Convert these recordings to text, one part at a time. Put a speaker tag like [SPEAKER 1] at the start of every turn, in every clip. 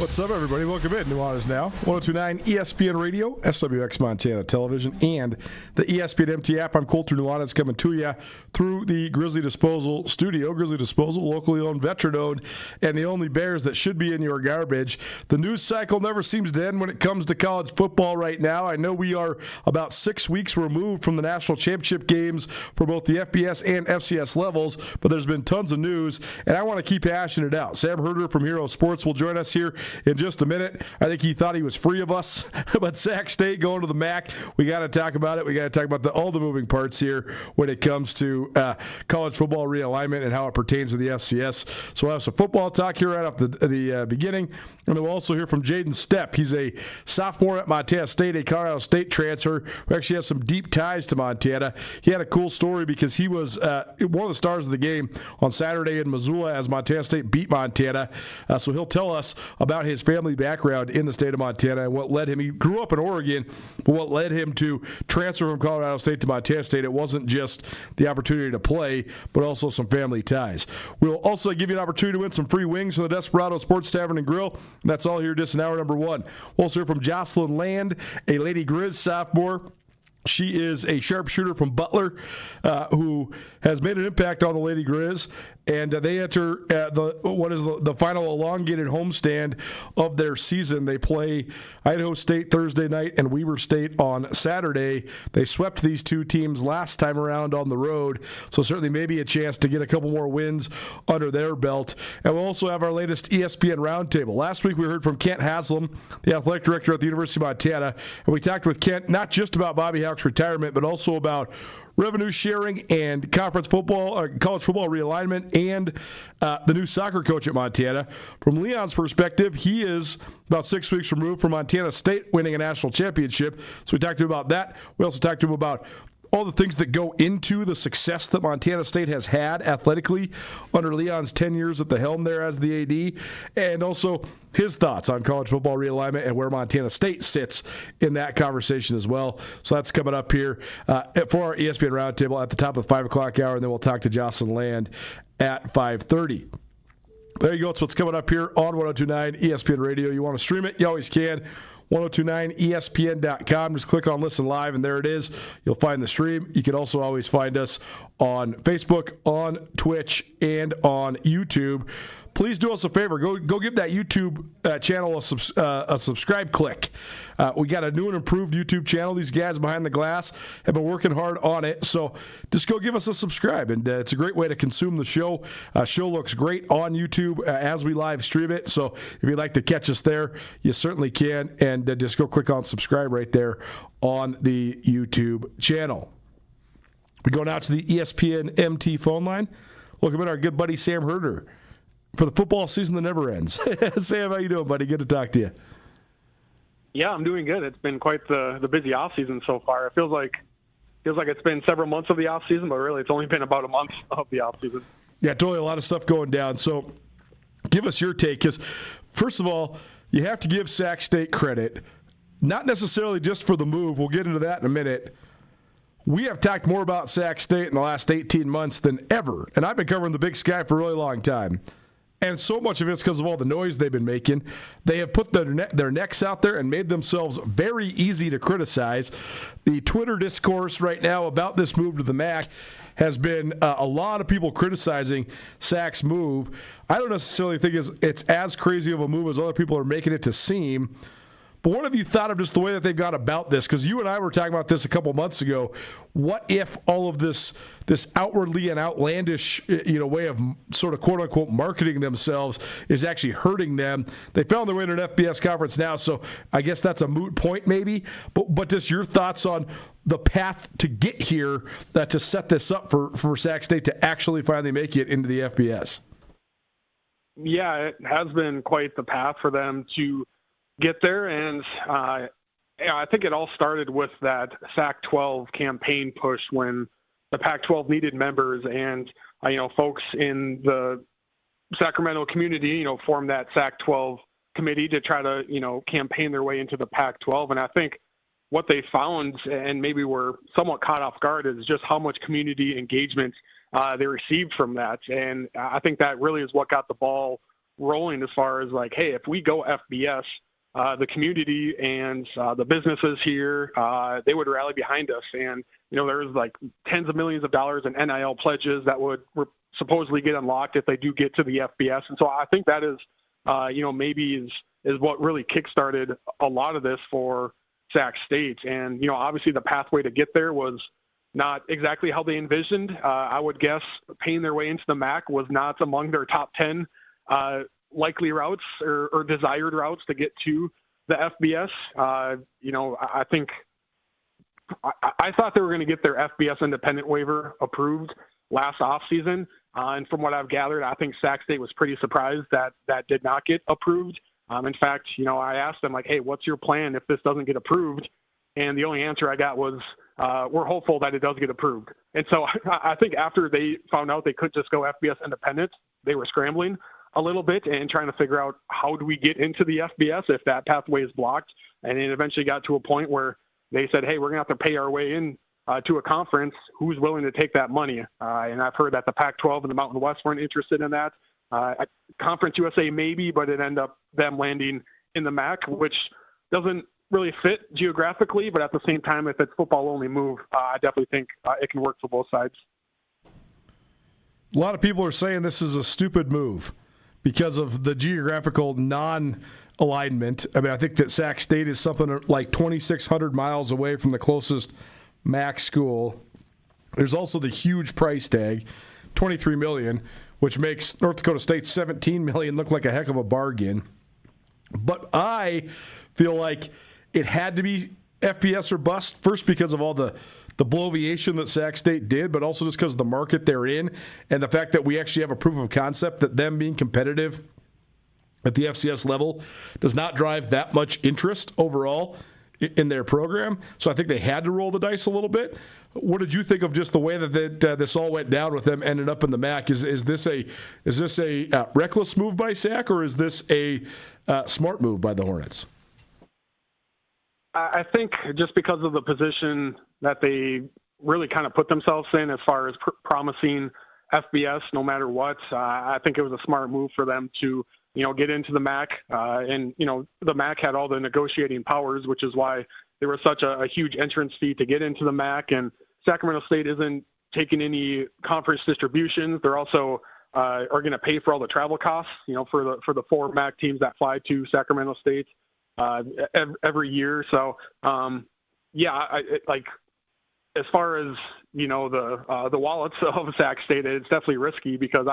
[SPEAKER 1] What's up, everybody? Welcome in. Nuanez Now, 102.9 ESPN Radio, SWX Montana Television, and the ESPN MT app. I'm Colter Nuanez coming to you through the Grizzly Disposal Studio. Grizzly Disposal, locally owned, veteran-owned, and the only Bears that should be in your garbage. The news cycle never seems to end when it comes to college football right now. I know we are about 6 weeks removed from the national championship games for both the FBS and FCS levels, but there's been tons of news, and I want to keep hashing it out. Sam Herder from Hero Sports will join us here in just a minute. I think he thought he was free of us, but Sac State going to the MAC, we got to talk about it. We got to talk about all the moving parts here when it comes to college football realignment and how it pertains to the FCS. So we'll have some football talk here right off the beginning, and we'll also hear from Jaden Stepp. He's a sophomore at Montana State, a Colorado State transfer who actually has some deep ties to Montana. He had a cool story because he was one of the stars of the game on Saturday in Missoula as Montana State beat Montana. So he'll tell us about his family background in the state of Montana and what led him. He grew up in Oregon, but what led him to transfer from Colorado State to Montana State, it wasn't just the opportunity to play, but also some family ties. We'll also give you an opportunity to win some free wings from the Desperado Sports Tavern and Grill, and that's all here just in hour number one. We'll also hear from Jocelyn Land, a Lady Grizz sophomore. She is a sharpshooter from Butler who has made an impact on the Lady Grizz, and they enter the final elongated homestand of their season. They play Idaho State Thursday night and Weber State on Saturday. They swept these two teams last time around on the road, so certainly maybe a chance to get a couple more wins under their belt. And we'll also have our latest ESPN Roundtable. Last week we heard from Kent Haslam, the athletic director at the University of Montana, and we talked with Kent not just about Bobby Hauck's retirement, but also about revenue sharing and conference football, or college football realignment, and the new soccer coach at Montana. From Leon's perspective, he is about 6 weeks removed from Montana State winning a national championship. So we talked to him about that. We also talked to him about all the things that go into the success that Montana State has had athletically under Leon's 10 years at the helm there as the AD, and also his thoughts on college football realignment and where Montana State sits in that conversation as well. So that's coming up here for our ESPN Roundtable at the top of the 5 o'clock hour, and then we'll talk to Jocelyn Land at 5:30. There you go. It's what's coming up here on 102.9 ESPN Radio. You want to stream it? You always can. 1029ESPN.com. Just click on Listen Live, and there it is. You'll find the stream. You can also always find us on Facebook, on Twitch, and on YouTube. Please do us a favor. Go give that YouTube channel a subscribe click. We got a new and improved YouTube channel. These guys behind the glass have been working hard on it. So just go give us a subscribe. And it's a great way to consume the show. Show looks great on YouTube as we live stream it. So if you'd like to catch us there, you certainly can. And just go click on subscribe right there on the YouTube channel. We go now to the ESPN MT phone line. Welcome in our good buddy Sam Herder for the football season that never ends. Sam, how you doing, buddy? Good to talk to you.
[SPEAKER 2] Yeah, I'm doing good. It's been quite the busy off season so far. It feels like it's been several months of the off season, but really it's only been about a month of the off season.
[SPEAKER 1] Yeah, totally. A lot of stuff going down. So give us your take, because first of all, you have to give Sac State credit, not necessarily just for the move. We'll get into that in a minute. We have talked more about Sac State in the last 18 months than ever, and I've been covering the Big Sky for a really long time. And so much of it's because of all the noise they've been making. They have put their necks out there and made themselves very easy to criticize. The Twitter discourse right now about this move to the MAC has been a lot of people criticizing Sac's move. I don't necessarily think it's as crazy of a move as other people are making it to seem. But what have you thought of just the way that they've gone about this? Because you and I were talking about this a couple months ago. What if all of this outwardly and outlandish way of sort of quote-unquote marketing themselves is actually hurting them? They found their way to an FBS conference now, so I guess that's a moot point maybe. But just your thoughts on the path to get here to set this up for Sac State to actually finally make it into the FBS.
[SPEAKER 2] Yeah, it has been quite the path for them to get there, and I think it all started with that Sac-12 campaign push when the Pac-12 needed members, and folks in the Sacramento community formed that Sac-12 committee to try to campaign their way into the Pac-12. And I think what they found, and maybe were somewhat caught off guard, is just how much community engagement they received from that. And I think that really is what got the ball rolling as far as like, hey, if we go FBS, the community and the businesses here, they would rally behind us. And, there was like tens of millions of dollars in NIL pledges that would supposedly get unlocked if they do get to the FBS. And so I think that is, maybe is what really kickstarted a lot of this for Sac State. And, obviously the pathway to get there was not exactly how they envisioned. I would guess paying their way into the MAC was not among their top 10 likely routes or desired routes to get to the FBS. I think I thought they were going to get their FBS independent waiver approved last offseason. And from what I've gathered, I think Sac State was pretty surprised that that did not get approved. In fact, I asked them, like, hey, what's your plan if this doesn't get approved? And the only answer I got was, we're hopeful that it does get approved. And so I think after they found out they could just go FBS independent, they were scrambling a little bit and trying to figure out how do we get into the FBS if that pathway is blocked. And it eventually got to a point where they said, hey, we're going to have to pay our way in to a conference. Who's willing to take that money? And I've heard that the Pac-12 and the Mountain West weren't interested in that. Conference USA maybe, but it ended up them landing in the MAC, which doesn't really fit geographically, but at the same time, if it's football only move, I definitely think it can work for both sides.
[SPEAKER 1] A lot of people are saying this is a stupid move because of the geographical non-alignment. I mean, I think that Sac State is something like 2,600 miles away from the closest MAC school. There's also the huge price tag, $23 million, which makes North Dakota State $17 million look like a heck of a bargain. But I feel like it had to be FBS or bust, first because of all the bloviation that Sac State did, but also just because of the market they're in and the fact that we actually have a proof of concept that them being competitive at the FCS level does not drive that much interest overall in their program. So I think they had to roll the dice a little bit. What did you think of just the way that this all went down with them ending up in the MAC? Is this a reckless move by Sac, or is this a smart move by the Hornets?
[SPEAKER 2] I think just because of the position that they really kind of put themselves in as far as promising FBS no matter what, I think it was a smart move for them to, get into the MAC. And the MAC had all the negotiating powers, which is why there was such a huge entrance fee to get into the MAC. And Sacramento State isn't taking any conference distributions. They're also are going to pay for all the travel costs, for the 4 MAC teams that fly to Sacramento State every year. So, as far as, the wallets of Sac State, it's definitely risky because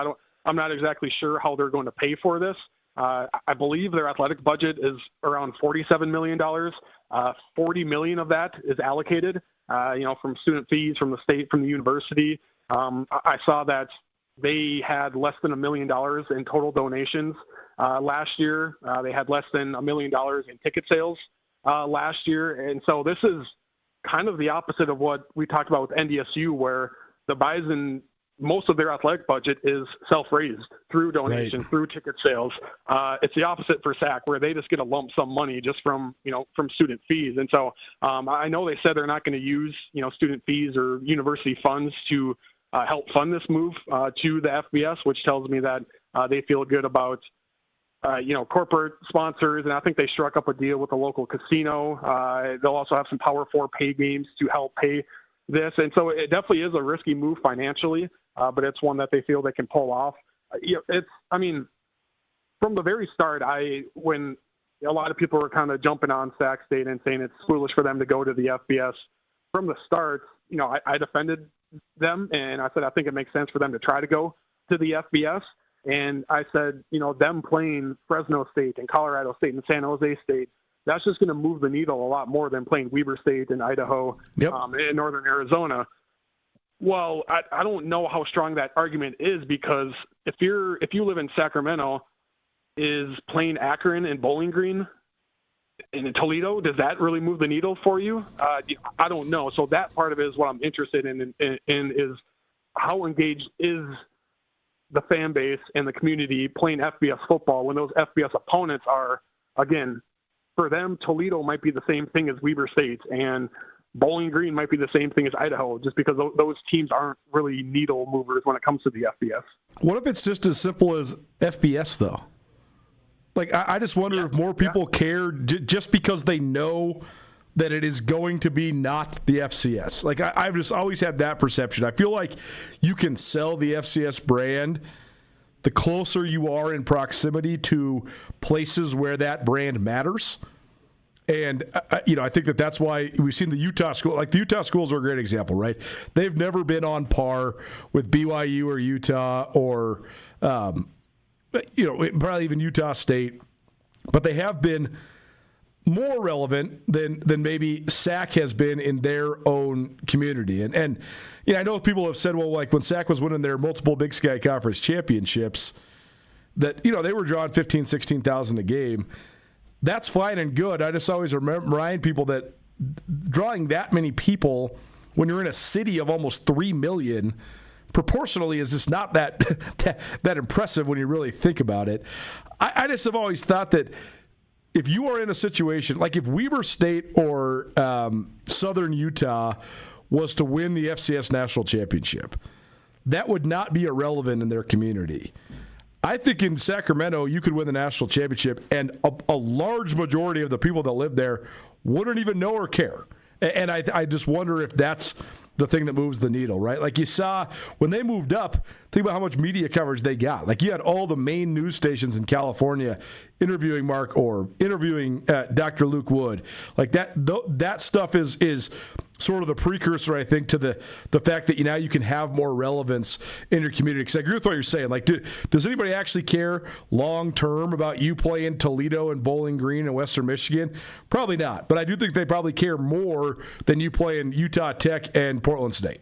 [SPEAKER 2] I'm not exactly sure how they're going to pay for this. I believe their athletic budget is around $47 million. $40 million of that is allocated, from student fees from the state, from the university. I saw that they had less than $1 million in total donations last year. They had less than $1 million in ticket sales last year. And so this is kind of the opposite of what we talked about with NDSU, where the Bison, most of their athletic budget is self-raised through donations, through ticket sales. It's the opposite for SAC, where they just get a lump sum money just from student fees. And so I know they said they're not going to use, student fees or university funds to help fund this move to the FBS, which tells me that they feel good about, corporate sponsors. And I think they struck up a deal with a local casino. They'll also have some Power 4 pay games to help pay this. And so it definitely is a risky move financially, but it's one that they feel they can pull off. From the very start, when a lot of people were kind of jumping on Sac State and saying it's foolish for them to go to the FBS, from the start, I defended them, and I said I think it makes sense for them to try to go to the FBS. And I said, them playing Fresno State and Colorado State and San Jose State, that's just going to move the needle a lot more than playing Weber State and Idaho and Northern Arizona. Well, I don't know how strong that argument is, because if you live in Sacramento, is playing Akron and Bowling Green in Toledo, does that really move the needle for you? I don't know. So that part of it is what I'm interested in is how engaged is the fan base and the community playing FBS football when those FBS opponents are, again, for them, Toledo might be the same thing as Weber State, and Bowling Green might be the same thing as Idaho, just because those teams aren't really needle movers when it comes to the FBS.
[SPEAKER 1] What if it's just as simple as FBS, though? Like, I just wonder if more people care just because they know that it is going to be not the FCS. Like, I've just always had that perception. I feel like you can sell the FCS brand the closer you are in proximity to places where that brand matters. And, I think that's why we've seen the Utah school. Like, the Utah schools are a great example, right? They've never been on par with BYU or Utah or, probably even Utah State. But they have been more relevant than maybe SAC has been in their own community. And I know people have said, well, like when SAC was winning their multiple Big Sky Conference championships, that, they were drawing 15,000, 16,000 a game. That's fine and good. I just always remind people that drawing that many people when you're in a city of almost 3 million proportionally is just not that impressive when you really think about it. I just have always thought that if you are in a situation, like if Weber State or Southern Utah was to win the FCS National Championship, that would not be irrelevant in their community. I think in Sacramento, you could win the national championship, and a large majority of the people that live there wouldn't even know or care. And I just wonder if that's the thing that moves the needle, right? Like you saw when they moved up, think about how much media coverage they got. Like you had all the main news stations in California interviewing Mark Orb, interviewing Dr. Luke Wood. Like that stuff is sort of the precursor, I think, to the fact that now you can have more relevance in your community. Because I agree with what you're saying. Like, does anybody actually care long term about you playing Toledo and Bowling Green and Western Michigan? Probably not. But I do think they probably care more than you playing Utah Tech and Portland State.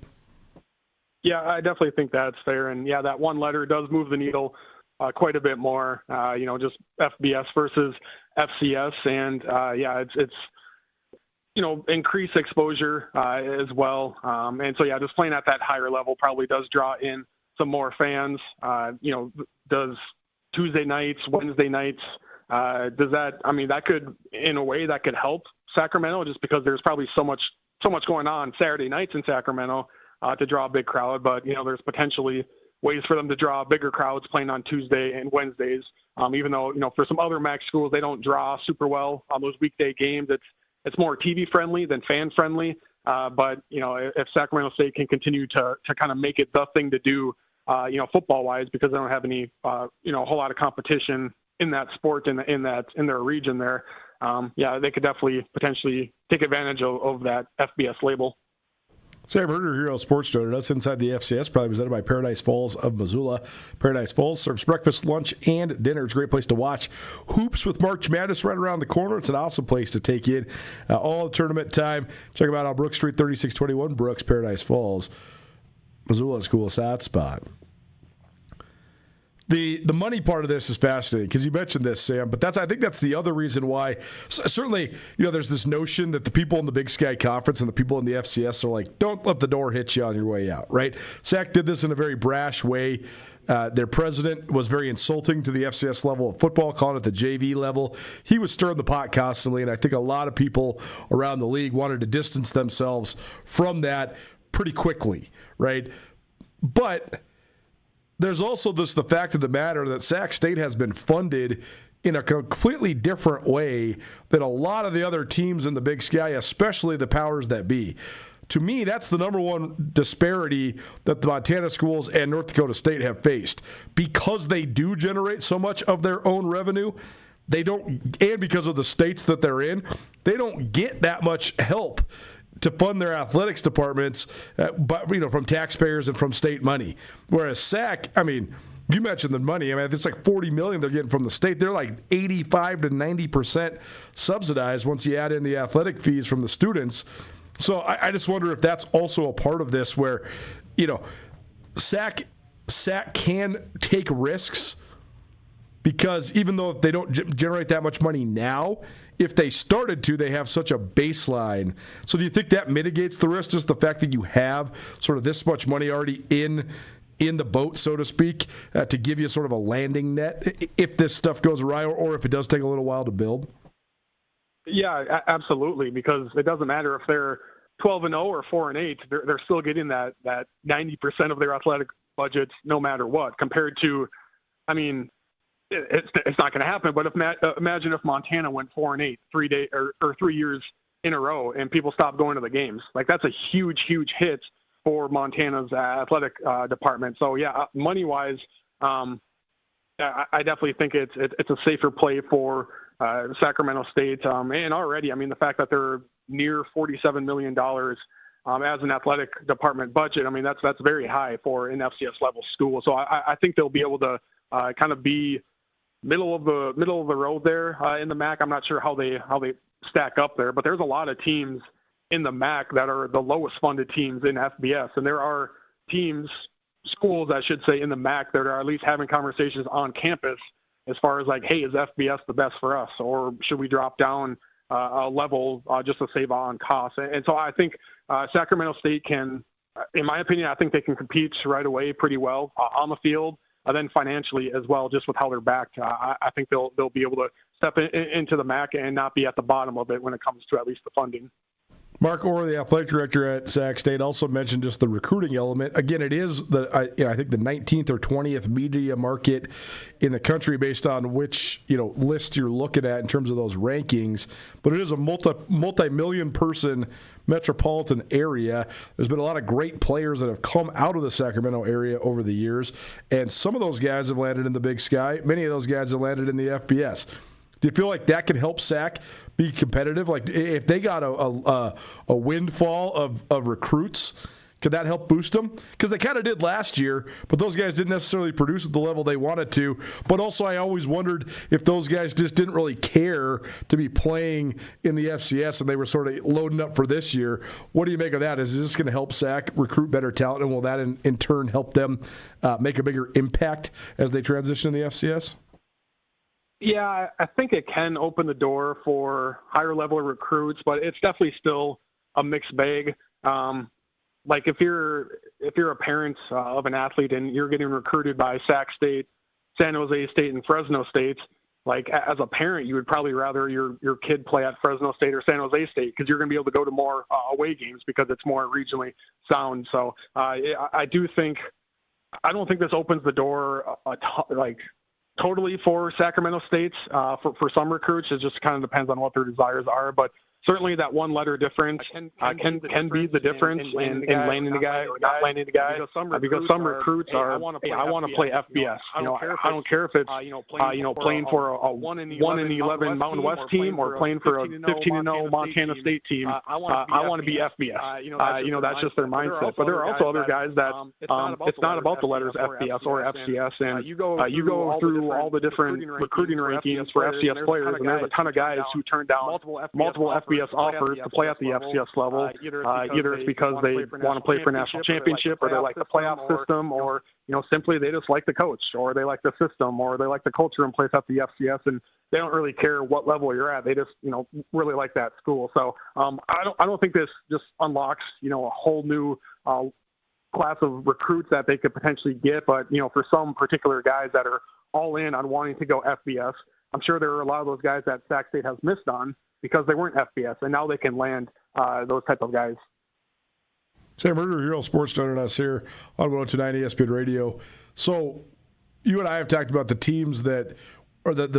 [SPEAKER 2] Yeah, I definitely think that's fair. And yeah, that one letter does move the needle quite a bit more. Just FBS versus FCS, and it's increase exposure as well. And so, just playing at that higher level probably does draw in some more fans. Does Tuesday nights, Wednesday nights, that could, in a way, that could help Sacramento just because there's probably so much going on Saturday nights in Sacramento to draw a big crowd. But, there's potentially ways for them to draw bigger crowds playing on Tuesday and Wednesdays. Even though, for some other MAC schools, they don't draw super well on those weekday games. It's more TV friendly than fan friendly. But if Sacramento State can continue to kind of make it the thing to do, football wise, because they don't have any, a whole lot of competition in that sport in their region there. They could definitely potentially take advantage of that FBS label.
[SPEAKER 1] Sam Herder here on Sports joining us inside the FCS, probably presented by Paradise Falls of Missoula. Paradise Falls serves breakfast, lunch, and dinner. It's a great place to watch hoops with March Madness right around the corner. It's an awesome place to take in all the tournament time. Check them out on Brook Street, 3621 Brooks, Paradise Falls. Missoula's coolest hot spot. The money part of this is fascinating because you mentioned this, Sam, but I think that's the other reason why. Certainly, there's this notion that the people in the Big Sky Conference and the people in the FCS are like, don't let the door hit you on your way out, right? SAC did this in a very brash way. Their president was very insulting to the FCS level of football, calling it the JV level. He was stirring the pot constantly, and I think a lot of people around the league wanted to distance themselves from that pretty quickly, right? But there's also the fact of the matter that Sac State has been funded in a completely different way than a lot of the other teams in the Big Sky, especially the powers that be. To me, that's the number one disparity that the Montana schools and North Dakota State have faced. Because they do generate so much of their own revenue, and because of the states that they're in, they don't get that much help to fund their athletics departments, but from taxpayers and from state money. Whereas SAC, you mentioned the money. It's like $40 million they're getting from the state. They're like 85 to 90% subsidized once you add in the athletic fees from the students. So I just wonder if that's also a part of this, where SAC can take risks because even though they don't generate that much money now, if they started to, they have such a baseline. So do you think that mitigates the risk, just the fact that you have sort of this much money already in the boat, so to speak, to give you sort of a landing net if this stuff goes awry or if it does take a little while to build?
[SPEAKER 2] Yeah, absolutely, because it doesn't matter if they're 12-0 or 4-8, they're still getting that 90% of their athletic budgets no matter what, compared to, it's not going to happen. But imagine if Montana went 4-8 3 years in a row, and people stopped going to the games. Like, that's a huge hit for Montana's athletic department. So yeah, money wise, I definitely think it's a safer play for Sacramento State. And already, I mean, the fact that they're near $47 million as an athletic department budget, I mean, that's very high for an FCS level school. So I think they'll be able to kind of be middle of the road there in the MAC. I'm not sure how they stack up there, but there's a lot of teams in the MAC that are the lowest funded teams in FBS, and there are schools, I should say, in the MAC that are at least having conversations on campus as far as like, hey, is FBS the best for us, or should we drop down a level just to save on costs? And so I think Sacramento State can, in my opinion, I think they can compete right away pretty well on the field, and then financially as well, just with how they're backed. I think they'll be able to step into the MAC and not be at the bottom of it when it comes to at least the funding.
[SPEAKER 1] Mark Orr, the athletic director at Sac State, also mentioned just the recruiting element. Again, it is I think the 19th or 20th media market in the country based on which list you're looking at in terms of those rankings. But it is a multi-million person metropolitan area. There's been a lot of great players that have come out of the Sacramento area over the years, and some of those guys have landed in the Big Sky. Many of those guys have landed in the FBS. Do you feel like that can help Sac be competitive? Like, if they got a windfall of recruits, could that help boost them? Because they kind of did last year, but those guys didn't necessarily produce at the level they wanted to. But also, I always wondered if those guys just didn't really care to be playing in the FCS and they were sort of loading up for this year. What do you make of that? Is this going to help Sac recruit better talent, and will that in turn help them make a bigger impact as they transition to the FCS?
[SPEAKER 2] Yeah, I think it can open the door for higher level recruits, but it's definitely still a mixed bag. Like if you're a parent of an athlete and you're getting recruited by Sac State, San Jose State, and Fresno State, like as a parent, you would probably rather your kid play at Fresno State or San Jose State because you're going to be able to go to more away games because it's more regionally sound. So I don't think this opens the door totally for Sacramento State for some recruits. It just kind of depends on what their desires are, but certainly that one letter difference can be the difference in landing the guy or not landing the guy, because some recruits are, I want to play FBS. I don't care if it's playing for a 1-11 Mountain West team or playing for a 15-0 Montana State team. I want to be FBS. That's just their mindset. But there are also other guys that it's not about the letters FBS or FCS, and you go through all the different recruiting rankings for FCS players, and there's a ton of guys who turn down multiple FBS offers to play at the FCS level. Either it's because they want to play for a national championship, or they like the playoff system, or simply they just like the coach, or they like the system, or they like the culture in place at the FCS, and they don't really care what level you're at. They just really like that school. So I don't think this just unlocks a whole new class of recruits that they could potentially get, but for some particular guys that are all in on wanting to go FBS, I'm sure there are a lot of those guys that Sac State has missed on because they weren't FBS, and now they can land those type of guys.
[SPEAKER 1] Sam Ruger, Hero Sports, joining us here on 102.9 ESPN Radio. So you and I have talked about the teams the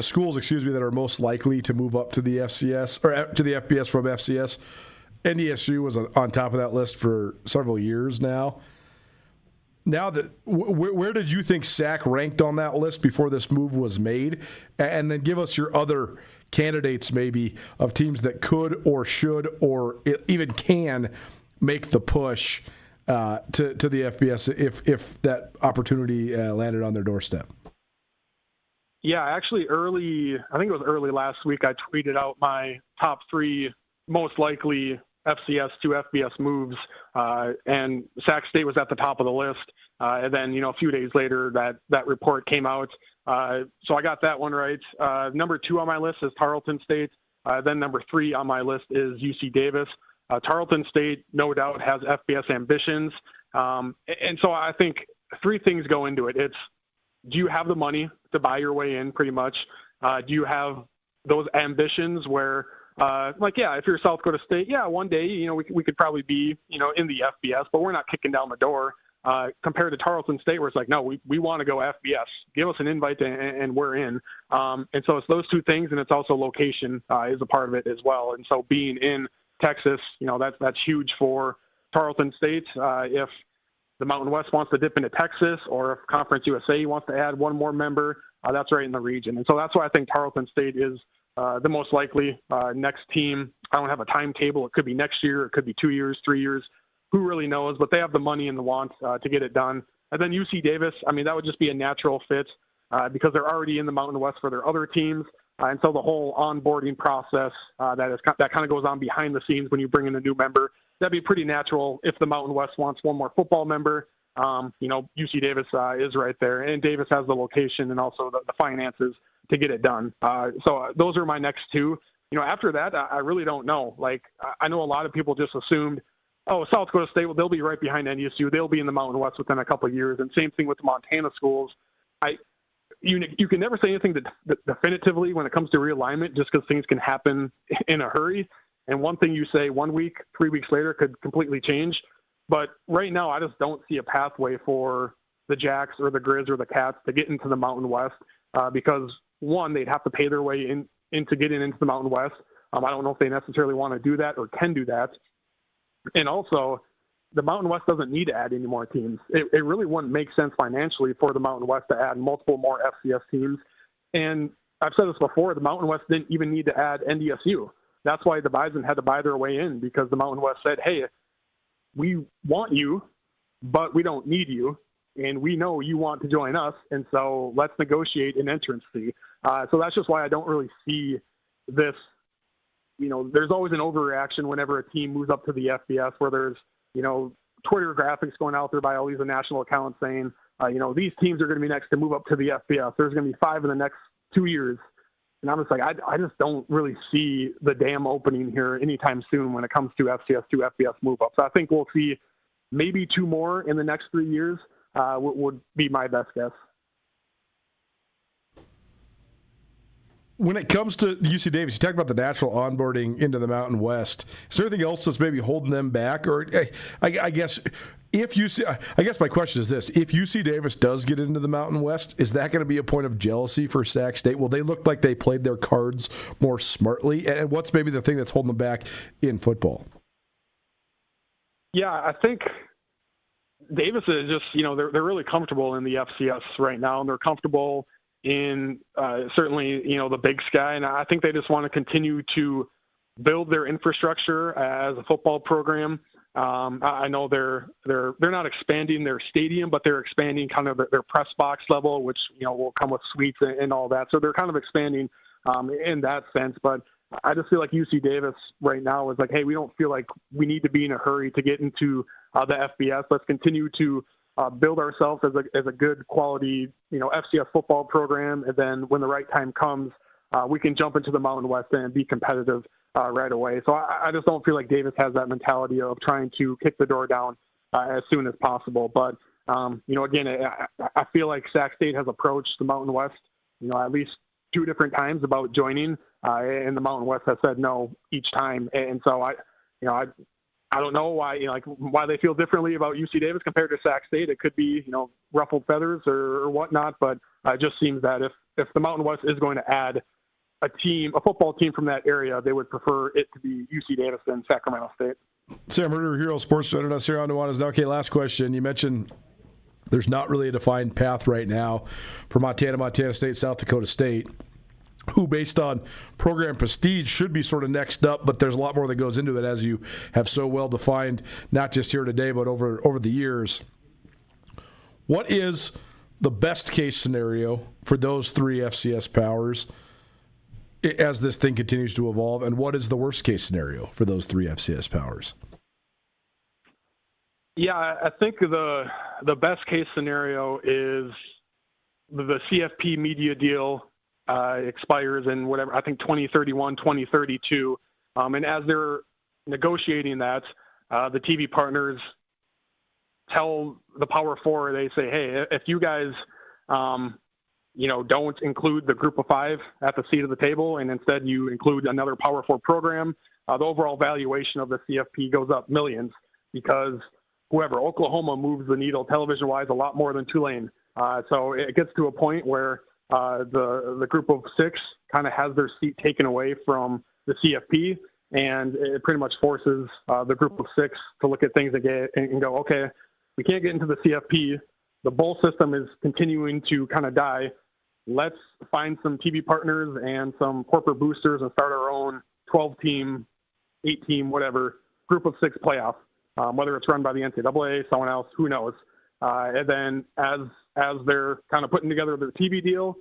[SPEAKER 1] schools, that are most likely to move up to the FCS or to the FBS from FCS. NDSU was on top of that list for several years now. Now where did you think Sac ranked on that list before this move was made? And then give us your other candidates maybe of teams that could or should or even can make the push to the FBS if that opportunity landed on their doorstep.
[SPEAKER 2] Yeah, actually I think it was early last week, I tweeted out my top 3 most likely FCS to FBS moves, and Sac State was at the top of the list. And then, a few days later, that report came out. So I got that one right. Number 2 on my list is Tarleton State. Then number 3 on my list is UC Davis. Tarleton State, no doubt, has FBS ambitions. And so I think 3 things go into it. It's, do you have the money to buy your way in, pretty much? Do you have those ambitions where, if you're South Dakota State, one day, we could probably be, in the FBS, but we're not kicking down the door. compared to Tarleton State, where it's like, no, we want to go FBS. Give us an invite and we're in. And so it's those two things, and it's also location is a part of it as well. And so being in Texas, that's huge for Tarleton State. If the Mountain West wants to dip into Texas, or if Conference USA wants to add one more member, that's right in the region. And so that's why I think Tarleton State is the most likely next team. I don't have a timetable. It could be next year. It could be 2 years, 3 years. Who really knows? But they have the money and the want to get it done. And then UC Davis, that would just be a natural fit because they're already in the Mountain West for their other teams. And so the whole onboarding process that kind of goes on behind the scenes when you bring in a new member, that'd be pretty natural. If the Mountain West wants one more football member, UC Davis is right there. And Davis has the location and also the finances to get it done. So those are my next two. After that, I really don't know. Like, I know a lot of people just assumed, South Dakota State, they'll be right behind NDSU. They'll be in the Mountain West within a couple of years. And same thing with the Montana schools. You can never say anything definitively when it comes to realignment, just because things can happen in a hurry. And one thing you say 1 week, 3 weeks later could completely change. But right now, I just don't see a pathway for the Jacks or the Grizz or the Cats to get into the Mountain West because, one, they'd have to pay their way into getting into the Mountain West. I don't know if they necessarily want to do that or can do that. And also, the Mountain West doesn't need to add any more teams. It really wouldn't make sense financially for the Mountain West to add multiple more FCS teams. And I've said this before, the Mountain West didn't even need to add NDSU. That's why the Bison had to buy their way in, because the Mountain West said, hey, we want you, but we don't need you. And we know you want to join us. And so let's negotiate an entrance fee. So that's just why I don't really see this. There's always an overreaction whenever a team moves up to the FBS, where there's, Twitter graphics going out there by all these national accounts saying, these teams are going to be next to move up to the FBS. There's going to be 5 in the next 2 years. And I'm just like, I just don't really see the dam opening here anytime soon when it comes to FCS to FBS move up. So I think we'll see maybe 2 more in the next 3 years would be my best guess.
[SPEAKER 1] When it comes to UC Davis, you talked about the natural onboarding into the Mountain West. Is there anything else that's maybe holding them back? Or I guess my question is this: if UC Davis does get into the Mountain West, is that going to be a point of jealousy for Sac State? Will they look like they played their cards more smartly? And what's maybe the thing that's holding them back in football?
[SPEAKER 2] Yeah, I think Davis is just, they're really comfortable in the FCS right now, and they're comfortable in certainly, the Big Sky. And I think they just want to continue to build their infrastructure as a football program. I know they're not expanding their stadium, but they're expanding kind of their press box level, which, will come with suites and all that. So they're kind of expanding in that sense. But I just feel like UC Davis right now is like, hey, we don't feel like we need to be in a hurry to get into the FBS. Let's continue to build ourselves as a good quality, FCS football program. And then when the right time comes, we can jump into the Mountain West and be competitive right away. So I just don't feel like Davis has that mentality of trying to kick the door down as soon as possible. But, again, I feel like Sac State has approached the Mountain West, at least 2 different times about joining, and the Mountain West has said no each time. And so I don't know why, why they feel differently about UC Davis compared to Sac State. It could be, ruffled feathers or whatnot, but it just seems that if the Mountain West is going to add a football team from that area, they would prefer it to be UC Davis than Sacramento State.
[SPEAKER 1] Sam Herder, Hero Sports, joining us here on Nuanez Now. Okay, last question. You mentioned there's not really a defined path right now for Montana State, South Dakota State, who, based on program prestige, should be sort of next up, but there's a lot more that goes into it, as you have so well defined, not just here today, but over the years. What is the best case scenario for those 3 FCS powers as this thing continues to evolve, and what is the worst case scenario for those 3 FCS powers?
[SPEAKER 2] Yeah, I think the best case scenario is the CFP media deal expires in whatever, I think 2031, 2032. And as they're negotiating that, the TV partners tell the Power Four, they say, hey, if you guys, don't include the group of 5 at the seat of the table, and instead you include another Power Four program, the overall valuation of the CFP goes up millions, because whoever. Oklahoma moves the needle television-wise a lot more than Tulane. So it gets to a point where the group of six kind of has their seat taken away from the CFP, and it pretty much forces the group of six to look at things and go, okay, we can't get into the CFP. The bowl system is continuing to kind of die. Let's find some TV partners and some corporate boosters and start our own 12-team, 8-team, whatever, group of six playoff, whether it's run by the NCAA, someone else, who knows. And then as they're kind of putting together their TV deal,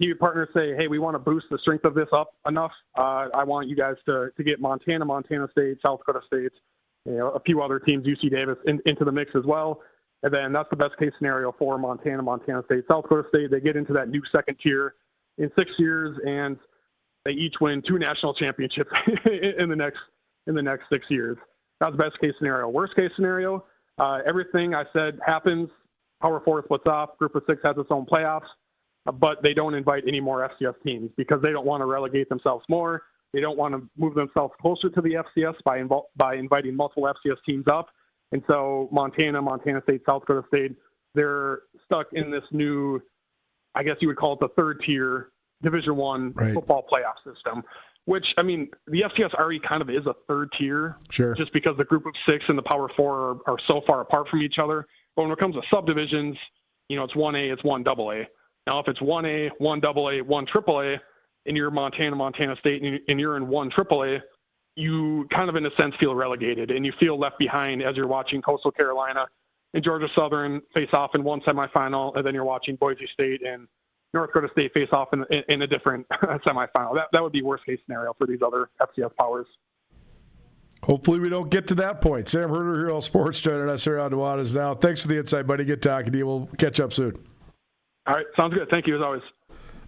[SPEAKER 2] TV partners say, hey, we want to boost the strength of this up enough. I want you guys to get Montana State, South Dakota State, a few other teams, UC Davis, into the mix as well. And then that's the best case scenario for Montana State, South Dakota State. They get into that new second tier in 6 years, and they each win 2 national championships in the next 6 years. That's best case scenario. Worst case scenario, everything I said happens. Power 4 splits off. Group of 6 has its own playoffs, but they don't invite any more FCS teams because they don't want to relegate themselves more. They don't want to move themselves closer to the FCS by inviting multiple FCS teams up. And so Montana State, South Dakota State, they're stuck in this new, I guess you would call it the third tier Division I football playoff system, which, I mean, the FCS already kind of is a third tier,
[SPEAKER 1] sure,
[SPEAKER 2] just because the group of 6 and the Power 4 are so far apart from each other. But when it comes to subdivisions, it's 1A, it's 1AA. Now, if it's 1A, 1AA, 1 AAA, and you're Montana State, and you're in 1 AAA, you kind of, in a sense, feel relegated, and you feel left behind as you're watching Coastal Carolina and Georgia Southern face off in one semifinal, and then you're watching Boise State and North Dakota State face off in a different semifinal. That would be worst case scenario for these other FCS powers.
[SPEAKER 1] Hopefully we don't get to that point. Sam Herder, Hero Sports, joining us here on Nuanez Now. Thanks for the insight, buddy. Good talking to you. We'll catch up soon.
[SPEAKER 2] All right. Sounds good. Thank you, as always.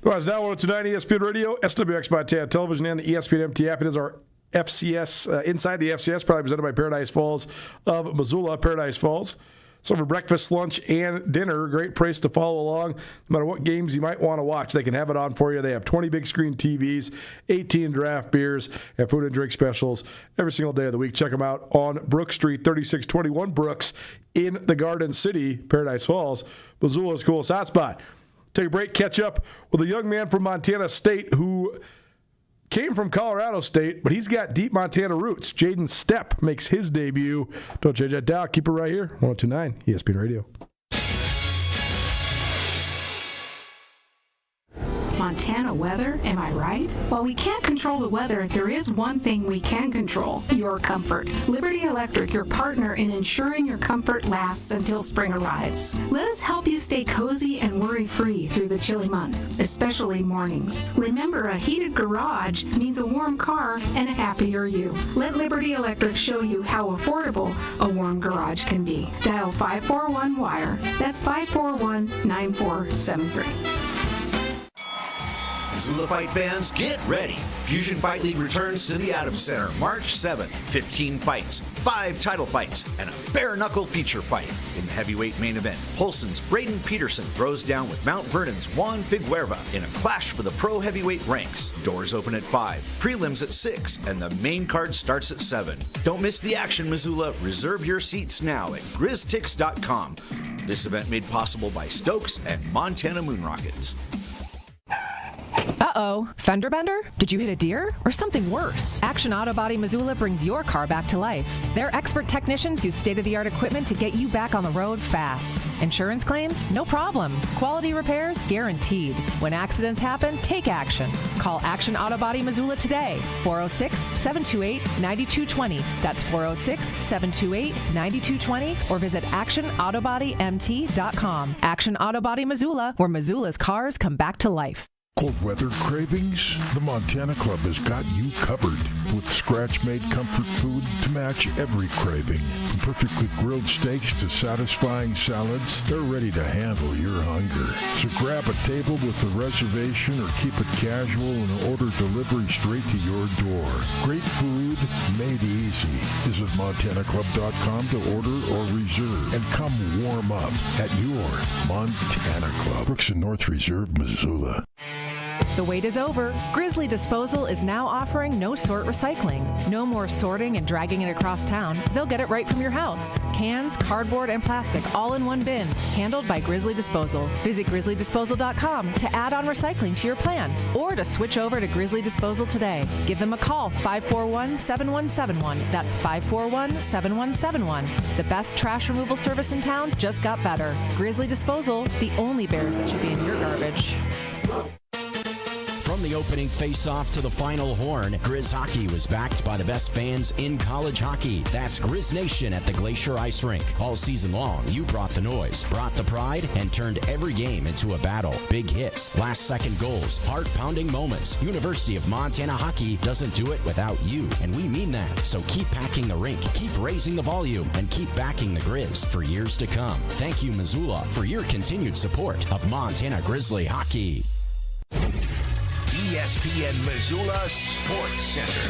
[SPEAKER 1] Nuanez Now, 102.9 ESPN Radio, SWX Montana Television, and the ESPN MT app. It is our FCS, Inside the FCS, probably presented by Paradise Falls of Missoula. Paradise Falls. So for breakfast, lunch, and dinner, great place to follow along. No matter what games you might want to watch, they can have it on for you. They have 20 big screen TVs, 18 draft beers, and food and drink specials every single day of the week. Check them out on Brook Street, 3621 Brooks in the Garden City, Paradise Falls, Missoula's coolest hotspot. Take a break, catch up with a young man from Montana State who came from Colorado State, but he's got deep Montana roots. Jaden Stepp makes his debut. Don't change that dial. Keep it right here. 102.9 ESPN Radio.
[SPEAKER 3] Montana weather, am I right? While we can't control the weather, there is one thing we can control: your comfort. Liberty Electric, your partner in ensuring your comfort lasts until spring arrives. Let us help you stay cozy and worry-free through the chilly months, especially mornings. Remember, a heated garage means a warm car and a happier you. Let Liberty Electric show you how affordable a warm garage can be. Dial 541-WIRE. That's 541-9473.
[SPEAKER 4] Missoula Fight fans, get ready. Fusion Fight League returns to the Adams Center March 7th. 15 fights, 5 title fights, and a bare-knuckle feature fight. In the heavyweight main event, Polson's Braden Peterson throws down with Mount Vernon's Juan Figueroa in a clash for the pro heavyweight ranks. Doors open at 5, prelims at 6, and the main card starts at 7. Don't miss the action, Missoula. Reserve your seats now at GrizzTix.com. This event made possible by Stokes and Montana Moon Rockets.
[SPEAKER 5] Uh-oh. Fender bender? Did you hit a deer? Or something worse? Action Auto Body Missoula brings your car back to life. Their expert technicians use state-of-the-art equipment to get you back on the road fast. Insurance claims? No problem. Quality repairs? Guaranteed. When accidents happen, take action. Call Action Auto Body Missoula today. 406-728-9220. That's 406-728-9220. Or visit actionautobodymt.com. Action Auto Body Missoula, where Missoula's cars come back to life.
[SPEAKER 6] Cold weather cravings? The Montana Club has got you covered with scratch-made comfort food to match every craving. From perfectly grilled steaks to satisfying salads, they're ready to handle your hunger. So grab a table with a reservation or keep it casual and order delivery straight to your door. Great food made easy. Visit MontanaClub.com to order or reserve and come warm up at your Montana Club. Brooks and North Reserve, Missoula.
[SPEAKER 5] The wait is over. Grizzly Disposal is now offering no-sort recycling. No more sorting and dragging it across town. They'll get it right from your house. Cans, cardboard, and plastic all in one bin. Handled by Grizzly Disposal. Visit grizzlydisposal.com to add on recycling to your plan or to switch over to Grizzly Disposal today. Give them a call, 541-7171. That's 541-7171. The best trash removal service in town just got better. Grizzly Disposal, the only bears that should be in your garbage.
[SPEAKER 7] From the opening face-off to the final horn, Grizz Hockey was backed by the best fans in college hockey. That's Grizz Nation at the Glacier Ice Rink. All season long, you brought the noise, brought the pride, and turned every game into a battle. Big hits, last-second goals, heart-pounding moments. University of Montana Hockey doesn't do it without you, and we mean that. So keep packing the rink, keep raising the volume, and keep backing the Grizz for years to come. Thank you, Missoula, for your continued support of Montana Grizzly Hockey.
[SPEAKER 8] ESPN Missoula Sports Center.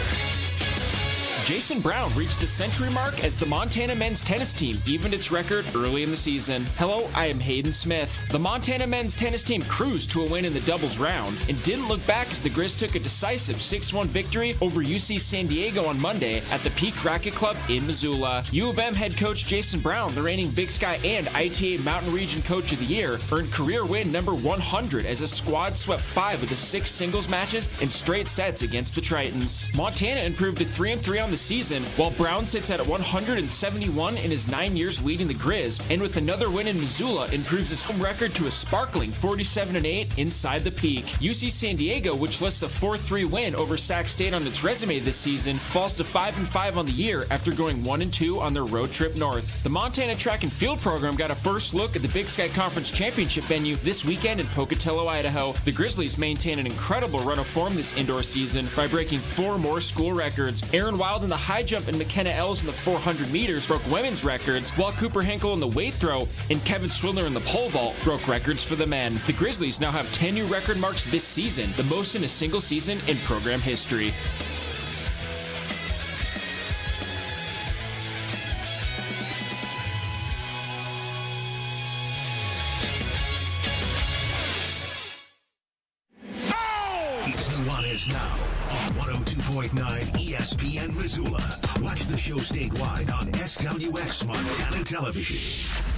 [SPEAKER 9] Jason Brown reached the century mark as the Montana men's tennis team evened its record early in the season. Hello, I am Hayden Smith. The Montana men's tennis team cruised to a win in the doubles round and didn't look back as the Grizz took a decisive 6-1 victory over UC San Diego on Monday at the Peak Racket Club in Missoula. U of M head coach Jason Brown, the reigning Big Sky and ITA Mountain Region Coach of the Year, earned career win number 100 as a squad swept 5 of the 6 singles matches in straight sets against the Tritons. Montana improved to 3-3 on the season, while Brown sits at 171 in his 9 years leading the Grizz, and with another win in Missoula, improves his home record to a sparkling 47-8 inside the Peak. UC San Diego, which lists a 4-3 win over Sac State on its resume this season, falls to 5-5 on the year after going 1-2 on their road trip north. The Montana track and field program got a first look at the Big Sky Conference Championship venue this weekend in Pocatello, Idaho. The Grizzlies maintain an incredible run of form this indoor season by breaking 4 more school records. Aaron Wild in the high jump and McKenna Ells in the 400 meters broke women's records, while Cooper Henkel in the weight throw and Kevin Swindler in the pole vault broke records for the men. The Grizzlies now have 10 new record marks this season, the most in a single season in program history.
[SPEAKER 8] It's Nuanez Now on 102.9 ESPN Missoula. Watch the show statewide on SWX Montana Television.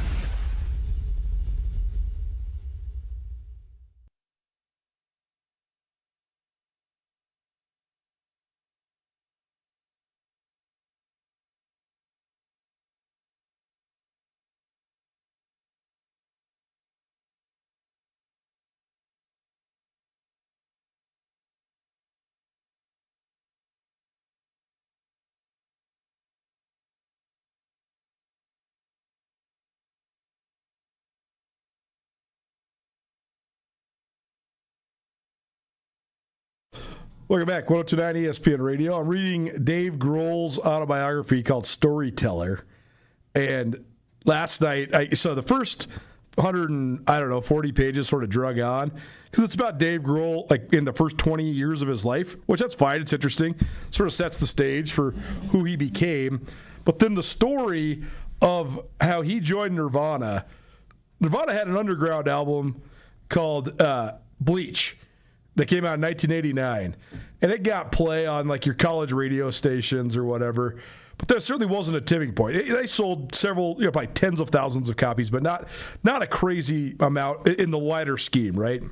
[SPEAKER 1] Welcome back, 102.9 ESPN Radio. I'm reading Dave Grohl's autobiography called Storyteller. And last night, so the first 40 pages sort of drug on because it's about Dave Grohl like in the first 20 years of his life, which that's fine. It's interesting. Sort of sets the stage for who he became. But then the story of how he joined Nirvana. Nirvana had an underground album called Bleach that came out in 1989, and it got play on like your college radio stations or whatever. But that certainly wasn't a tipping point. They sold several, probably tens of thousands of copies, but not a crazy amount in the wider scheme, right?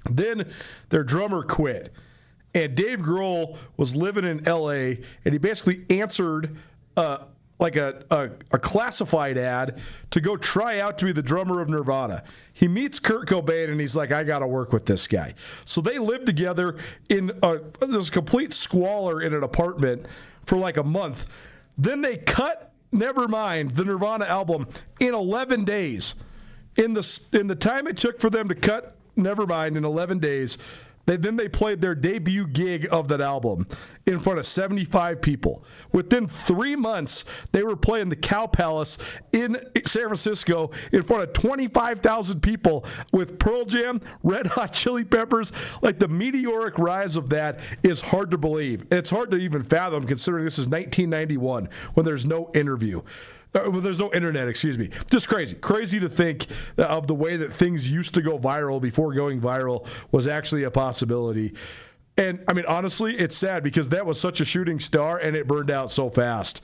[SPEAKER 1] Then their drummer quit, and Dave Grohl was living in L.A., and he basically answered like a classified ad to go try out to be the drummer of Nirvana. He meets Kurt Cobain, and he's like, I got to work with this guy. So they lived together in this complete squalor in an apartment for like a month. Then they cut Nevermind, the Nirvana album, in 11 days. In the time it took for them to cut Nevermind in 11 days, they played their debut gig of that album in front of 75 people. Within 3 months, they were playing the Cow Palace in San Francisco in front of 25,000 people with Pearl Jam, Red Hot Chili Peppers. Like, the meteoric rise of that is hard to believe. And it's hard to even fathom considering this is 1991 when there's no interview. Well, there's no internet, excuse me. Just crazy. Crazy to think of the way that things used to go viral before going viral was actually a possibility. And, I mean, honestly, it's sad because that was such a shooting star and it burned out so fast.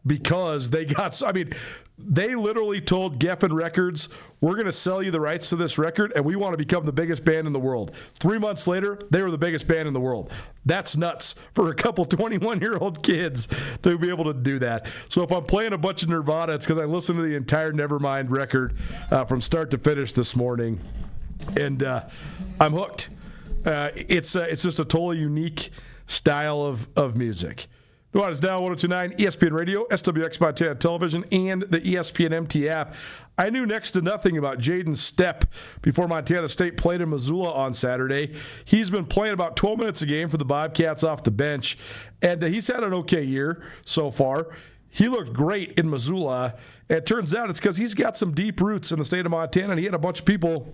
[SPEAKER 1] Because they got, I mean, they literally told Geffen Records, we're going to sell you the rights to this record and we want to become the biggest band in the world. 3 months later, they were the biggest band in the world. That's nuts for a couple 21-year-old kids to be able to do that. So if I'm playing a bunch of Nirvana, it's because I listened to the entire Nevermind record from start to finish this morning. And I'm hooked. It's just a totally unique style of music. Nuanez Now, 102.9 ESPN Radio, SWX Montana Television, and the ESPN MT app. I knew next to nothing about Jaden Stepp before Montana State played in Missoula on Saturday. He's been playing about 12 minutes a game for the Bobcats off the bench, and he's had an okay year so far. He looked great in Missoula, and it turns out it's because he's got some deep roots in the state of Montana, and he had a bunch of people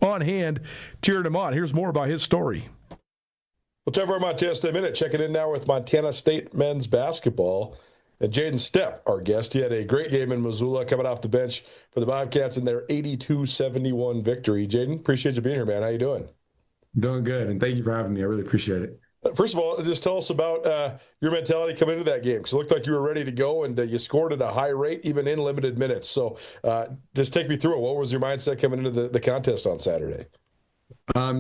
[SPEAKER 1] on hand cheering him on. Here's more about his story. Well, time for our Montana State Minute. Checking in now with Montana State men's basketball. And Jaden Stepp, our guest, he had a great game in Missoula coming off the bench for the Bobcats in their 82-71 victory. Jaden, appreciate you being here, man. How you doing?
[SPEAKER 10] Doing good, and thank you for having me. I really appreciate it.
[SPEAKER 1] First of all, just tell us about your mentality coming into that game, because it looked like you were ready to go, and you scored at a high rate, even in limited minutes. So just take me through it. What was your mindset coming into the contest on Saturday?
[SPEAKER 10] I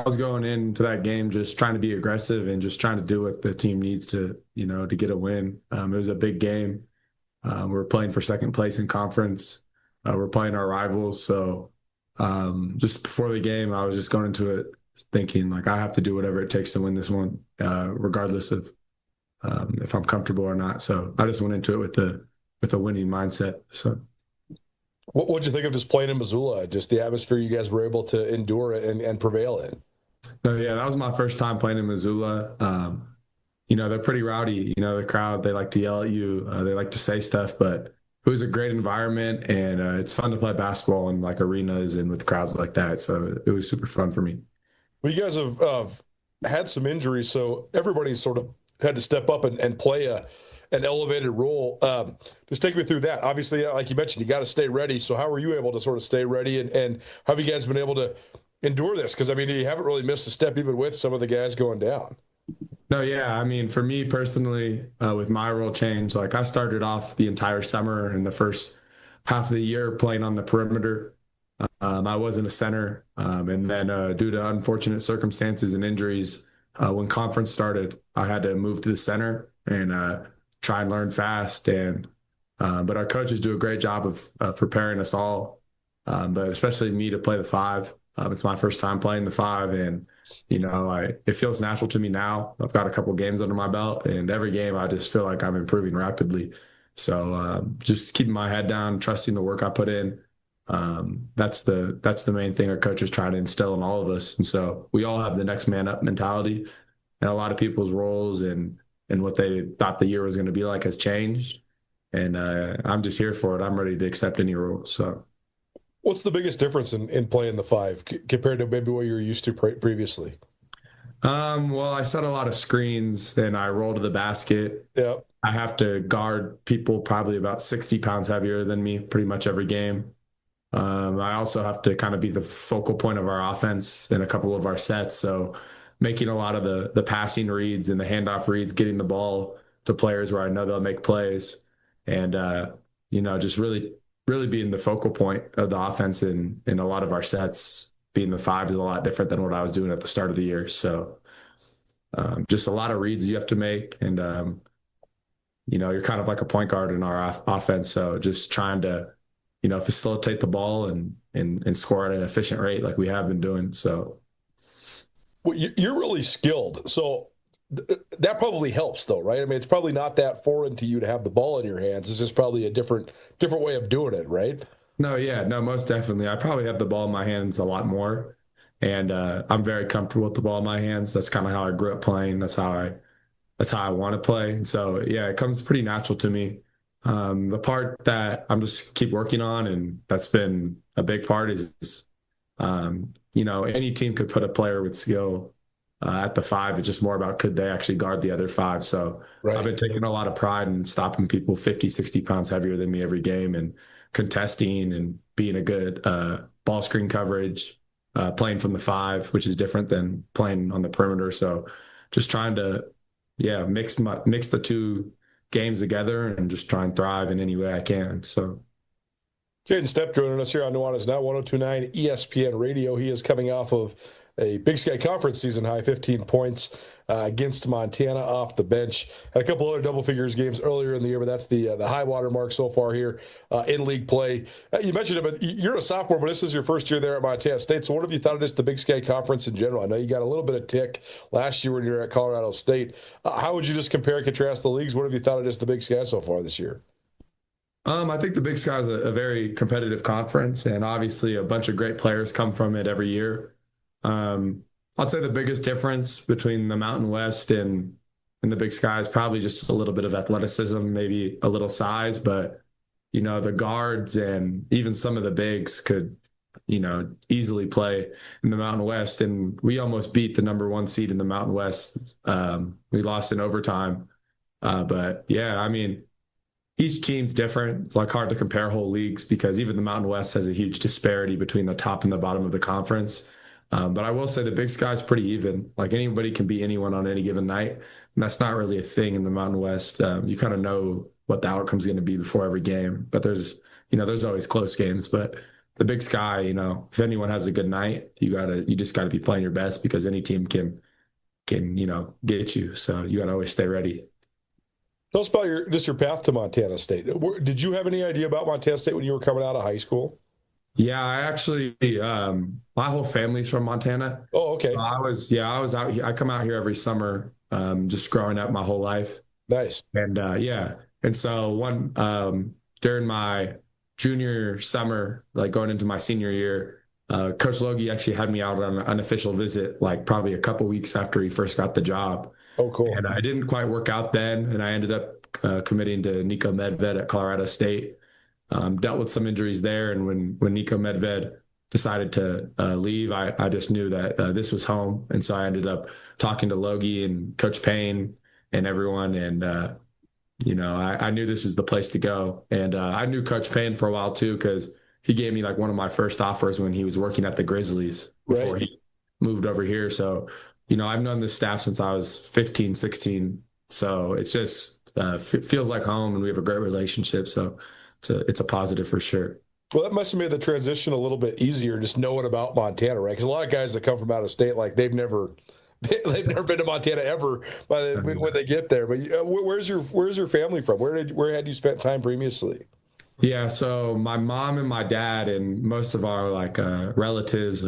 [SPEAKER 10] was going into that game just trying to be aggressive and just trying to do what the team needs to get a win. It was a big game. We're playing for second place in conference. We're playing our rivals. So just before the game, I was just going into it thinking, like, I have to do whatever it takes to win this one, regardless of if I'm comfortable or not. So I just went into it with a winning mindset. So.
[SPEAKER 1] What would you think of just playing in Missoula, just the atmosphere you guys were able to endure and prevail in?
[SPEAKER 10] No, yeah, that was my first time playing in Missoula. They're pretty rowdy. The crowd, they like to yell at you. They like to say stuff, but it was a great environment, and it's fun to play basketball in like arenas and with crowds like that. So it was super fun for me.
[SPEAKER 1] Well, you guys have had some injuries, so everybody's sort of had to step up and play an elevated role. Just take me through that. Obviously, like you mentioned, you got to stay ready. So how were you able to sort of stay ready, and how have you guys been able to endure this? Because, I mean, you haven't really missed a step even with some of the guys going down.
[SPEAKER 10] No, yeah. I mean, for me personally, with my role change, like I started off the entire summer and the first half of the year playing on the perimeter. I wasn't a center. And then due to unfortunate circumstances and injuries, when conference started, I had to move to the center and try and learn fast. But our coaches do a great job of preparing us all, but especially me to play the five. It's my first time playing the five, and it feels natural to me now. I've got a couple games under my belt, and every game I just feel like I'm improving rapidly. So just keeping my head down, trusting the work I put in. That's the main thing our coaches try to instill in all of us. And so we all have the next man up mentality, and a lot of people's roles and what they thought the year was going to be like has changed. And I'm just here for it. I'm ready to accept any role. So
[SPEAKER 1] what's the biggest difference in playing the five compared to maybe what you were used to previously?
[SPEAKER 10] Well, I set a lot of screens and I roll to the basket.
[SPEAKER 1] Yeah.
[SPEAKER 10] I have to guard people probably about 60 pounds heavier than me pretty much every game. I also have to kind of be the focal point of our offense in a couple of our sets. So making a lot of the passing reads and the handoff reads, getting the ball to players where I know they'll make plays, and just really being the focal point of the offense in a lot of our sets. Being the five is a lot different than what I was doing at the start of the year. So just a lot of reads you have to make, and you're kind of like a point guard in our offense. So just trying to facilitate the ball and score at an efficient rate like we have been doing. So.
[SPEAKER 1] Well, you're really skilled, so that probably helps, though, right? I mean, it's probably not that foreign to you to have the ball in your hands. It's just probably a different way of doing it, right?
[SPEAKER 10] No, yeah, no, most definitely. I probably have the ball in my hands a lot more, and I'm very comfortable with the ball in my hands. That's kind of how I grew up playing. That's how I want to play. And so, yeah, it comes pretty natural to me. The part that I'm just keep working on, and that's been a big part, is any team could put a player with skill at the 5. It's just more about could they actually guard the other 5. So I've been taking a lot of pride in stopping people 50, 60 pounds heavier than me every game and contesting and being a good ball screen coverage, playing from the 5, which is different than playing on the perimeter. So just trying to, mix the two games together and just try and thrive in any way I can. So
[SPEAKER 1] Jaden Stepp joining us here on Nuanez Now, 102.9 ESPN Radio. He is coming off of a Big Sky Conference season high, 15 points against Montana off the bench. Had a couple other double figures games earlier in the year, but that's the high water mark so far here in league play. You mentioned it, but you're a sophomore, but this is your first year there at Montana State. So what have you thought of just the Big Sky Conference in general? I know you got a little bit of tick last year when you were at Colorado State. How would you just compare and contrast the leagues? What have you thought of just the Big Sky so far this year?
[SPEAKER 10] I think the Big Sky is a very competitive conference, and obviously a bunch of great players come from it every year. I'd say the biggest difference between the Mountain West and the Big Sky is probably just a little bit of athleticism, maybe a little size, but, the guards and even some of the bigs could, easily play in the Mountain West. And we almost beat the number 1 seed in the Mountain West. We lost in overtime. But yeah, I mean, each team's different. It's hard to compare whole leagues because even the Mountain West has a huge disparity between the top and the bottom of the conference. But I will say the Big Sky is pretty even. Anybody can beat anyone on any given night. And that's not really a thing in the Mountain West. You kind of know what the outcome's going to be before every game. But there's always close games. But the Big Sky, if anyone has a good night, you just gotta be playing your best because any team can get you. So you gotta always stay ready.
[SPEAKER 1] Tell us about your path to Montana State. Did you have any idea about Montana State when you were coming out of high school?
[SPEAKER 10] Yeah, I actually, my whole family's from Montana.
[SPEAKER 1] Oh, okay.
[SPEAKER 10] So I was out here. I come out here every summer, just growing up my whole life.
[SPEAKER 1] Nice.
[SPEAKER 10] And and so during my junior summer, going into my senior year, Coach Logie actually had me out on an unofficial visit, probably a couple weeks after he first got the job.
[SPEAKER 1] Oh, cool.
[SPEAKER 10] And I didn't quite work out then, and I ended up committing to Nico Medved at Colorado State. Dealt with some injuries there, and when Nico Medved decided to leave, I just knew that this was home, and so I ended up talking to Logie and Coach Payne and everyone, and I knew this was the place to go. And I knew Coach Payne for a while too because he gave me one of my first offers when he was working at the Grizzlies before he moved over here. So I've known this staff since I was 15, 16. So it's just feels like home, and we have a great relationship. So it's a positive for sure.
[SPEAKER 1] Well, that must have made the transition a little bit easier, just knowing about Montana, right? Because a lot of guys that come from out of state, they've never been to Montana ever when they get there. But where's your family from? Where had you spent time previously?
[SPEAKER 10] Yeah, so my mom and my dad and most of our relatives,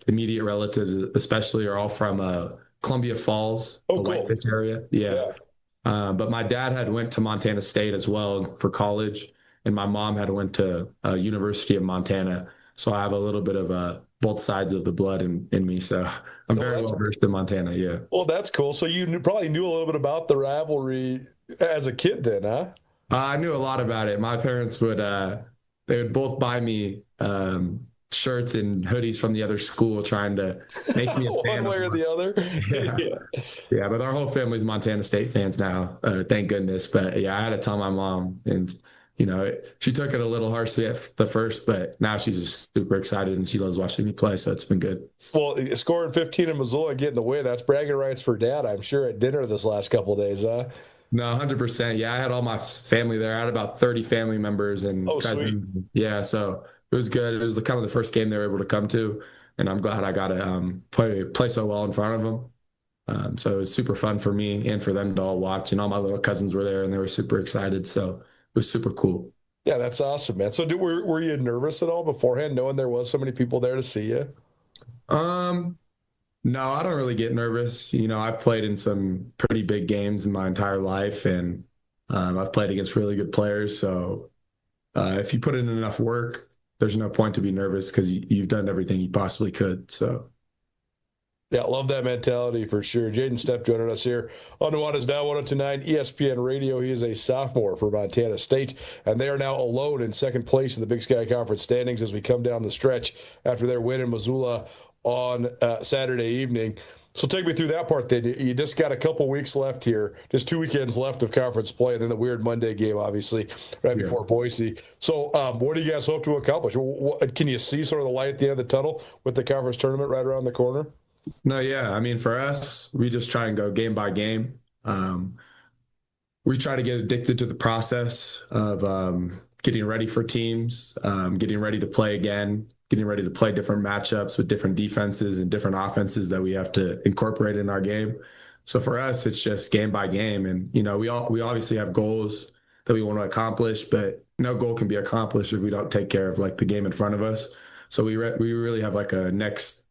[SPEAKER 10] immediate relatives especially, are all from Columbia Falls, the Whitefish area. Yeah. But my dad had went to Montana State as well for college, and my mom had went to University of Montana. So I have a little bit of both sides of the blood in me. So I'm very well versed in Montana. Yeah.
[SPEAKER 1] Well, that's cool. So you probably knew a little bit about the rivalry as a kid then, huh?
[SPEAKER 10] I knew a lot about it. My parents would both buy me shirts and hoodies from the other school, trying to make me a fan.
[SPEAKER 1] One way or the other.
[SPEAKER 10] Yeah, but our whole family's Montana State fans now, thank goodness. But yeah, I had to tell my mom, and she took it a little harshly at the first, but now she's just super excited and she loves watching me play. So it's been good.
[SPEAKER 1] Well, scoring 15 in Missoula and getting the win, that's bragging rights for Dad, I'm sure, at dinner this last couple of days, huh?
[SPEAKER 10] No, 100%. Yeah, I had all my family there. I had about 30 family members and cousins. Sweet. Yeah, so it was good. It was kind of the first game they were able to come to, and I'm glad I got to play so well in front of them. So it was super fun for me and for them to all watch, and all my little cousins were there, and they were super excited. So it was super cool.
[SPEAKER 1] Yeah, that's awesome, man. So were you nervous at all beforehand, knowing there was so many people there to see you?
[SPEAKER 10] No, I don't really get nervous. I've played in some pretty big games in my entire life, and I've played against really good players. So if you put in enough work, there's no point to be nervous because you've done everything you possibly could. So.
[SPEAKER 1] Yeah, love that mentality for sure. Jaden Stepp joining us here on Nuanez Now, 102.9 ESPN Radio. He is a sophomore for Montana State, and they are now alone in second place in the Big Sky Conference standings as we come down the stretch after their win in Missoula on Saturday evening. So take me through that part then. You just got a couple weeks left here, just 2 weekends left of conference play, and then the weird Monday game, obviously, right before Boise. So what do you guys hope to accomplish? Can you see sort of the light at the end of the tunnel with the conference tournament right around the corner?
[SPEAKER 10] No, yeah. I mean, for us, we just try and go game by game. We try to get addicted to the process of getting ready for teams, getting ready to play again, getting ready to play different matchups with different defenses and different offenses that we have to incorporate in our game. So for us, it's just game by game. And, you know, we obviously have goals that we want to accomplish, but no goal can be accomplished if we don't take care of like the game in front of us. So we really have like a next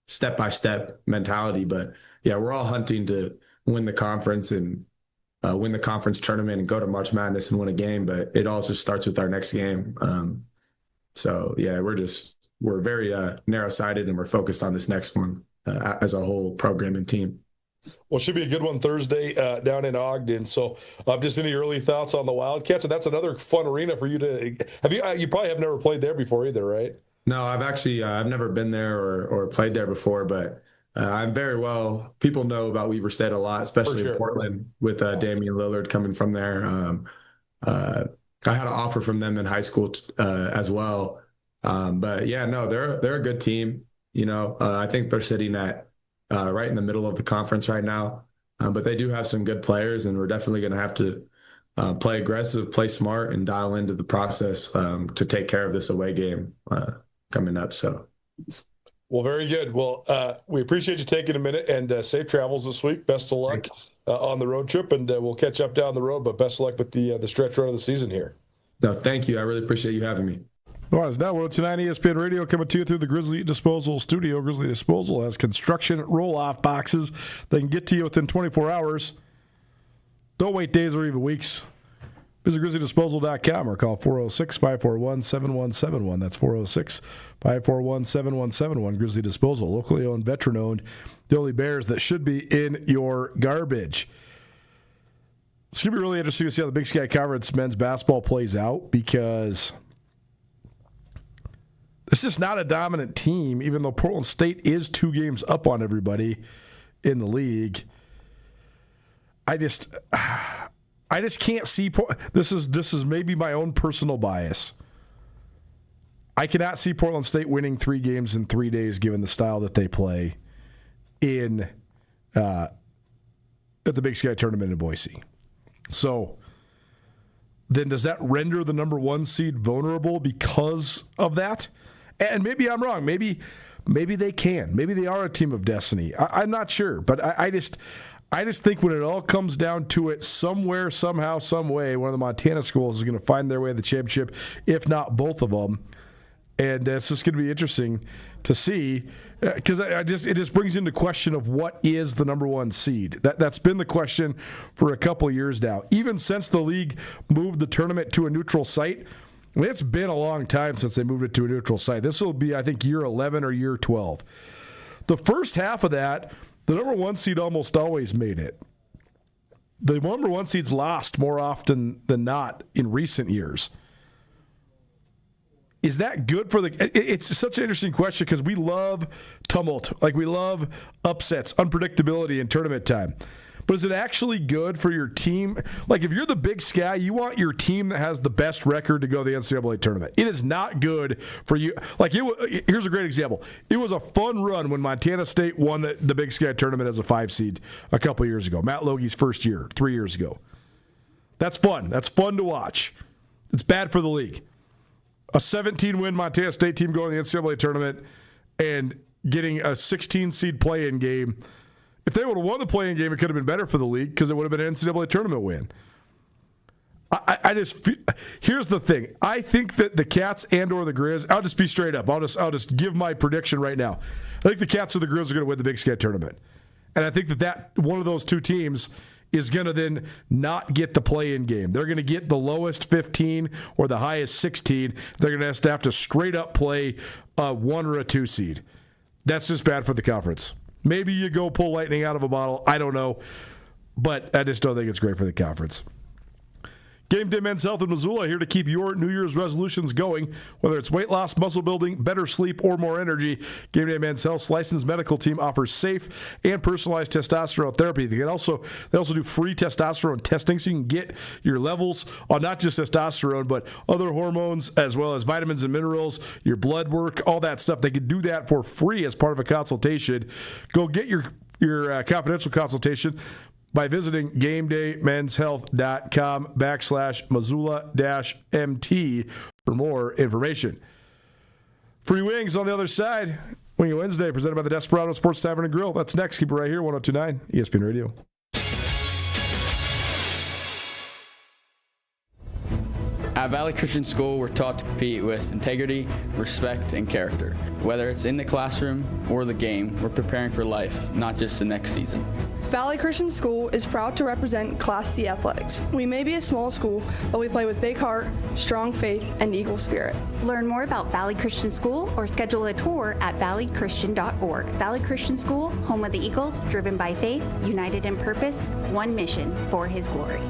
[SPEAKER 10] step-by-step mentality. But yeah, we're all hunting to win the conference and win the conference tournament and go to March Madness and win a game. But it all just starts with our next game. So yeah, we're very narrow-sighted, and we're focused on this next one as a whole program and team.
[SPEAKER 1] Well, it should be a good one Thursday down in Ogden. So just any early thoughts on the Wildcats? And that's another fun arena for you to have. You probably have never played there before either, right?
[SPEAKER 10] No, I've never been there or played there before, but I'm very well. People know about Weber State a lot, especially in Portland with Damian Lillard coming from there. I had an offer from them in high school as well. But yeah, no, they're a good team. You know, I think they're sitting at right in the middle of the conference right now. But they do have some good players, and we're definitely going to have to play aggressive, play smart, and dial into the process to take care of this away game coming up. So.
[SPEAKER 1] Well, very good. Well, we appreciate you taking a minute, and safe travels this week. Best of luck on the road trip, and we'll catch up down the road. But best of luck with the stretch run of the season here.
[SPEAKER 10] No, thank you. I really appreciate you having me.
[SPEAKER 1] Nuanez Now, 102.9 ESPN Radio, coming to you through the Grizzly Disposal Studio. Grizzly Disposal has construction roll-off boxes that can get to you within 24 hours. Don't wait days or even weeks. Visit GrizzlyDisposal.com or call 406-541-7171. That's 406-541-7171. Grizzly Disposal, locally owned, veteran-owned. The only Bears that should be in your garbage. It's going to be really interesting to see how the Big Sky Conference men's basketball plays out, because this is not a dominant team, even though Portland State is 2 games up on everybody in the league. I just can't see. This is maybe my own personal bias. I cannot see Portland State winning 3 games in 3 days, given the style that they play in at the Big Sky Tournament in Boise. So then, does that render the number 1 seed vulnerable because of that? And maybe I'm wrong. Maybe they can. Maybe they are a team of destiny. I'm not sure, but I just think when it all comes down to it, somewhere, somehow, some way, one of the Montana schools is going to find their way to the championship, if not both of them. And it's just going to be interesting to see, because it just brings into question of what is the number 1 seed. That's been the question for a couple of years now. Even since the league moved the tournament to a neutral site, I mean, it's been a long time since they moved it to a neutral site. This will be, I think, year 11 or year 12. The first half of that, the number 1 seed almost always made it. The number 1 seed's lost more often than not in recent years. Is that good for the... It's such an interesting question because we love tumult. Like, we love upsets, unpredictability in tournament time. But is it actually good for your team? Like, if you're the Big Sky, you want your team that has the best record to go to the NCAA tournament. It is not good for you. Like, here's a great example. It was a fun run when Montana State won the Big Sky tournament as a 5 seed a couple years ago. Matt Logie's first year, 3 years ago. That's fun. That's fun to watch. It's bad for the league. A 17-win Montana State team going to the NCAA tournament and getting a 16-seed play-in game. If they would have won the play-in game, it could have been better for the league because it would have been an NCAA tournament win. Here's the thing. I think that the Cats and or the Grizz, I'll just be straight up. I'll just give my prediction right now. I think the Cats or the Grizz are going to win the Big Sky tournament. And I think that one of those 2 teams is going to then not get the play-in game. They're going to get the lowest 15 or the highest 16. They're going to have to straight up play a 1 or a 2 seed. That's just bad for the conference. Maybe you go pull lightning out of a bottle. I don't know. But I just don't think it's great for the conference. Game Day Men's Health in Missoula here to keep your New Year's resolutions going. Whether it's weight loss, muscle building, better sleep, or more energy, Game Day Men's Health's licensed medical team offers safe and personalized testosterone therapy. They also do free testosterone testing so you can get your levels on not just testosterone, but other hormones as well as vitamins and minerals, your blood work, all that stuff. They can do that for free as part of a consultation. Go get your confidential consultation by visiting GameDayMen'sHealth.com/Missoula-MT for more information. Free wings on the other side. Wing Wednesday, presented by the Desperado Sports Tavern and Grill. That's next. Keep it right here, 102.9 ESPN Radio.
[SPEAKER 11] At Valley Christian School, we're taught to compete with integrity, respect, and character. Whether it's in the classroom or the game, we're preparing for life, not just the next season.
[SPEAKER 12] Valley Christian School is proud to represent Class C athletics. We may be a small school, but we play with big heart, strong faith, and Eagle spirit.
[SPEAKER 13] Learn more about Valley Christian School or schedule a tour at valleychristian.org. Valley Christian School, home of the Eagles, driven by faith, united in purpose, one mission for His glory.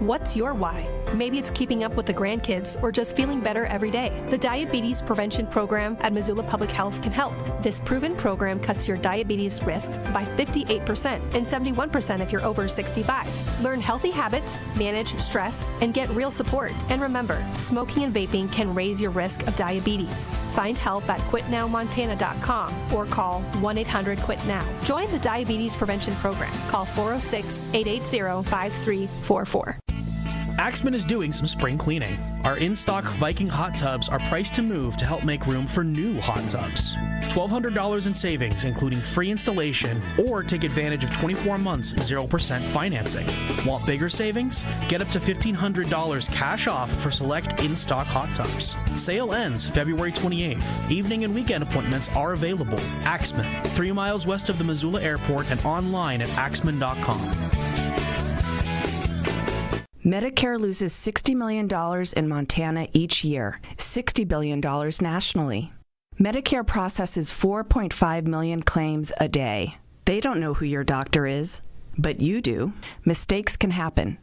[SPEAKER 14] What's your why? Maybe it's keeping up with the grandkids or just feeling better every day. The Diabetes Prevention Program at Missoula Public Health can help. This proven program cuts your diabetes risk by 58% and 71% if you're over 65. Learn healthy habits, manage stress, and get real support. And remember, smoking and vaping can raise your risk of diabetes. Find help at quitnowmontana.com or call 1-800-QUIT-NOW. Join the Diabetes Prevention Program. Call 406-880-5344.
[SPEAKER 15] Axman is doing some spring cleaning. Our in-stock Viking hot tubs are priced to move to help make room for new hot tubs. $1,200 in savings, including free installation, or take advantage of 24 months 0% financing. Want bigger savings? Get up to $1,500 cash off for select in-stock hot tubs. Sale ends February 28th. Evening and weekend appointments are available. Axman, 3 miles west of the Missoula Airport and online at axman.com.
[SPEAKER 16] Medicare loses $60 million in Montana each year, $60 billion nationally. Medicare processes 4.5 million claims a day. They don't know who your doctor is, but you do. Mistakes can happen.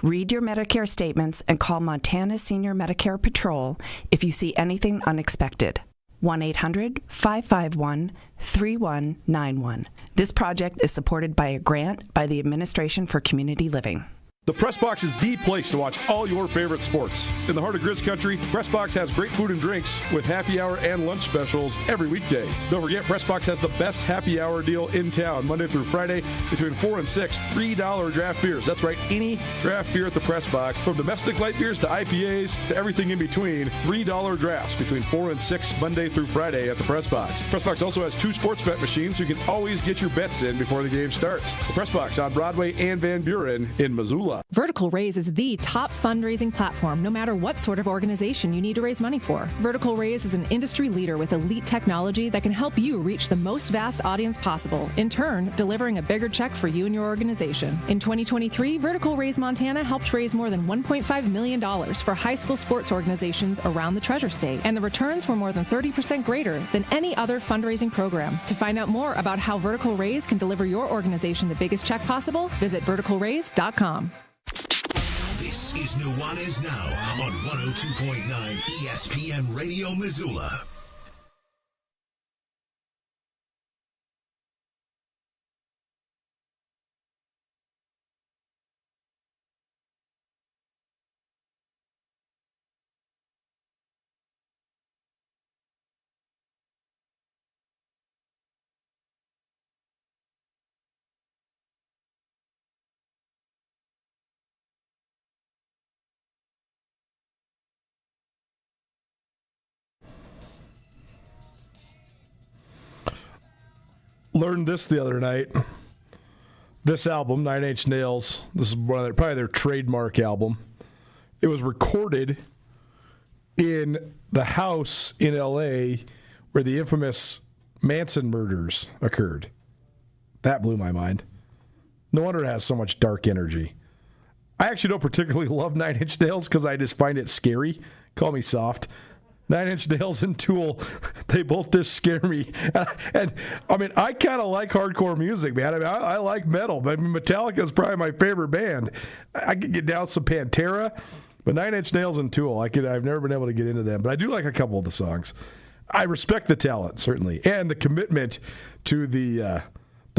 [SPEAKER 16] Read your Medicare statements and call Montana Senior Medicare Patrol if you see anything unexpected. 1-800-551-3191. This project is supported by a grant by the Administration for Community Living.
[SPEAKER 1] The Press Box is the place to watch all your favorite sports. In the heart of Grizz Country, Press Box has great food and drinks with happy hour and lunch specials every weekday. Don't forget, Press Box has the best happy hour deal in town, Monday through Friday, between 4 and 6, $3 draft beers. That's right, any draft beer at the Press Box, from domestic light beers to IPAs to everything in between, $3 drafts between 4 and 6, Monday through Friday at the Press Box. Press Box also has 2 sports bet machines, so you can always get your bets in before the game starts. The Press Box on Broadway and Van Buren in Missoula.
[SPEAKER 5] Vertical Raise is the top fundraising platform, no matter what sort of organization you need to raise money for. Vertical Raise is an industry leader with elite technology that can help you reach the most vast audience possible, in turn, delivering a bigger check for you and your organization. In 2023, Vertical Raise Montana helped raise more than $1.5 million for high school sports organizations around the Treasure State, and the returns were more than 30% greater than any other fundraising program. To find out more about how Vertical Raise can deliver your organization the biggest check possible, visit verticalraise.com.
[SPEAKER 8] This is Nuanez Now on 102.9 ESPN Radio Missoula.
[SPEAKER 1] Learned this the other night. This album, 9 Inch Nails, this is probably their trademark album. It was recorded in the house in L.A. where the infamous Manson murders occurred. That blew my mind. No wonder it has so much dark energy. I actually don't particularly love 9 Inch Nails because I just find it scary. Call me soft. Nine Inch Nails and Tool, they both just scare me. And I mean, I kind of like hardcore music, man. I mean, I like metal. I mean, Metallica is probably my favorite band. I could get down some Pantera, but Nine Inch Nails and Tool, I've never been able to get into them. But I do like a couple of the songs. I respect the talent, certainly, and the commitment to the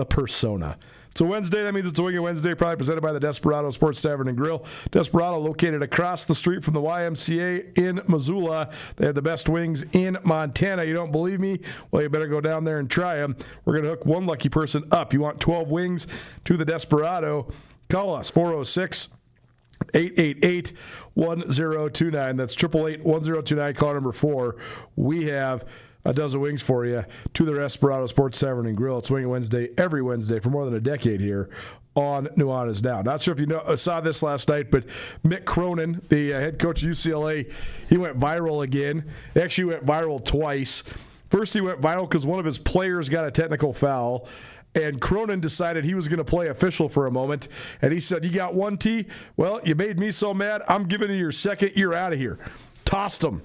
[SPEAKER 1] persona. It's a Wednesday. That means it's a Wing Wednesday, probably presented by the Desperado Sports Tavern and Grill. Desperado, located across the street from the YMCA in Missoula. They have the best wings in Montana. You don't believe me? Well, you better go down there and try them. We're going to hook one lucky person up. You want 12 wings to the Desperado? Call us, 406-888-1029. That's 888-1029, call number 4. We have a dozen wings for you to the Desperado Sports Tavern and Grill. It's Wing Wednesday every Wednesday for more than a decade here on Nuanez Now. Not sure if you saw this last night, but Mick Cronin, the head coach of UCLA, he went viral again. He actually went viral twice. First, he went viral because one of his players got a technical foul, and Cronin decided he was going to play official for a moment, and he said, "You got one T? Well, you made me so mad, I'm giving you your second. You're out of here." Tossed him.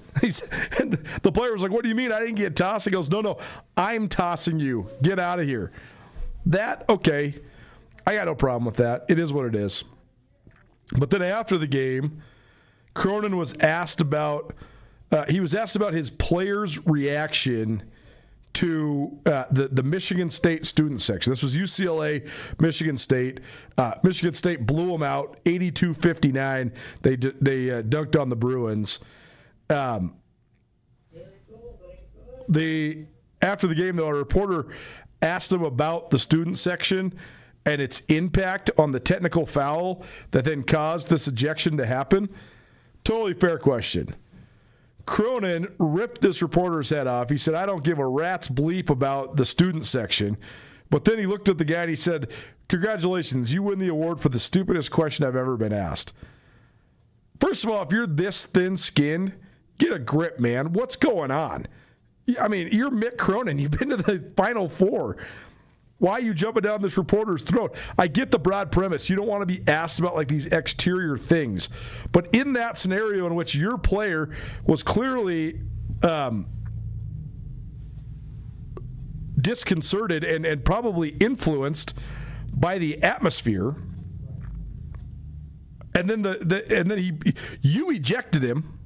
[SPEAKER 1] And the player was like, "What do you mean I didn't get tossed?" He goes, No, I'm tossing you. Get out of here. Okay. I got no problem with that. It is what it is. But then after the game, Cronin was asked about his players' reaction to the Michigan State student section. This was UCLA, Michigan State. Michigan State blew them out, 82-59. They dunked on the Bruins. After the game, though, a reporter asked him about the student section and its impact on the technical foul that then caused this ejection to happen. Totally fair question. Cronin ripped this reporter's head off. He said, "I don't give a rat's bleep about the student section." But then he looked at the guy and he said, "Congratulations, you win the award for the stupidest question I've ever been asked." First of all, if you're this thin-skinned, get a grip, man. What's going on? I mean, you're Mick Cronin. You've been to the Final Four. Why are you jumping down this reporter's throat? I get the broad premise. You don't want to be asked about like these exterior things. But in that scenario in which your player was clearly disconcerted and probably influenced by the atmosphere, and then you ejected him,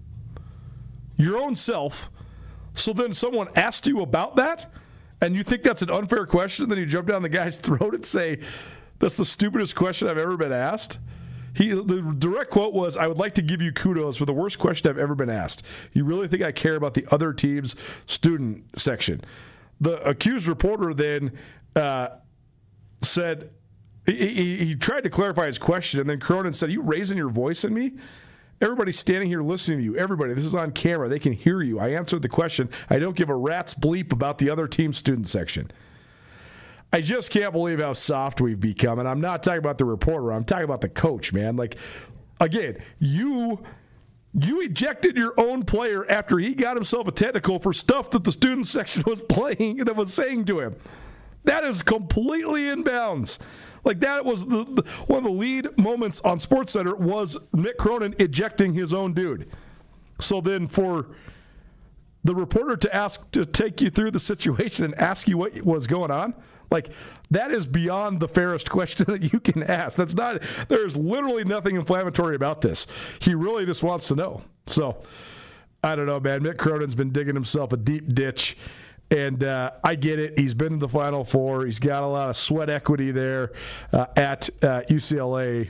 [SPEAKER 1] your own self. So then someone asked you about that, and you think that's an unfair question, then you jump down the guy's throat and say, "That's the stupidest question I've ever been asked." The direct quote was, "I would like to give you kudos for the worst question I've ever been asked. You really think I care about the other team's student section?" The accused reporter then said, he tried to clarify his question, and then Cronin said, "Are you raising your voice at me? Everybody's standing here listening to you. Everybody, this is on camera. They can hear you. I answered the question. I don't give a rat's bleep about the other team's student section." I just can't believe how soft we've become. And I'm not talking about the reporter. I'm talking about the coach, man. Like, again, you ejected your own player after he got himself a technical for stuff that the student section was was saying to him. That is completely in bounds. Like, that was one of the lead moments on SportsCenter was Mick Cronin ejecting his own dude. So then for the reporter to take you through the situation and ask you what was going on, like, that is beyond the fairest question that you can ask. There's literally nothing inflammatory about this. He really just wants to know. So, I don't know, man. Mick Cronin's been digging himself a deep ditch. And I get it. He's been to the Final Four. He's got a lot of sweat equity there at UCLA.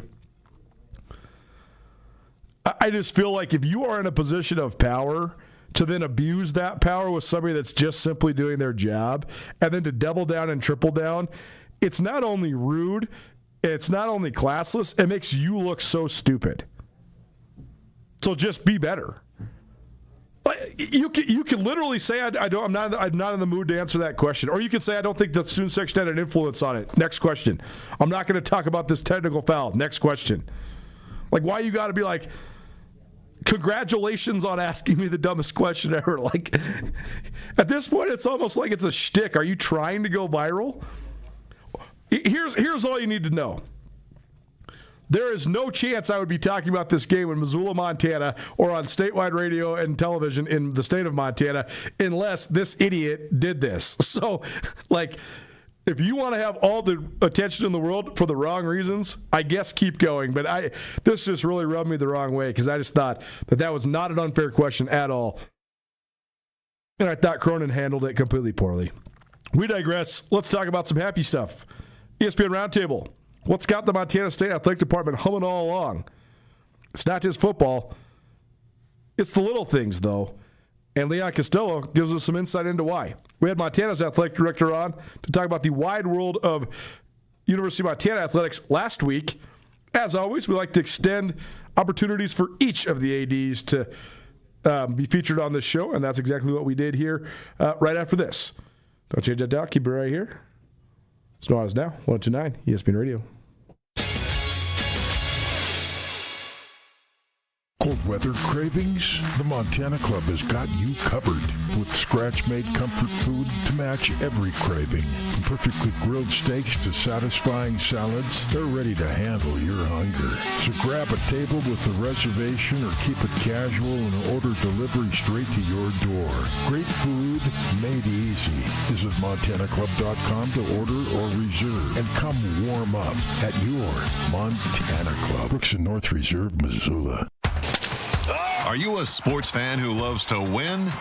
[SPEAKER 1] I just feel like if you are in a position of power, to then abuse that power with somebody that's just simply doing their job, and then to double down and triple down, it's not only rude, it's not only classless, it makes you look so stupid. So just be better. You can literally say I'm not in the mood to answer that question, or you could say I don't think the student section had an influence on it. Next question. I'm not going to talk about this technical foul. Next question. Like, why you got to be like, congratulations on asking me the dumbest question ever? Like, at this point, it's almost like it's a shtick. Are you trying to go viral? Here's all you need to know. There is no chance I would be talking about this game in Missoula, Montana, or on statewide radio and television in the state of Montana unless this idiot did this. So, like, if you want to have all the attention in the world for the wrong reasons, I guess keep going. But this just really rubbed me the wrong way because I just thought that was not an unfair question at all. And I thought Cronin handled it completely poorly. We digress. Let's talk about some happy stuff. ESPN Roundtable. What's got the Montana State Athletic Department humming all along? It's not just football. It's the little things, though. And Leon Costello gives us some insight into why. We had Montana's athletic director on to talk about the wide world of University of Montana athletics last week. As always, we like to extend opportunities for each of the ADs to be featured on this show, and that's exactly what we did here right after this. Don't change that dial. Keep it right here. It's Nuanez Now, 102.9 ESPN Radio.
[SPEAKER 6] Cold weather cravings? The Montana Club has got you covered with scratch-made comfort food to match every craving. From perfectly grilled steaks to satisfying salads, they're ready to handle your hunger. So grab a table with a reservation or keep it casual and order delivery straight to your door. Great food made easy. Visit MontanaClub.com to order or reserve and come warm up at your Montana Club. Brooks and North Reserve, Missoula.
[SPEAKER 17] Are you a sports fan who loves to win?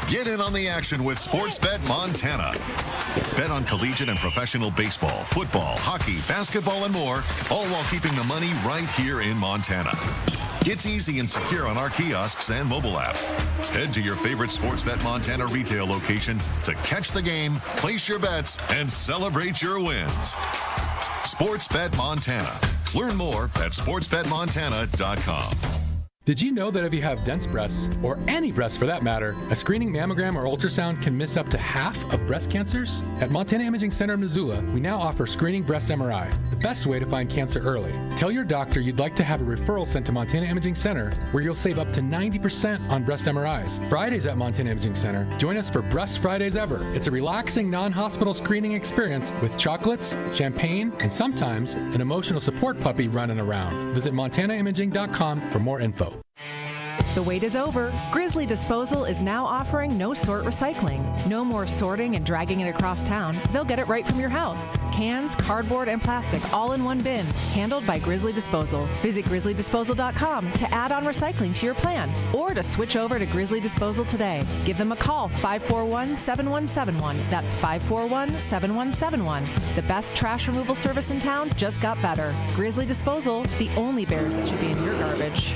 [SPEAKER 17] Get in on the action with Sportsbet Montana. Bet on collegiate and professional baseball, football, hockey, basketball, and more, all while keeping the money right here in Montana. It's easy and secure on our kiosks and mobile app. Head to your favorite Sportsbet Montana retail location to catch the game, place your bets, and celebrate your wins. Sportsbet Montana. Learn more at sportsbetmontana.com.
[SPEAKER 18] Did you know that if you have dense breasts, or any breasts for that matter, a screening mammogram or ultrasound can miss up to half of breast cancers? At Montana Imaging Center in Missoula, we now offer screening breast MRI, the best way to find cancer early. Tell your doctor you'd like to have a referral sent to Montana Imaging Center, where you'll save up to 90% on breast MRIs. Fridays at Montana Imaging Center, join us for Breast Fridays Ever. It's a relaxing, non-hospital screening experience with chocolates, champagne, and sometimes an emotional support puppy running around. Visit MontanaImaging.com for more info.
[SPEAKER 5] The wait is over. Grizzly Disposal is now offering no-sort recycling. No more sorting and dragging it across town. They'll get it right from your house. Cans, cardboard, and plastic all in one bin. Handled by Grizzly Disposal. Visit grizzlydisposal.com to add on recycling to your plan or to switch over to Grizzly Disposal today. Give them a call, 541-7171. That's 541-7171. The best trash removal service in town just got better. Grizzly Disposal, the only bears that should be in your garbage.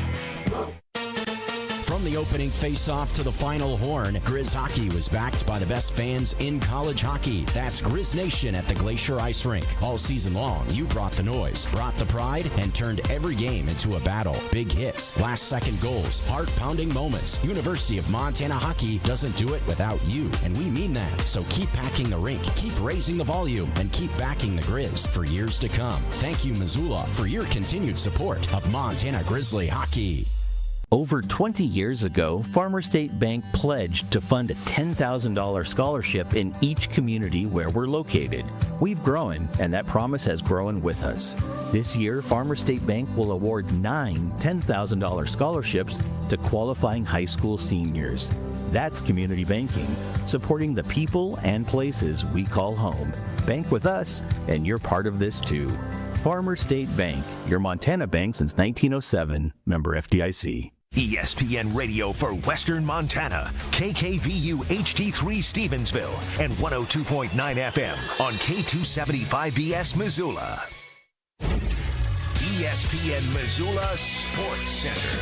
[SPEAKER 7] From the opening face-off to the final horn, Grizz Hockey was backed by the best fans in college hockey. That's Grizz Nation at the Glacier Ice Rink. All season long, you brought the noise, brought the pride, and turned every game into a battle. Big hits, last-second goals, heart-pounding moments. University of Montana Hockey doesn't do it without you, and we mean that. So keep packing the rink, keep raising the volume, and keep backing the Grizz for years to come. Thank you, Missoula, for your continued support of Montana Grizzly Hockey.
[SPEAKER 19] Over 20 years ago, Farmer State Bank pledged to fund a $10,000 scholarship in each community where we're located. We've grown, and that promise has grown with us. This year, Farmer State Bank will award 9 $10,000 scholarships to qualifying high school seniors. That's community banking, supporting the people and places we call home. Bank with us, and you're part of this too. Farmer State Bank, your Montana bank since 1907, member FDIC.
[SPEAKER 8] ESPN Radio for Western Montana, KKVU HD3 Stevensville, and 102.9 FM on K275BS Missoula. ESPN Missoula Sports Center.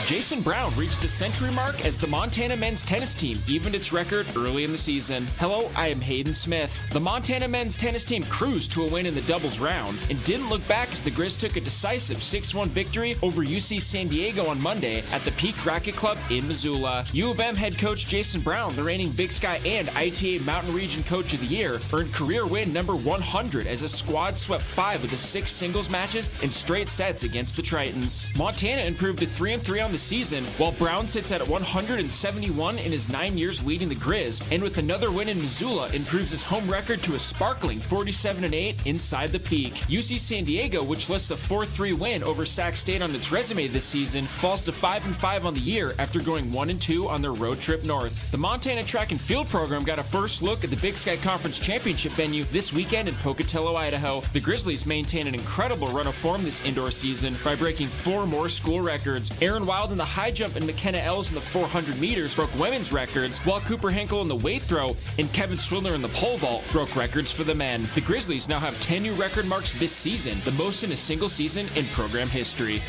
[SPEAKER 9] Jason Brown reached the century mark as the Montana men's tennis team evened its record early in the season. Hello, I am Hayden Smith. The Montana men's tennis team cruised to a win in the doubles round and didn't look back as the Grizz took a decisive 6-1 victory over UC San Diego on Monday at the Peak Racket Club in Missoula. U of M head coach Jason Brown, the reigning Big Sky and ITA Mountain Region Coach of the Year, earned career win number 100 as a squad swept 5 of the 6 singles matches in straight sets against the Tritons. Montana improved to 3-3 on the the season, while Brown sits at 171 in his 9 years leading the Grizz, and with another win in Missoula, improves his home record to a sparkling 47-8 inside the peak. UC San Diego, which lists a 4-3 win over Sac State on its resume this season, falls to 5-5 on the year after going 1-2 on their road trip north. The Montana track and field program got a first look at the Big Sky Conference Championship venue this weekend in Pocatello, Idaho. The Grizzlies maintain an incredible run of form this indoor season by breaking 4 more school records. Aaron Wild in the high jump and McKenna Ells in the 400 meters broke women's records, while Cooper Henkel in the weight throw and Kevin Swindler in the pole vault broke records for the men. The Grizzlies now have 10 new record marks this season, the most in a single season in program history.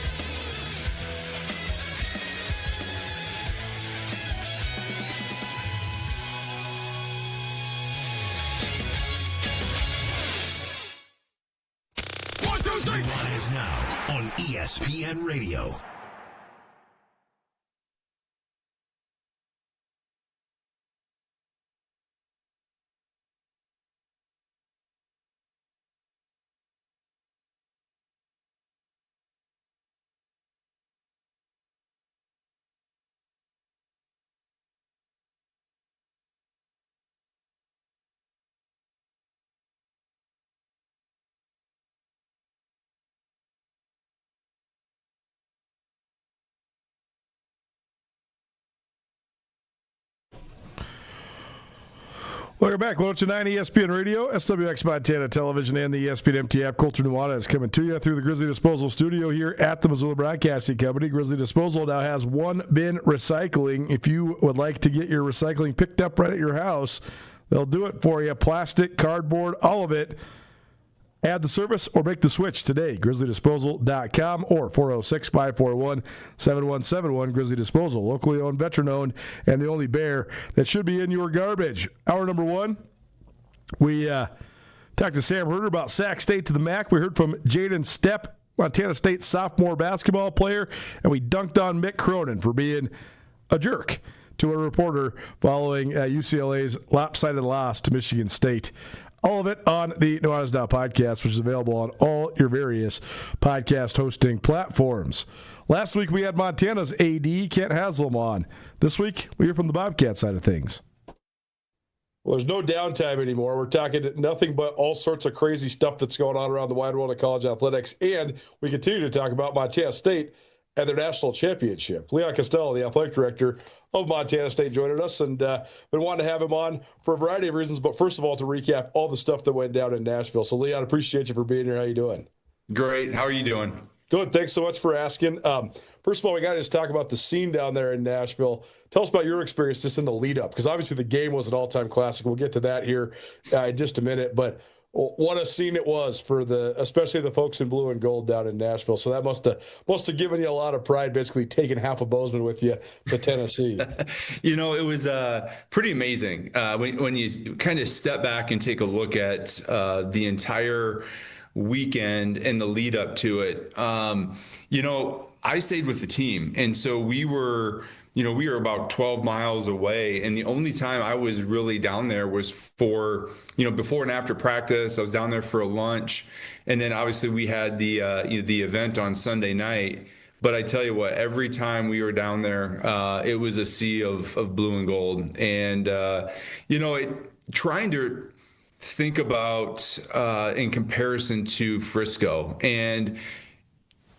[SPEAKER 8] Nuanez Now on ESPN Radio.
[SPEAKER 1] Welcome back. 102.9 ESPN Radio, SWX Montana Television, and the ESPN MT app. Colter Nuanez coming to you through the Grizzly Disposal Studio here at the Missoula Broadcasting Company. Grizzly Disposal now has one bin recycling. If you would like to get your recycling picked up right at your house, they'll do it for you. Plastic, cardboard, all of it. Add the service or make the switch today. GrizzlyDisposal.com or 406-541-7171. Grizzly Disposal, locally owned, veteran-owned, and the only bear that should be in your garbage. Hour number 1, we talked to Sam Herder about Sac State to the MAC. We heard from Jaden Stepp, Montana State sophomore basketball player, and we dunked on Mick Cronin for being a jerk to a reporter following UCLA's lopsided loss to Michigan State. All of it on the Nuanez Now podcast, which is available on all your various podcast hosting platforms. Last week, we had Montana's AD, Kent Haslam, on. This week, we hear from the Bobcat side of things. Well, there's no downtime anymore. We're talking nothing but all sorts of crazy stuff that's going on around the wide world of college athletics. And we continue to talk about Montana State and their national championship. Leon Costello, the athletic director of Montana State, joining us, and been wanting to have him on for a variety of reasons. But first of all, to recap all the stuff that went down in Nashville. So, Leon, appreciate you for being here. How you doing?
[SPEAKER 20] Great. How are you doing?
[SPEAKER 1] Good. Thanks so much for asking. First of all, we got to just talk about the scene down there in Nashville. Tell us about your experience just in the lead up, because obviously the game was an all-time classic. We'll get to that here in just a minute. But what a scene it was for especially the folks in blue and gold down in Nashville. So that must have given you a lot of pride, basically taking half of Bozeman with you to Tennessee.
[SPEAKER 20] It was pretty amazing when you kind of step back and take a look at the entire weekend and the lead up to it. I stayed with the team, and so we were about 12 miles away, and the only time I was really down there was for, before and after practice. I was down there for a lunch, and then obviously we had the event on Sunday night. But I tell you what, every time we were down there, it was a sea of blue and gold, and trying to think about in comparison to Frisco, and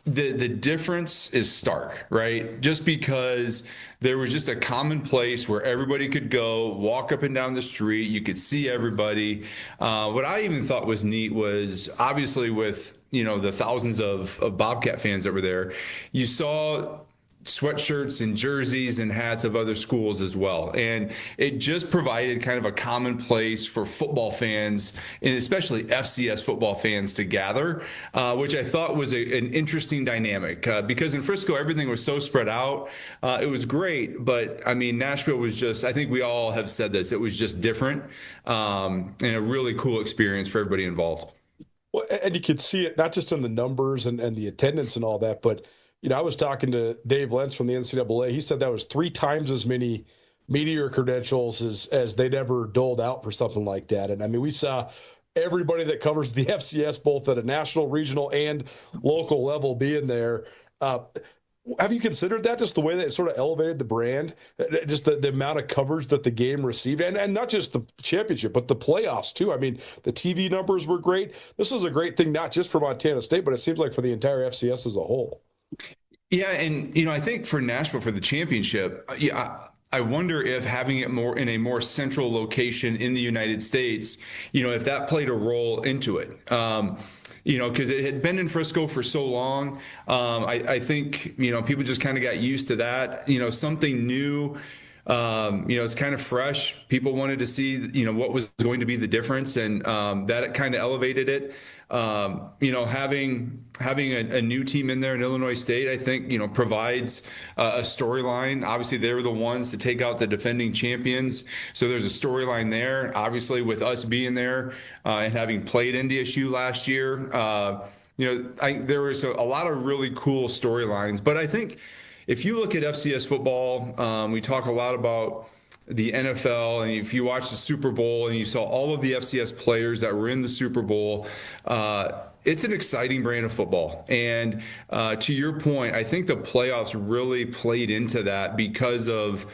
[SPEAKER 20] the difference is stark, right? Just because there was just a common place where everybody could go, walk up and down the street. You could see everybody. What I even thought was neat was obviously with, the thousands of Bobcat fans that were there, you saw sweatshirts and jerseys and hats of other schools as well. And it just provided kind of a common place for football fans, and especially FCS football fans, to gather, which I thought was an interesting dynamic because in Frisco, everything was so spread out. It was great. But I mean, Nashville was just, I think we all have said this, it was just different and a really cool experience for everybody involved.
[SPEAKER 1] Well, and you could see it not just in the numbers and the attendance and all that, but I was talking to Dave Lentz from the NCAA. He said that was 3 times as many media credentials as they'd ever doled out for something like that. And I mean, we saw everybody that covers the FCS, both at a national, regional, and local level, being there. have you considered that, just the way that it sort of elevated the brand, just the amount of coverage that the game received, and not just the championship, but the playoffs too? I mean, the TV numbers were great. This is a great thing, not just for Montana State, but it seems like for the entire FCS as a whole.
[SPEAKER 20] Yeah, and I think for Nashville for the championship, I wonder if having it more in a more central location in the United States, if that played a role into it. Because it had been in Frisco for so long. I think, people just kind of got used to that. Something new, it's kind of fresh. People wanted to see, what was going to be the difference, and that kind of elevated it. Having a new team in there in Illinois State, I think, provides a storyline. Obviously, they were the ones to take out the defending champions. So there's a storyline there. Obviously, with us being there and having played NDSU last year, there was a lot of really cool storylines. But I think if you look at FCS football, we talk a lot about the NFL, and if you watch the Super Bowl and you saw all of the FCS players that were in the Super Bowl, it's an exciting brand of football. And to your point, I think the playoffs really played into that because of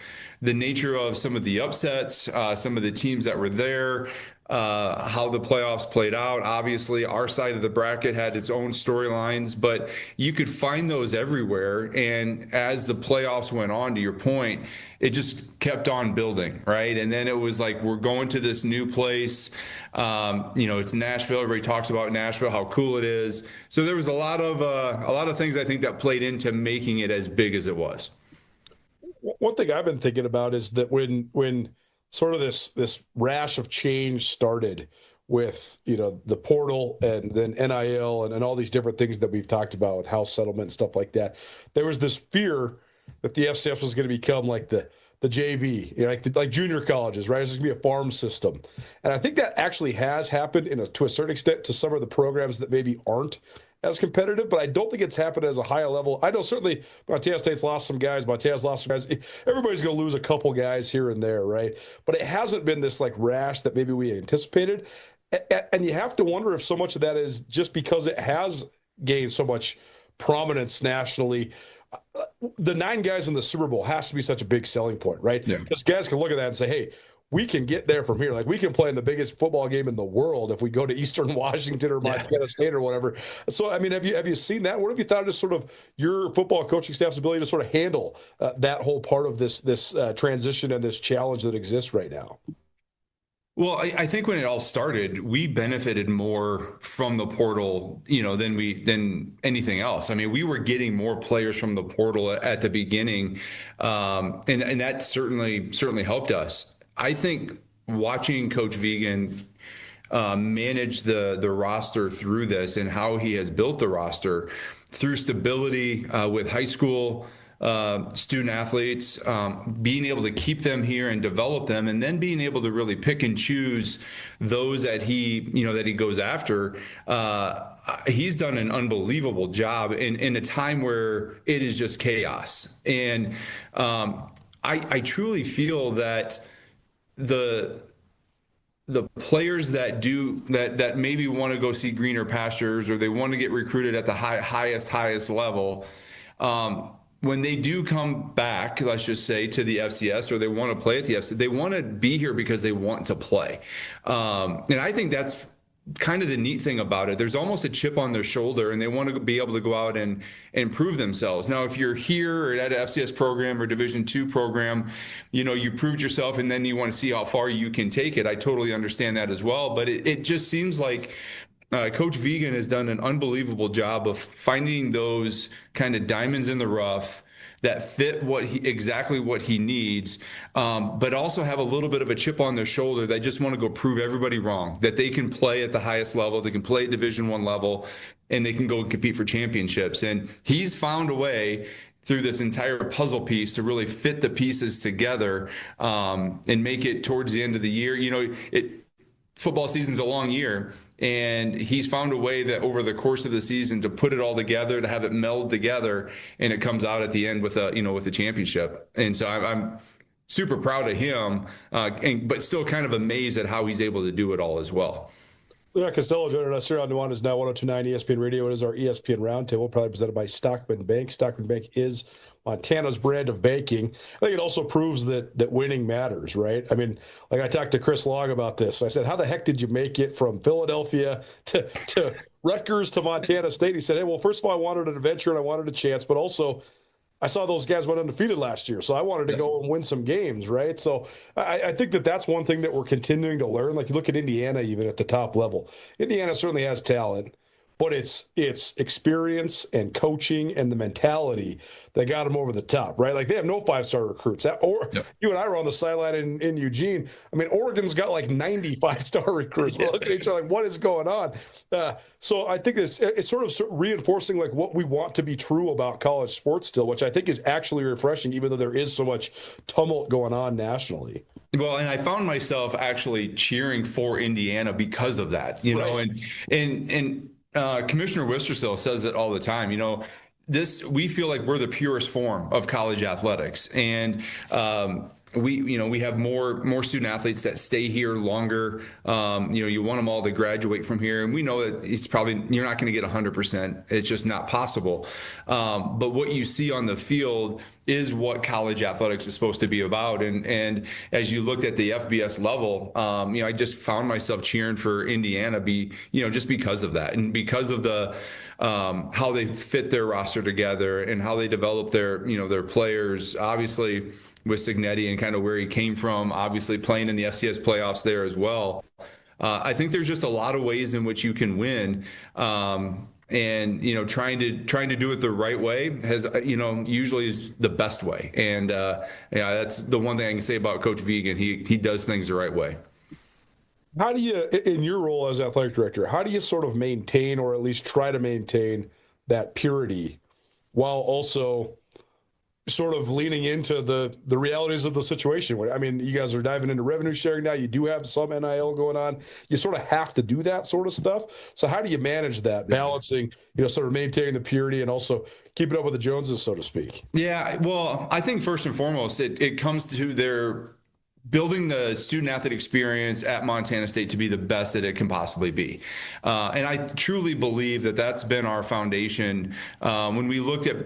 [SPEAKER 20] the nature of some of the upsets, some of the teams that were there, how the playoffs played out. Obviously, our side of the bracket had its own storylines, but you could find those everywhere. And as the playoffs went on, to your point, it just kept on building, right? And then it was like, we're going to this new place. It's Nashville. Everybody talks about Nashville, how cool it is. So there was a lot of things I think that played into making it as big as it was.
[SPEAKER 1] One thing I've been thinking about is that when sort of this rash of change started with, the portal and then NIL and all these different things that we've talked about with house settlement and stuff like that, there was this fear that the FCS was going to become like the JV, like junior colleges, right? It's going to be a farm system. And I think that actually has happened to a certain extent to some of the programs that maybe aren't as competitive, but I don't think it's happened as a high level. I know certainly Montana State's lost some guys. Montana's lost some guys. Everybody's going to lose a couple guys here and there, right? But it hasn't been this like rash that maybe we anticipated. And you have to wonder if so much of that is just because it has gained so much prominence nationally. The 9 guys in the Super Bowl has to be such a big selling point, right?
[SPEAKER 20] Yeah.
[SPEAKER 1] Because guys can look at that and say, hey, we can get there from here. Like, we can play in the biggest football game in the world if we go to Eastern Washington or Montana State or whatever. So, I mean, have you seen that? What have you thought of just sort of your football coaching staff's ability to sort of handle that whole part of this transition and this challenge that exists right now?
[SPEAKER 20] Well, I think when it all started, we benefited more from the portal, than anything else. I mean, we were getting more players from the portal at the beginning, and that certainly helped us. I think watching Coach Vegan manage the roster through this and how he has built the roster through stability with high school student athletes, being able to keep them here and develop them, and then being able to really pick and choose those that he goes after. He's done an unbelievable job in a time where it is just chaos. And I truly feel that the players that maybe want to go see greener pastures, or they want to get recruited at the highest level, when they do come back, let's just say, to the FCS, or they want to play at the FCS, they want to be here because they want to play. And I think that's kind of the neat thing about it. There's almost a chip on their shoulder, and they want to be able to go out and prove themselves. Now, if you're here or at an FCS program or Division II program, you proved yourself, and then you want to see how far you can take it. I totally understand that as well. But it just seems like Coach Vegan has done an unbelievable job of finding those kind of diamonds in the rough that fit exactly what he needs, but also have a little bit of a chip on their shoulder that just want to go prove everybody wrong, that they can play at the highest level, they can play at Division I level, and they can go and compete for championships. And he's found a way through this entire puzzle piece to really fit the pieces together and make it towards the end of the year. Football season's a long year, and he's found a way that over the course of the season to put it all together, to have it meld together, and it comes out at the end with a championship. And so I'm super proud of him, but still kind of amazed at how he's able to do it all as well.
[SPEAKER 1] Yeah, Costello joining us here on Nuanez Now 102.9 ESPN Radio. It is our ESPN Roundtable, probably presented by Stockman Bank. Stockman Bank is Montana's brand of banking. I think it also proves that winning matters, right? I mean, like I talked to Chris Long about this. I said, how the heck did you make it from Philadelphia to Rutgers to Montana State? He said, hey, well, first of all, I wanted an adventure and I wanted a chance, but also I saw those guys went undefeated last year, so I wanted to go and win some games, right? So I think that's one thing that we're continuing to learn. Like you look at Indiana, even at the top level, Indiana certainly has talent, but it's experience and coaching and the mentality that got them over the top, right? Like they have no 5-star recruits. You and I were on the sideline in Eugene. I mean, Oregon's got like 90 5-star recruits. We're looking at each other like, what is going on? So I think it's sort of reinforcing like what we want to be true about college sports still, which I think is actually refreshing, even though there is so much tumult going on nationally.
[SPEAKER 20] Well, and I found myself actually cheering for Indiana because of that, you know, and Commissioner Wistersill says it all the time. You know, we feel like we're the purest form of college athletics, and we have more student athletes that stay here longer. You want them all to graduate from here, and we know that you're not going to get 100%. It's just not possible. But what you see on the field is what college athletics is supposed to be about. And as you looked at the FBS level, I just found myself cheering for Indiana just because of that, and because of the how they fit their roster together and how they develop their players, obviously with Signetti and kind of where he came from, obviously playing in the FCS playoffs there as well. I think there's just a lot of ways in which you can win. And trying to do it the right way has usually is the best way, and that's the one thing I can say about Coach Vigen. He does things the right way.
[SPEAKER 1] How do you, in your role as athletic director, how do you sort of maintain, or at least try to maintain, that purity while also sort of leaning into the realities of the situation? I mean, you guys are diving into revenue sharing now. You do have some NIL going on. You sort of have to do that sort of stuff. So how do you manage that, balancing, sort of maintaining the purity and also keeping up with the Joneses, so to speak? Yeah,
[SPEAKER 20] well, I think first and foremost, it comes to their building the student athlete experience at Montana State to be the best that it can possibly be. And I truly believe that that's been our foundation. When we looked at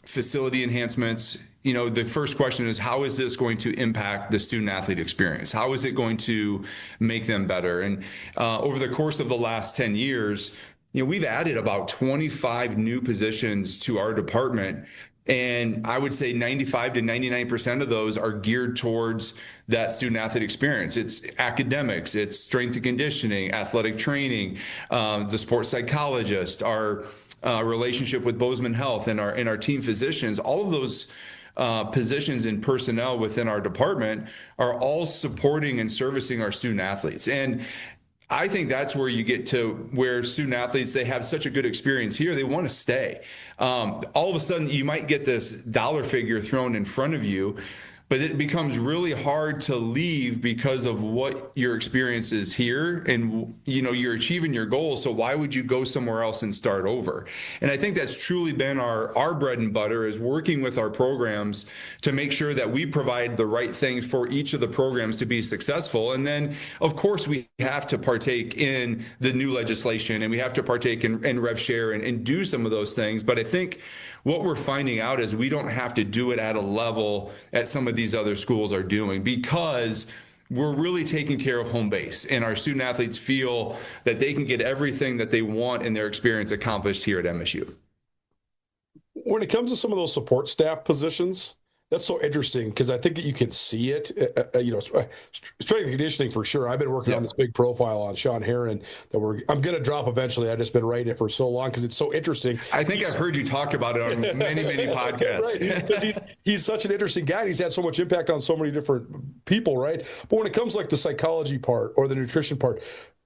[SPEAKER 20] facility enhancements, the first question is, how is this going to impact the student athlete experience? How is it going to make them better? And over the course of the last 10 years, we've added about 25 new positions to our department. And I would say 95 to 99% of those are geared towards that student athlete experience. It's academics, it's strength and conditioning, athletic training, the sports psychologist, our relationship with Bozeman Health and our team physicians. All of those positions and personnel within our department are all supporting and servicing our student athletes. And I think that's where you get to where student athletes, they have such a good experience here, they want to stay. All of a sudden, you might get this dollar figure thrown in front of you, but it becomes really hard to leave because of what your experience is here, and you're achieving your goals. So why would you go somewhere else and start over? And I think that's truly been our bread and butter, is working with our programs to make sure that we provide the right things for each of the programs to be successful. And then, of course, we have to partake in the new legislation, and we have to partake in rev share and do some of those things. But I think what we're finding out is we don't have to do it at a level that some of these other schools are doing, because we're really taking care of home base, and our student athletes feel that they can get everything that they want in their experience accomplished here at MSU.
[SPEAKER 1] When it comes to some of those support staff positions, that's so interesting, because I think that you can see it, strength and conditioning for sure. I've been working on this big profile on Sean Heron that I'm going to drop eventually. I've just been writing it for so long because it's so interesting.
[SPEAKER 20] I think I've heard you talk about it on many, many podcasts.
[SPEAKER 1] Right, because he's such an interesting guy, and he's had so much impact on so many different people, right? But when it comes like the psychology part or the nutrition part,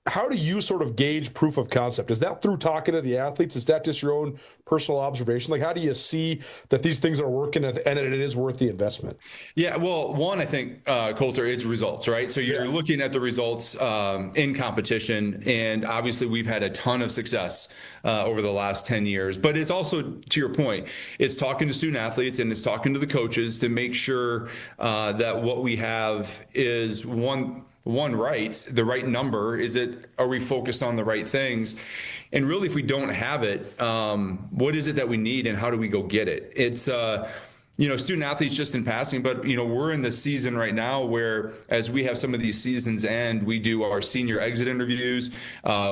[SPEAKER 1] how do you sort of gauge proof of concept? Is that through talking to the athletes? Is that just your own personal observation? Like, how do you see that these things are working and that it is worth the investment?
[SPEAKER 20] Yeah, well, one, I think, Coulter, it's results, right? So you're looking at the results in competition, and obviously we've had a ton of success over the last 10 years. But it's also, to your point, it's talking to student athletes and it's talking to the coaches to make sure that what we have is, one, the right number? Are we focused on the right things? And really, if we don't have it, what is it that we need and how do we go get it? It's, student athletes just in passing, but, we're in the season right now where as we have some of these seasons end, we do our senior exit interviews.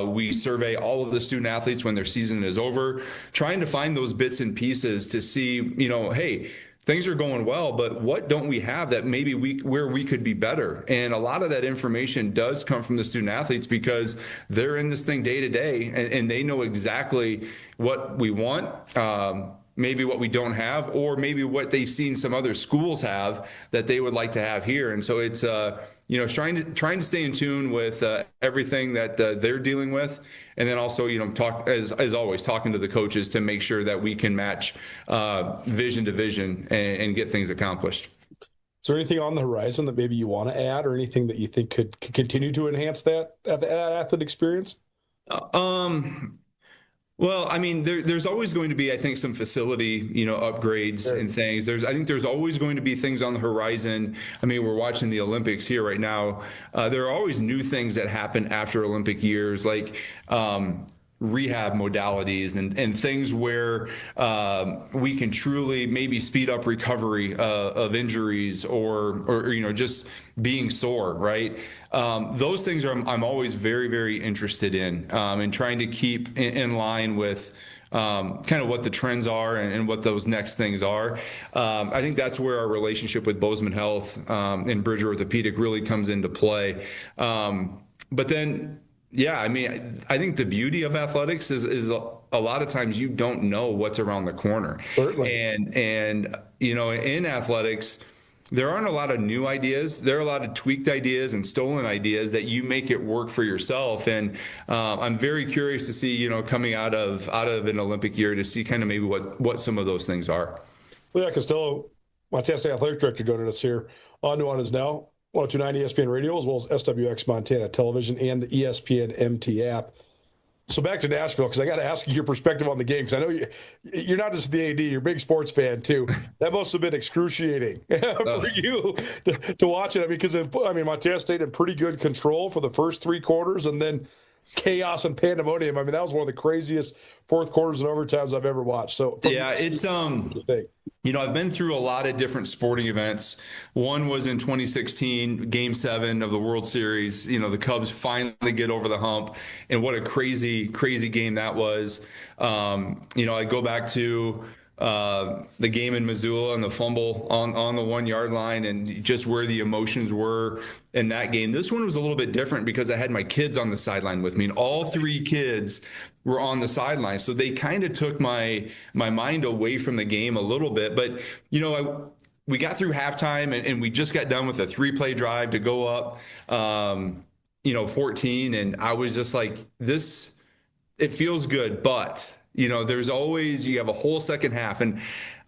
[SPEAKER 20] We survey all of the student athletes when their season is over, trying to find those bits and pieces to see, hey, things are going well, but what don't we have that maybe where we could be better? And a lot of that information does come from the student athletes because they're in this thing day to day and they know exactly what we want, maybe what we don't have, or maybe what they've seen some other schools have that they would like to have here. And so it's, trying to stay in tune with everything that they're dealing with. And then also, talk as always, talking to the coaches to make sure that we can match vision to vision and get things accomplished.
[SPEAKER 1] Is there anything on the horizon that maybe you want to add, or anything that you think could continue to enhance that athlete experience?
[SPEAKER 20] Well, I mean, there's always going to be, I think, some facility, upgrades and things. I think there's always going to be things on the horizon. I mean, we're watching the Olympics here right now. There are always new things that happen after Olympic years, like rehab modalities and things where we can truly maybe speed up recovery of injuries or just being sore, right? Those things I'm always very, very interested in and trying to keep in line with kind of what the trends are and what those next things are. I think that's where our relationship with Bozeman Health and Bridger Orthopedic really comes into play. But then, yeah, I mean, I think the beauty of athletics is a lot of times you don't know what's around the corner. Certainly. And in athletics, there aren't a lot of new ideas. There are a lot of tweaked ideas and stolen ideas that you make it work for yourself. And I'm very curious to see, coming out of an Olympic year, to see kind of maybe what some of those things are.
[SPEAKER 1] Leon Costello, Montana State Athletic Director, joining us here on Nuanez Now, 102.9 ESPN Radio, as well as SWX Montana Television and the ESPN MT app. So back to Nashville, because I got to ask you your perspective on the game, because I know you're not just the AD, you're a big sports fan too. That must have been excruciating for you to watch it. I mean, because Montana State in pretty good control for the first three quarters, and then chaos and pandemonium. I mean, that was one of the craziest fourth quarters and overtimes I've ever watched. So
[SPEAKER 20] yeah, it's I've been through a lot of different sporting events. One was in 2016, Game 7 of the World Series. The Cubs finally get over the hump, and what a crazy, crazy game that was. I go back to the game in Missoula and the fumble on the 1 yard line, and just where the emotions were in that game. This one was a little bit different because I had my kids on the sideline with me, and all three kids were on the sideline. So they kind of took my mind away from the game a little bit. But, we got through halftime and we just got done with a 3-play drive to go up, 14. And I was just like, it feels good, but there's always, you have a whole second half. And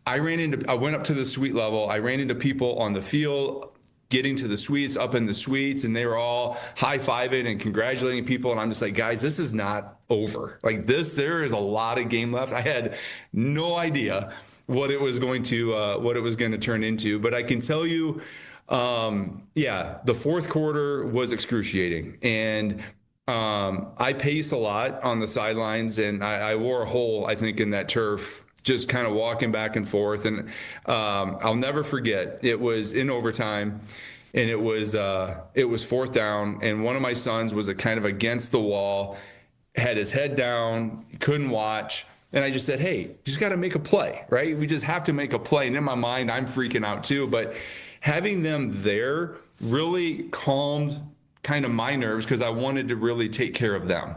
[SPEAKER 20] I went up to the suite level. I ran into people on the field, getting to the suites, up in the suites, and they were all high-fiving and congratulating people. And I'm just like, guys, this is not over. Like there is a lot of game left. I had no idea what it was going to turn into, but I can tell you, the fourth quarter was excruciating. And I pace a lot on the sidelines, and I wore a hole, I think, in that turf, just kind of walking back and forth. And I'll never forget, it was in overtime, and it was fourth down, and one of my sons was kind of against the wall, had his head down, couldn't watch. And I just said, hey, you just got to make a play, right? We just have to make a play. And in my mind, I'm freaking out too. But having them there really calmed kind of my nerves, because I wanted to really take care of them.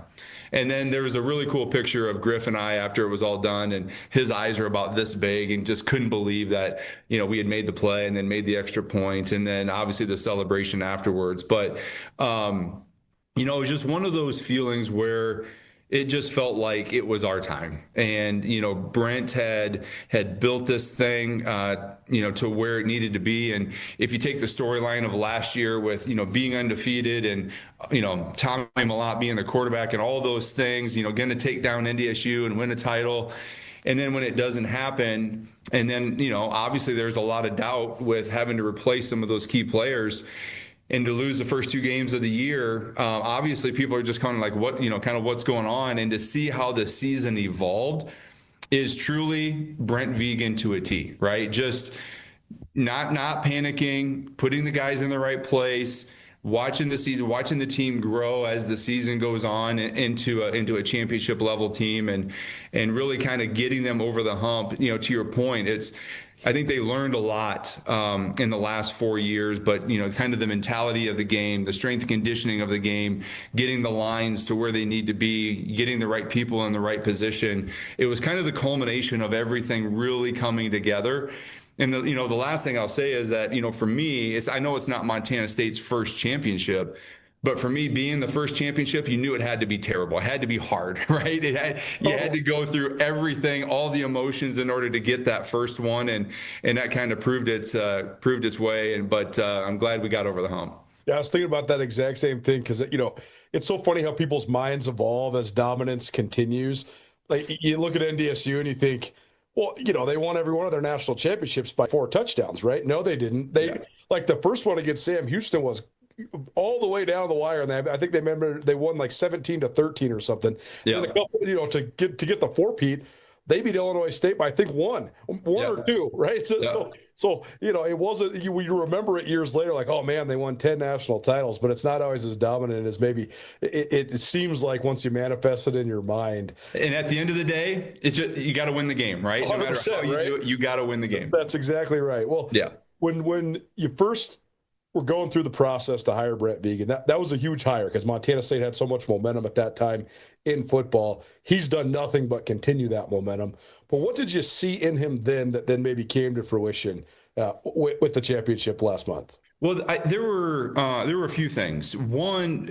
[SPEAKER 20] And then there was a really cool picture of Griff and I after it was all done, and his eyes are about this big and just couldn't believe that, we had made the play and then made the extra point, and then obviously the celebration afterwards. But, it was just one of those feelings where it just felt like it was our time. And, Brent had built this thing, to where it needed to be. And if you take the storyline of last year with, being undefeated and, Tommy Malott being the quarterback and all those things, going to take down NDSU and win a title. And then when it doesn't happen, and then, obviously there's a lot of doubt with having to replace some of those key players. and to lose the first 2 games of the year, obviously people are just kind of like, what, kind of what's going on. And to see how the season evolved is truly Brent Vegan to a T, right? Just not panicking, putting the guys in the right place, watching the season, watching the team grow as the season goes on into a championship level team, and really kind of getting them over the hump. To your point, I think they learned a lot in the last 4 years, but kind of the mentality of the game, the strength and conditioning of the game, getting the lines to where they need to be, getting the right people in the right position. It was kind of the culmination of everything really coming together. And the last thing I'll say is that, for me, I know it's not Montana State's first championship, but for me, being the first championship, you knew it had to be terrible. It had to be hard, right? You had to go through everything, all the emotions in order to get that first one. And that kind of proved its way. But I'm glad we got over the hump.
[SPEAKER 1] Yeah, I was thinking about that exact same thing because, it's so funny how people's minds evolve as dominance continues. Like, you look at NDSU and you think, well, they won every one of their national championships by 4 touchdowns, right? No, they didn't. Like the first one against Sam Houston was all the way down the wire, and I think they won like 17-13 or something. Yeah. And a couple, to get the 4-peat, they beat Illinois State by I think one or 2, right? So it wasn't. You remember it years later, like, oh man, they won 10 national titles, but it's not always as dominant as maybe it seems like once you manifest it in your mind.
[SPEAKER 20] And at the end of the day, it's just you got to win the game, right? No matter how you do it, you got to win the game.
[SPEAKER 1] That's exactly right. Well, yeah. When you first were going through the process to hire Brent Vegan, that was a huge hire because Montana State had so much momentum at that time in football. He's done nothing but continue that momentum. But what did you see in him then that then maybe came to fruition with the championship last month?
[SPEAKER 20] Well, there were a few things. One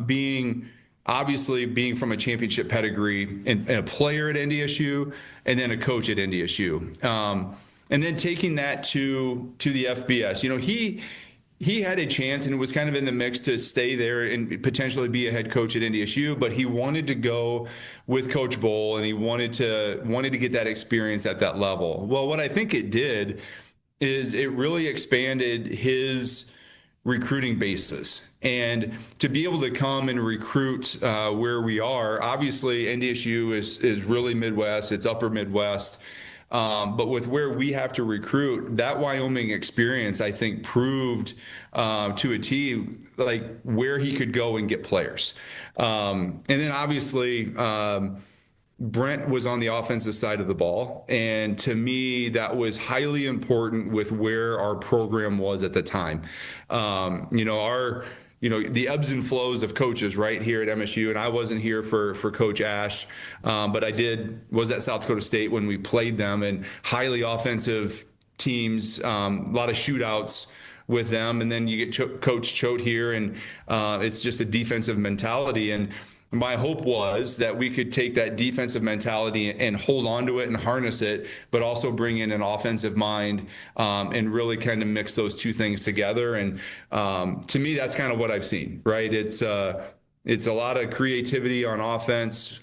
[SPEAKER 20] being from a championship pedigree and a player at NDSU, and then a coach at NDSU, and then taking that to the FBS. He had a chance and was kind of in the mix to stay there and potentially be a head coach at NDSU, but he wanted to go with Coach Bowl, and he wanted to get that experience at that level. Well, what I think it did is it really expanded his recruiting basis. And to be able to come and recruit where we are, obviously NDSU is really Midwest, it's upper Midwest. But with where we have to recruit, that Wyoming experience, I think, proved to a T like where he could go and get players. And then obviously Brent was on the offensive side of the ball. And to me, that was highly important with where our program was at the time. The ebbs and flows of coaches right here at MSU, and I wasn't here for Coach Ash, but I was at South Dakota State when we played them, and highly offensive teams, a lot of shootouts with them, and then you get Coach Choate here, and it's just a defensive mentality. And my hope was that we could take that defensive mentality and hold on to it and harness it, but also bring in an offensive mind and really kind of mix those two things together. And to me, that's kind of what I've seen, right? It's a lot of creativity on offense,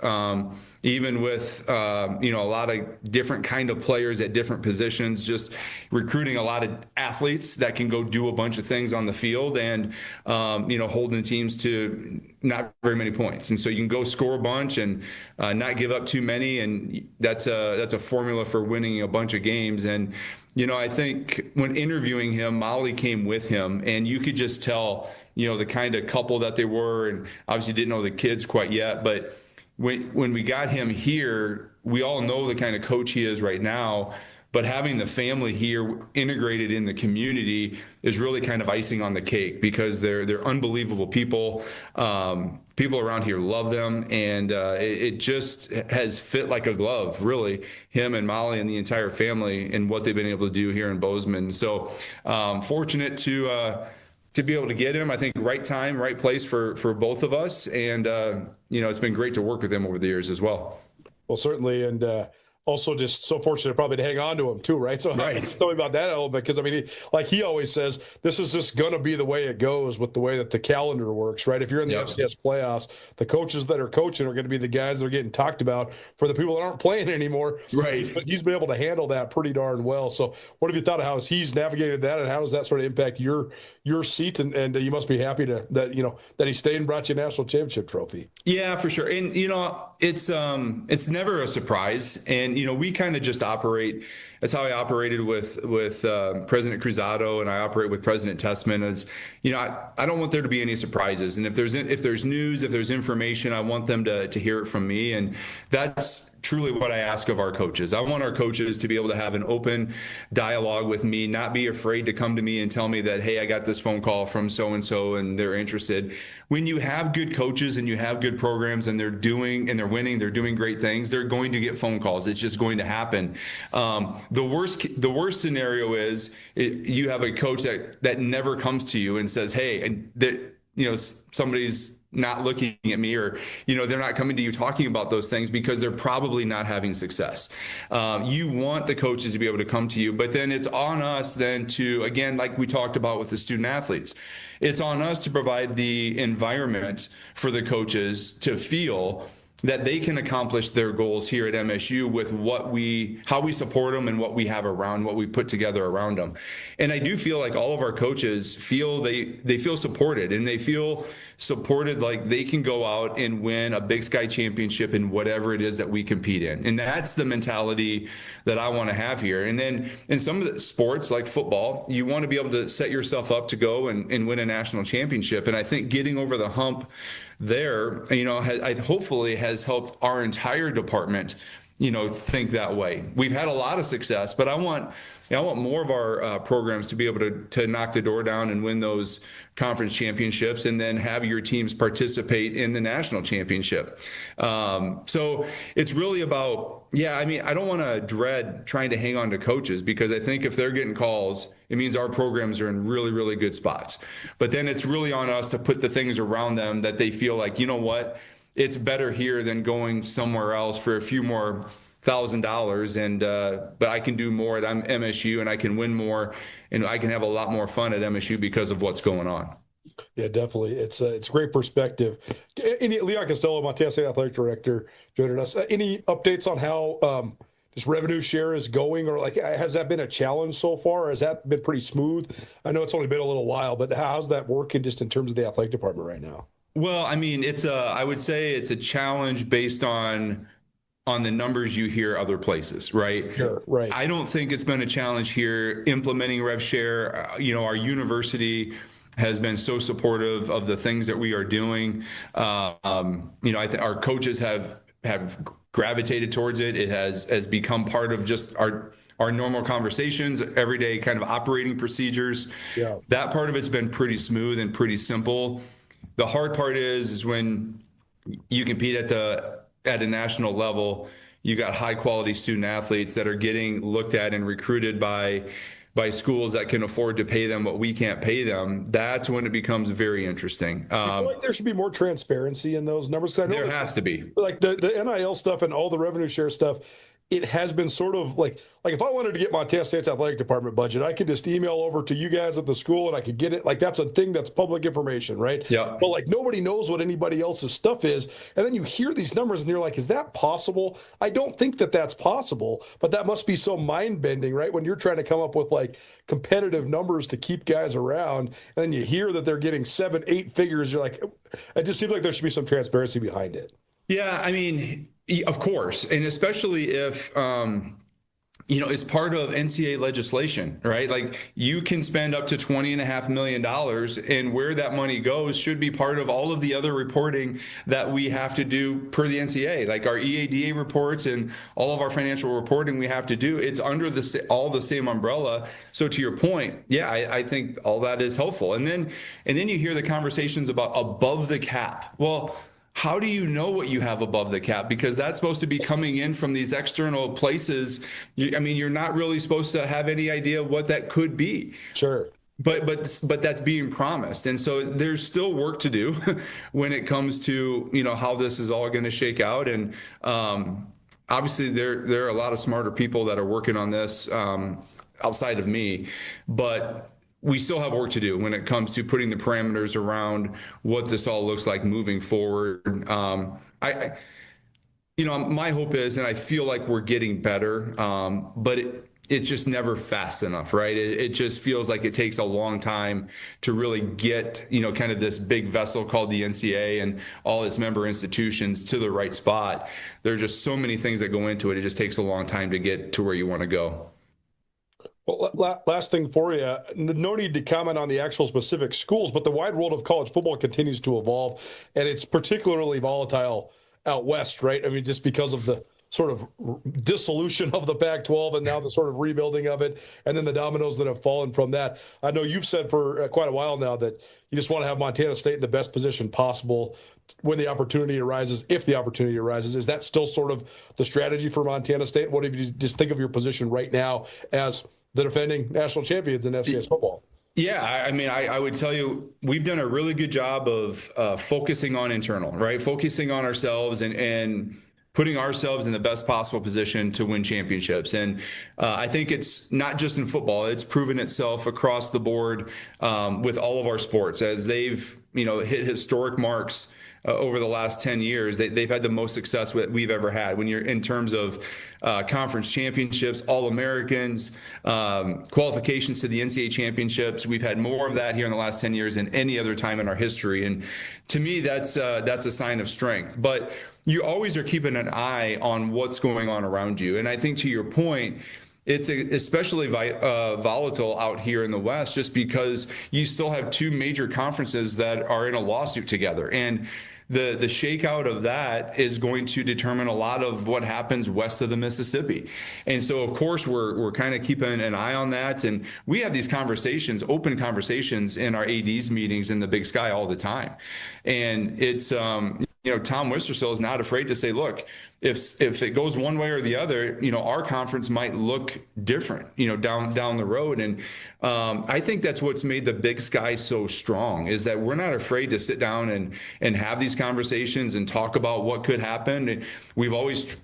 [SPEAKER 20] even with a lot of different kind of players at different positions, just recruiting a lot of athletes that can go do a bunch of things on the field, and holding teams to not very many points. And so you can go score a bunch and not give up too many, and that's a formula for winning a bunch of games. And I think when interviewing him, Molly came with him, and you could just tell the kind of couple that they were, and obviously didn't know the kids quite yet, but when we got him here, we all know the kind of coach he is right now, but having the family here integrated in the community is really kind of icing on the cake, because they're unbelievable people. People around here love them, and it just has fit like a glove, really, him and Molly and the entire family and what they've been able to do here in Bozeman. So fortunate to be able to get him. I think right time, right place for both of us. And, it's been great to work with him over the years as well.
[SPEAKER 1] Well, certainly. And also just so fortunate probably to hang on to him too, right? So
[SPEAKER 20] Right.
[SPEAKER 1] tell me about that element, because I mean, like he always says, this is just going to be the way it goes with the way that the calendar works, right? If you're in the FCS playoffs, the coaches that are coaching are going to be the guys that are getting talked about for the people that aren't playing anymore.
[SPEAKER 20] Right.
[SPEAKER 1] But he's been able to handle that pretty darn well. So what have you thought of how he's navigated that, and how does that sort of impact your seat? And you must be happy that he stayed and brought you a national championship trophy.
[SPEAKER 20] Yeah, for sure. And it's never a surprise. And we kind of just operate. That's how I operated with President Cruzado, and I operate with President Testman. As I don't want there to be any surprises. And if there's news, if there's information, I want them to hear it from me. And that's truly what I ask of our coaches. I want our coaches to be able to have an open dialogue with me, not be afraid to come to me and tell me that, hey, I got this phone call from so-and-so and they're interested. When you have good coaches and you have good programs and they're winning, they're doing great things, they're going to get phone calls. It's just going to happen. The worst scenario is you have a coach that never comes to you and says, hey, somebody's not looking at me, or they're not coming to you talking about those things because they're probably not having success. You want the coaches to be able to come to you, but then it's on us then to, again, like we talked about with the student athletes, it's on us to provide the environment for the coaches to feel that they can accomplish their goals here at MSU with how we support them and what we have around, what we put together around them. And I do feel like all of our coaches feel they feel supported, and they feel supported like they can go out and win a Big Sky championship in whatever it is that we compete in. And that's the mentality that I want to have here. And then in some of the sports like football, you want to be able to set yourself up to go and win a national championship. And I think getting over the hump there, hopefully has helped our entire department, think that way. We've had a lot of success, but I want more of our programs to be able to knock the door down and win those conference championships, and then have your teams participate in the national championship. So it's really about, I don't want to dread trying to hang on to coaches, because I think if they're getting calls, it means our programs are in really, really good spots. But then it's really on us to put the things around them that they feel like, you know what, it's better here than going somewhere else for a few more $1,000, and but I can do more at MSU, and I can win more, and I can have a lot more fun at MSU because of what's going on.
[SPEAKER 1] Yeah, definitely. It's great perspective. Leon Costello, Montana State Athletic Director, joining us. Any updates on how this revenue share is going, or has that been a challenge so far, or has that been pretty smooth? I know it's only been a little while, but how's that working just in terms of the athletic department right now?
[SPEAKER 20] Well, I would say it's a challenge based on the numbers you hear other places, right?
[SPEAKER 1] Sure, right.
[SPEAKER 20] I don't think it's been a challenge here implementing rev share. Our university has been so supportive of the things that we are doing. I think our coaches have gravitated towards it. It has become part of just our normal conversations, everyday kind of operating procedures.
[SPEAKER 1] Yeah.
[SPEAKER 20] That part of it's been pretty smooth and pretty simple. The hard part is when you compete at a national level, you got high quality student athletes that are getting looked at and recruited by schools that can afford to pay them what we can't pay them. That's when it becomes very interesting.
[SPEAKER 1] I feel like there should be more transparency in those numbers. 'Cause I know
[SPEAKER 20] there has to be.
[SPEAKER 1] Like the NIL stuff and all the revenue share stuff, it has been sort of like if I wanted to get Montana State's athletic department budget, I could just email over to you guys at the school and I could get it. Like that's a thing that's public information, right?
[SPEAKER 20] Yeah.
[SPEAKER 1] But nobody knows what anybody else's stuff is. And then you hear these numbers and you're like, is that possible? I don't think that that's possible, but that must be so mind bending, right? When you're trying to come up with competitive numbers to keep guys around, and then you hear that they're getting 7-8 figures. You're like, it just seems like there should be some transparency behind it.
[SPEAKER 20] Yeah, of course, and especially if it's part of NCAA legislation, right? You can spend up to $20.5 million, and where that money goes should be part of all of the other reporting that we have to do per the NCAA, like our EADA reports and all of our financial reporting we have to do. It's under all the same umbrella. So to your point, yeah, I think all that is helpful. And then you hear the conversations about above the cap. Well, how do you know what you have above the cap? Because that's supposed to be coming in from these external places. You're not really supposed to have any idea what that could be.
[SPEAKER 1] Sure.
[SPEAKER 20] But that's being promised. And so there's still work to do when it comes to, how this is all going to shake out. And, obviously there are a lot of smarter people that are working on this outside of me, but we still have work to do when it comes to putting the parameters around what this all looks like moving forward. My hope is, and I feel like we're getting better, but it's just never fast enough, right? It just feels like it takes a long time to really get, kind of this big vessel called the NCAA and all its member institutions to the right spot. There's just so many things that go into it. It just takes a long time to get to where you want to go.
[SPEAKER 1] Well, last thing for you, no need to comment on the actual specific schools, but the wide world of college football continues to evolve, and it's particularly volatile out west, right? I mean, just because of the sort of dissolution of the Pac-12 and now the sort of rebuilding of it, and then the dominoes that have fallen from that. I know you've said for quite a while now that you just want to have Montana State in the best position possible when the opportunity arises, if the opportunity arises. Is that still sort of the strategy for Montana State? What if you just think of your position right now as the defending national champions in FCS football?
[SPEAKER 20] Yeah, I mean, I would tell you, we've done a really good job of focusing on internal, right? Focusing on ourselves and putting ourselves in the best possible position to win championships. And I think it's not just in football, it's proven itself across the board with all of our sports as they've, hit historic marks over the last 10 years. They've had the most success that we've ever had when you're in terms of conference championships, All-Americans, qualifications to the NCAA championships. We've had more of that here in the last 10 years than any other time in our history. And to me, that's a sign of strength. But you always are keeping an eye on what's going on around you. And I think to your point, it's especially volatile out here in the West just because you still have two major conferences that are in a lawsuit together. And the shakeout of that is going to determine a lot of what happens west of the Mississippi. And so, of course, we're kind of keeping an eye on that. And we have these conversations, open conversations in our ADs meetings in the Big Sky all the time. And it's, Tom Wistersill is not afraid to say, look, if it goes one way or the other, our conference might look different, down the road. And I think that's what's made the Big Sky so strong is that we're not afraid to sit down and have these conversations and talk about what could happen. And we've always,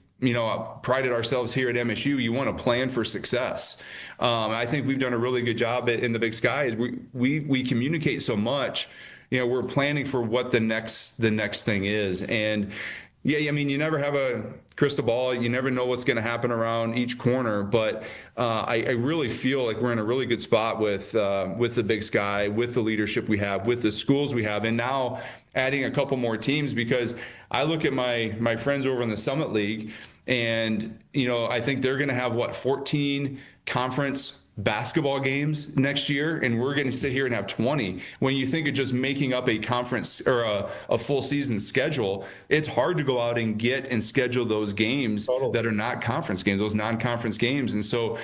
[SPEAKER 20] prided ourselves here at MSU. You want to plan for success. I think we've done a really good job in the Big Sky. Is we communicate so much. We're planning for what the next thing is. And yeah, I mean, you never have a crystal ball. You never know what's going to happen around each corner. But I really feel like we're in a really good spot with the Big Sky, with the leadership we have, with the schools we have, and now adding a couple more teams because I look at my friends over in the Summit League, and I think they're going to have 14 conference basketball games next year, and we're going to sit here and have 20. When you think of just making up a conference or a full season schedule, it's hard to go out and get and schedule those games that are not conference games, those non-conference games. And so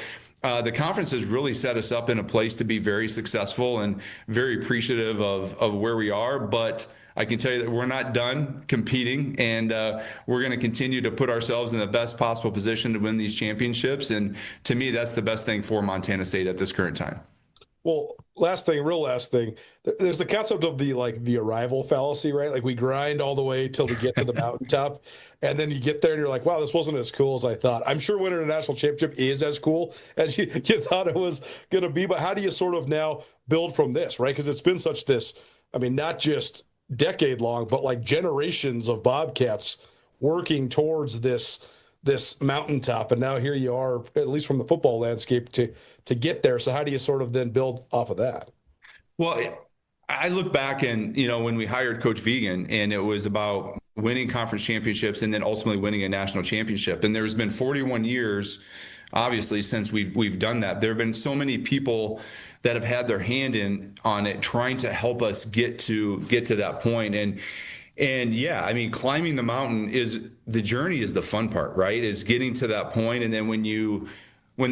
[SPEAKER 20] the conference has really set us up in a place to be very successful and very appreciative of where we are. But I can tell you that we're not done competing, and we're going to continue to put ourselves in the best possible position to win these championships. And to me, that's the best thing for Montana State at this current time.
[SPEAKER 1] Well, last thing, there's the concept of the arrival fallacy, right? Like we grind all the way till we get to the mountaintop, and then you get there and you're like, wow, this wasn't as cool as I thought. I'm sure winning a national championship is as cool as you thought it was going to be, but how do you sort of now build from this, right? Because it's been such this, I mean, not just decade long, but like generations of Bobcats working towards this mountaintop, and now here you are, at least from the football landscape, to get there. So how do you sort of then build off of that?
[SPEAKER 20] Well, I look back and when we hired Coach Vegan, and it was about winning conference championships and then ultimately winning a national championship. And there's been 41 years, obviously, since we've done that. There have been so many people that have had their hand on it, trying to help us get to that point. And yeah, I mean, climbing the mountain the journey is the fun part, right? Is getting to that point. And then when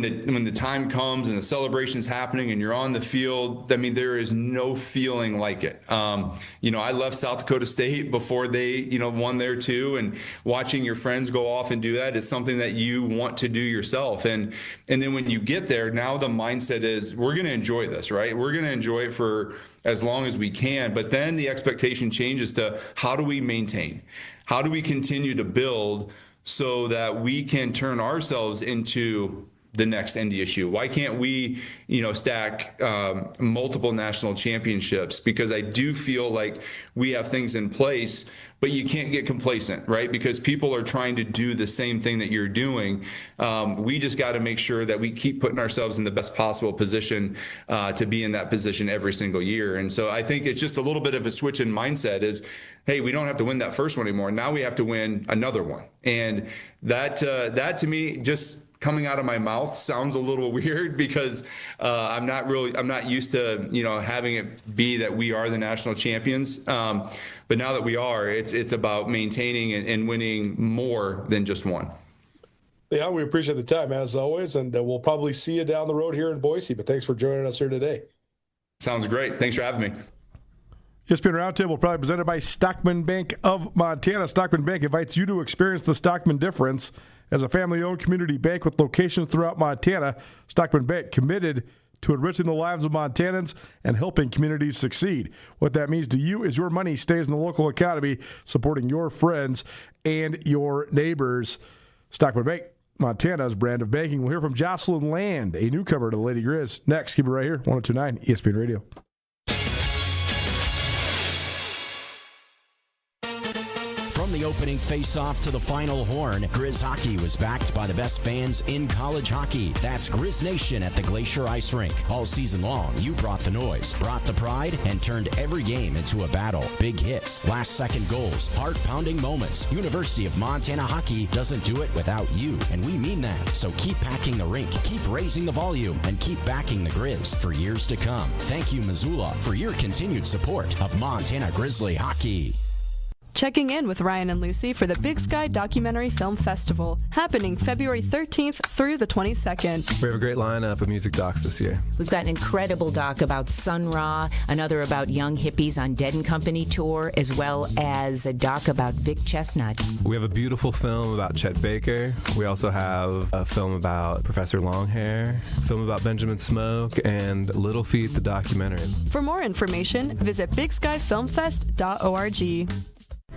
[SPEAKER 20] the time comes and the celebration's happening and you're on the field, I mean, there is no feeling like it. I left South Dakota State before they, won there too. And watching your friends go off and do that is something that you want to do yourself. And then when you get there, now the mindset is we're going to enjoy this, right? We're going to enjoy it for as long as we can. But then the expectation changes to how do we maintain? How do we continue to build so that we can turn ourselves into the next NDSU? Why can't we, stack multiple national championships? Because I do feel like we have things in place, but you can't get complacent, right? Because people are trying to do the same thing that you're doing. We just got to make sure that we keep putting ourselves in the best possible position to be in that position every single year. And so I think it's just a little bit of a switch in mindset is, hey, we don't have to win that first one anymore. Now we have to win another one. And that to me, just coming out of my mouth sounds a little weird because I'm not used to, having it be that we are the national champions. But now that we are, it's about maintaining and winning more than just one.
[SPEAKER 1] Yeah, we appreciate the time as always, and we'll probably see you down the road here in Boise. But thanks for joining us here today.
[SPEAKER 20] Sounds great. Thanks for having me.
[SPEAKER 1] ESPN Roundtable probably presented by Stockman Bank of Montana. Stockman Bank invites you to experience the Stockman difference. As a family-owned community bank with locations throughout Montana, Stockman Bank committed to enriching the lives of Montanans and helping communities succeed. What that means to you is your money stays in the local economy, supporting your friends and your neighbors. Stockman Bank, Montana's brand of banking. We'll hear from Jocelyn Land, a newcomer to the Lady Grizz. Next, keep it right here, 102.9 ESPN Radio.
[SPEAKER 7] From the opening face-off to the final horn, Grizz Hockey was backed by the best fans in college hockey. That's Grizz Nation at the Glacier Ice Rink. All season long, you brought the noise, brought the pride, and turned every game into a battle. Big hits, last-second goals, heart-pounding moments. University of Montana Hockey doesn't do it without you, and we mean that. So keep packing the rink, keep raising the volume, and keep backing the Grizz for years to come. Thank you, Missoula, for your continued support of Montana Grizzly Hockey.
[SPEAKER 21] Checking in with Ryan and Lucy for the Big Sky Documentary Film Festival, happening February 13th through the 22nd.
[SPEAKER 22] We have a great lineup of music docs this year.
[SPEAKER 23] We've got an incredible doc about Sun Ra, another about young hippies on Dead and Company tour, as well as a doc about Vic Chestnut.
[SPEAKER 22] We have a beautiful film about Chet Baker. We also have a film about Professor Longhair, a film about Benjamin Smoke, and Little Feat, the documentary.
[SPEAKER 21] For more information, visit bigskyfilmfest.org.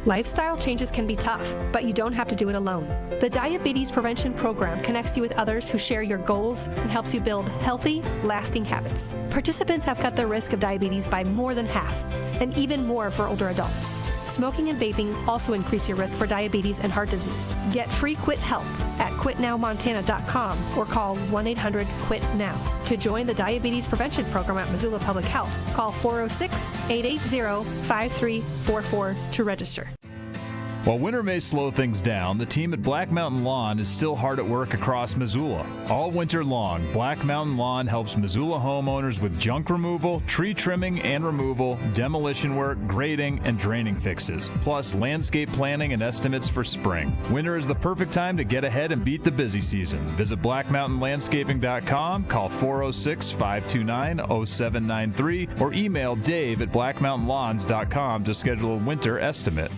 [SPEAKER 21] Lifestyle changes can be tough, but you don't have to do it alone. The Diabetes Prevention Program connects you with others who share your goals and helps you build healthy, lasting habits. Participants have cut their risk of diabetes by more than half, and even more for older adults. Smoking and vaping also increase your risk for diabetes and heart disease. Get free quit help at quitnowmontana.com or call 1-800-QUIT-NOW. To join the Diabetes Prevention Program at Missoula Public Health, call 406-880-5344 to register.
[SPEAKER 24] While winter may slow things down, the team at Black Mountain Lawn is still hard at work across Missoula. All winter long, Black Mountain Lawn helps Missoula homeowners with junk removal, tree trimming and removal, demolition work, grading, and draining fixes, plus landscape planning and estimates for spring. Winter is the perfect time to get ahead and beat the busy season. Visit blackmountainlandscaping.com, call 406-529-0793, or email Dave at blackmountainlawns.com to schedule a winter estimate.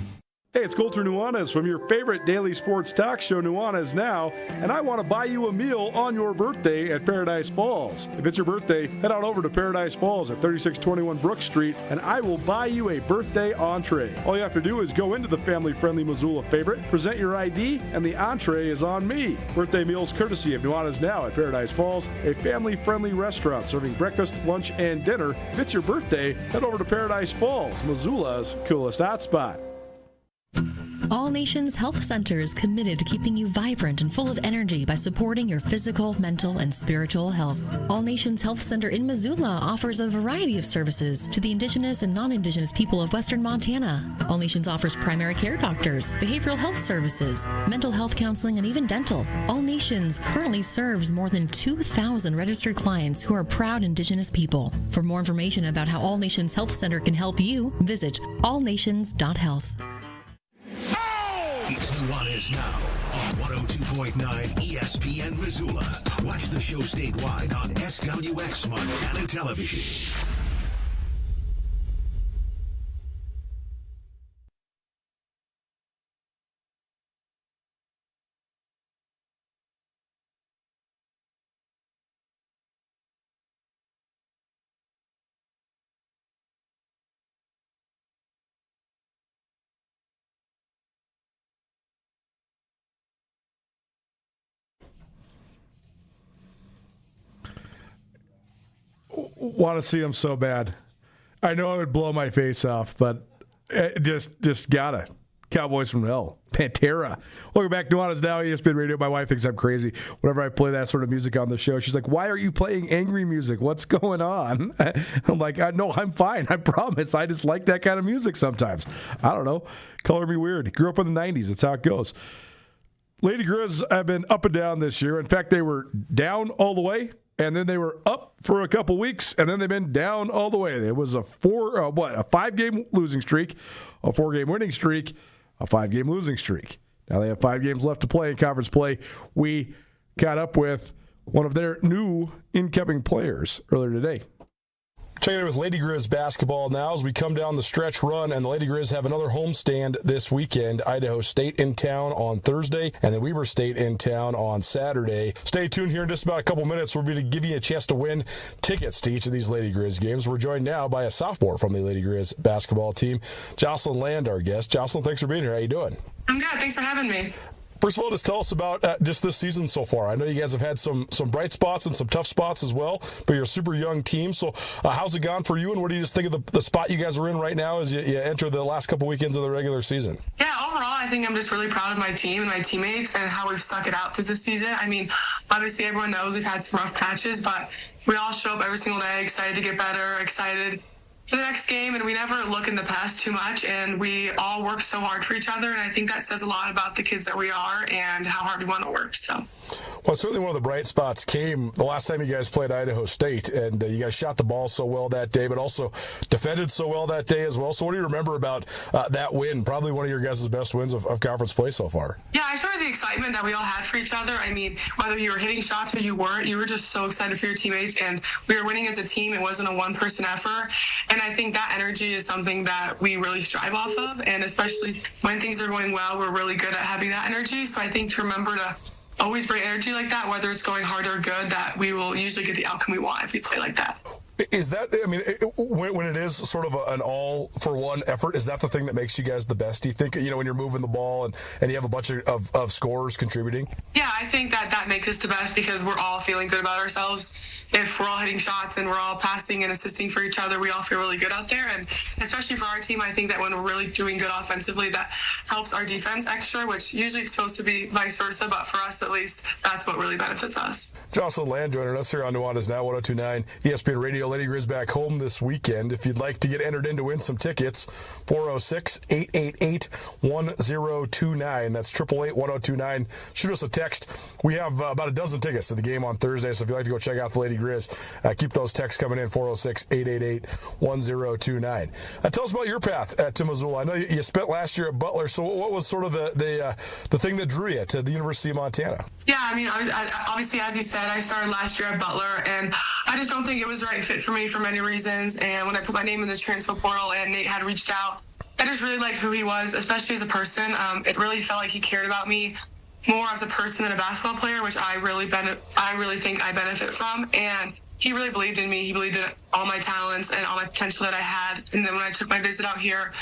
[SPEAKER 1] Hey, it's Colter Nuanez from your favorite daily sports talk show, Nuanez Now, and I want to buy you a meal on your birthday at Paradise Falls. If it's your birthday, head on over to Paradise Falls at 3621 Brook Street, and I will buy you a birthday entree. All you have to do is go into the family-friendly Missoula favorite, present your ID, and the entree is on me. Birthday meals courtesy of Nuanez Now at Paradise Falls, a family-friendly restaurant serving breakfast, lunch, and dinner. If it's your birthday, head over to Paradise Falls, Missoula's coolest hotspot.
[SPEAKER 25] All Nations Health Center is committed to keeping you vibrant and full of energy by supporting your physical, mental, and spiritual health. All Nations Health Center in Missoula offers a variety of services to the Indigenous and non-Indigenous people of Western Montana. All Nations offers primary care doctors, behavioral health services, mental health counseling, and even dental. All Nations currently serves more than 2,000 registered clients who are proud Indigenous people. For more information about how All Nations Health Center can help you, visit allnations.health.
[SPEAKER 8] It's Nuanez Now on 102.9 ESPN Missoula. Watch the show statewide on SWX Montana Television.
[SPEAKER 1] want to see them so bad. I know it would blow my face off, but just gotta. Cowboys from Hell, Pantera. Welcome back to Nuanez Now, ESPN Radio. My wife thinks I'm crazy whenever I play that sort of music on the show. She's like, why are you playing angry music? What's going on? I'm like, no, I'm fine. I promise. I just like that kind of music sometimes. I don't know. Color me weird. Grew up in the 90s. That's how it goes. Lady Grizz have been up and down this year. In fact, they were down all the way, and then they were up for a couple weeks, and then they've been down all the way. It was a 5-game losing streak, a 4-game winning streak, a 5-game losing streak. Now they have 5 games left to play in conference play. We caught up with one of their new incoming players earlier today. Checking in with Lady Grizz basketball now as we come down the stretch run, and the Lady Grizz have another homestand this weekend. Idaho State in town on Thursday, and then Weber State in town on Saturday. Stay tuned here in just about a couple minutes. We'll be to give you a chance to win tickets to each of these Lady Grizz games. We're joined now by a sophomore from the Lady Grizz basketball team, Jocelyn Land, our guest. Jocelyn, thanks for being here. How you doing?
[SPEAKER 2] I'm good. Thanks for having me.
[SPEAKER 1] First of all, just tell us about just this season so far. I know you guys have had some bright spots and some tough spots as well, but you're a super young team. So how's it gone for you, and what do you just think of the spot you guys are in right now as you enter the last couple weekends of the regular season?
[SPEAKER 2] Yeah, overall, I think I'm just really proud of my team and my teammates and how we've stuck it out through this season. I mean, obviously everyone knows we've had some rough patches, but we all show up every single day excited to get better, excited for the next game, and we never look in the past too much, and we all work so hard for each other, and I think that says a lot about the kids that we are and how hard we want to work. So,
[SPEAKER 1] well, certainly one of the bright spots came the last time you guys played Idaho State, and you guys shot the ball so well that day, but also defended so well that day as well. So what do you remember about that win? Probably one of your guys' best wins of conference play so far.
[SPEAKER 2] Yeah, I remember the excitement that we all had for each other. I mean, whether you were hitting shots or you weren't, you were just so excited for your teammates, and we were winning as a team. It wasn't a one-person effort, and I think that energy is something that we really strive off of, and especially when things are going well, we're really good at having that energy. So I think to remember to always bring energy like that, whether it's going hard or good, that we will usually get the outcome we want if we play like that.
[SPEAKER 1] Is that, I mean, when it is sort of an all-for-one effort, is that the thing that makes you guys the best, do you think? You know, when you're moving the ball and you have a bunch of scorers contributing?
[SPEAKER 2] Yeah, I think that makes us the best because we're all feeling good about ourselves. If we're all hitting shots and we're all passing and assisting for each other, we all feel really good out there. And especially for our team, I think that when we're really doing good offensively, that helps our defense extra, which usually it's supposed to be vice versa. But for us, at least, that's what really benefits us.
[SPEAKER 1] Jocelyn Land joining us here on Nuanez Now, 102.9 ESPN Radio. Lady Grizz back home this weekend. If you'd like to get entered in to win some tickets, 406-888-1029. That's 888-1029. Shoot us a text. We have about a dozen tickets to the game on Thursday, so if you'd like to go check out the Lady Grizz, keep those texts coming in, 406-888-1029. Tell us about your path to Missoula. I know you spent last year at Butler, so what was sort of the thing that drew you to the University of Montana?
[SPEAKER 2] Yeah, I mean, obviously, as you said, I started last year at Butler, and I just don't think it was the right fit for me for many reasons. And when I put my name in the transfer portal and Nate had reached out, I just really liked who he was, especially as a person. It really felt like he cared about me more as a person than a basketball player, which I really think I benefit from. And he really believed in me. He believed in all my talents and all my potential that I had. And then when I took my visit out here,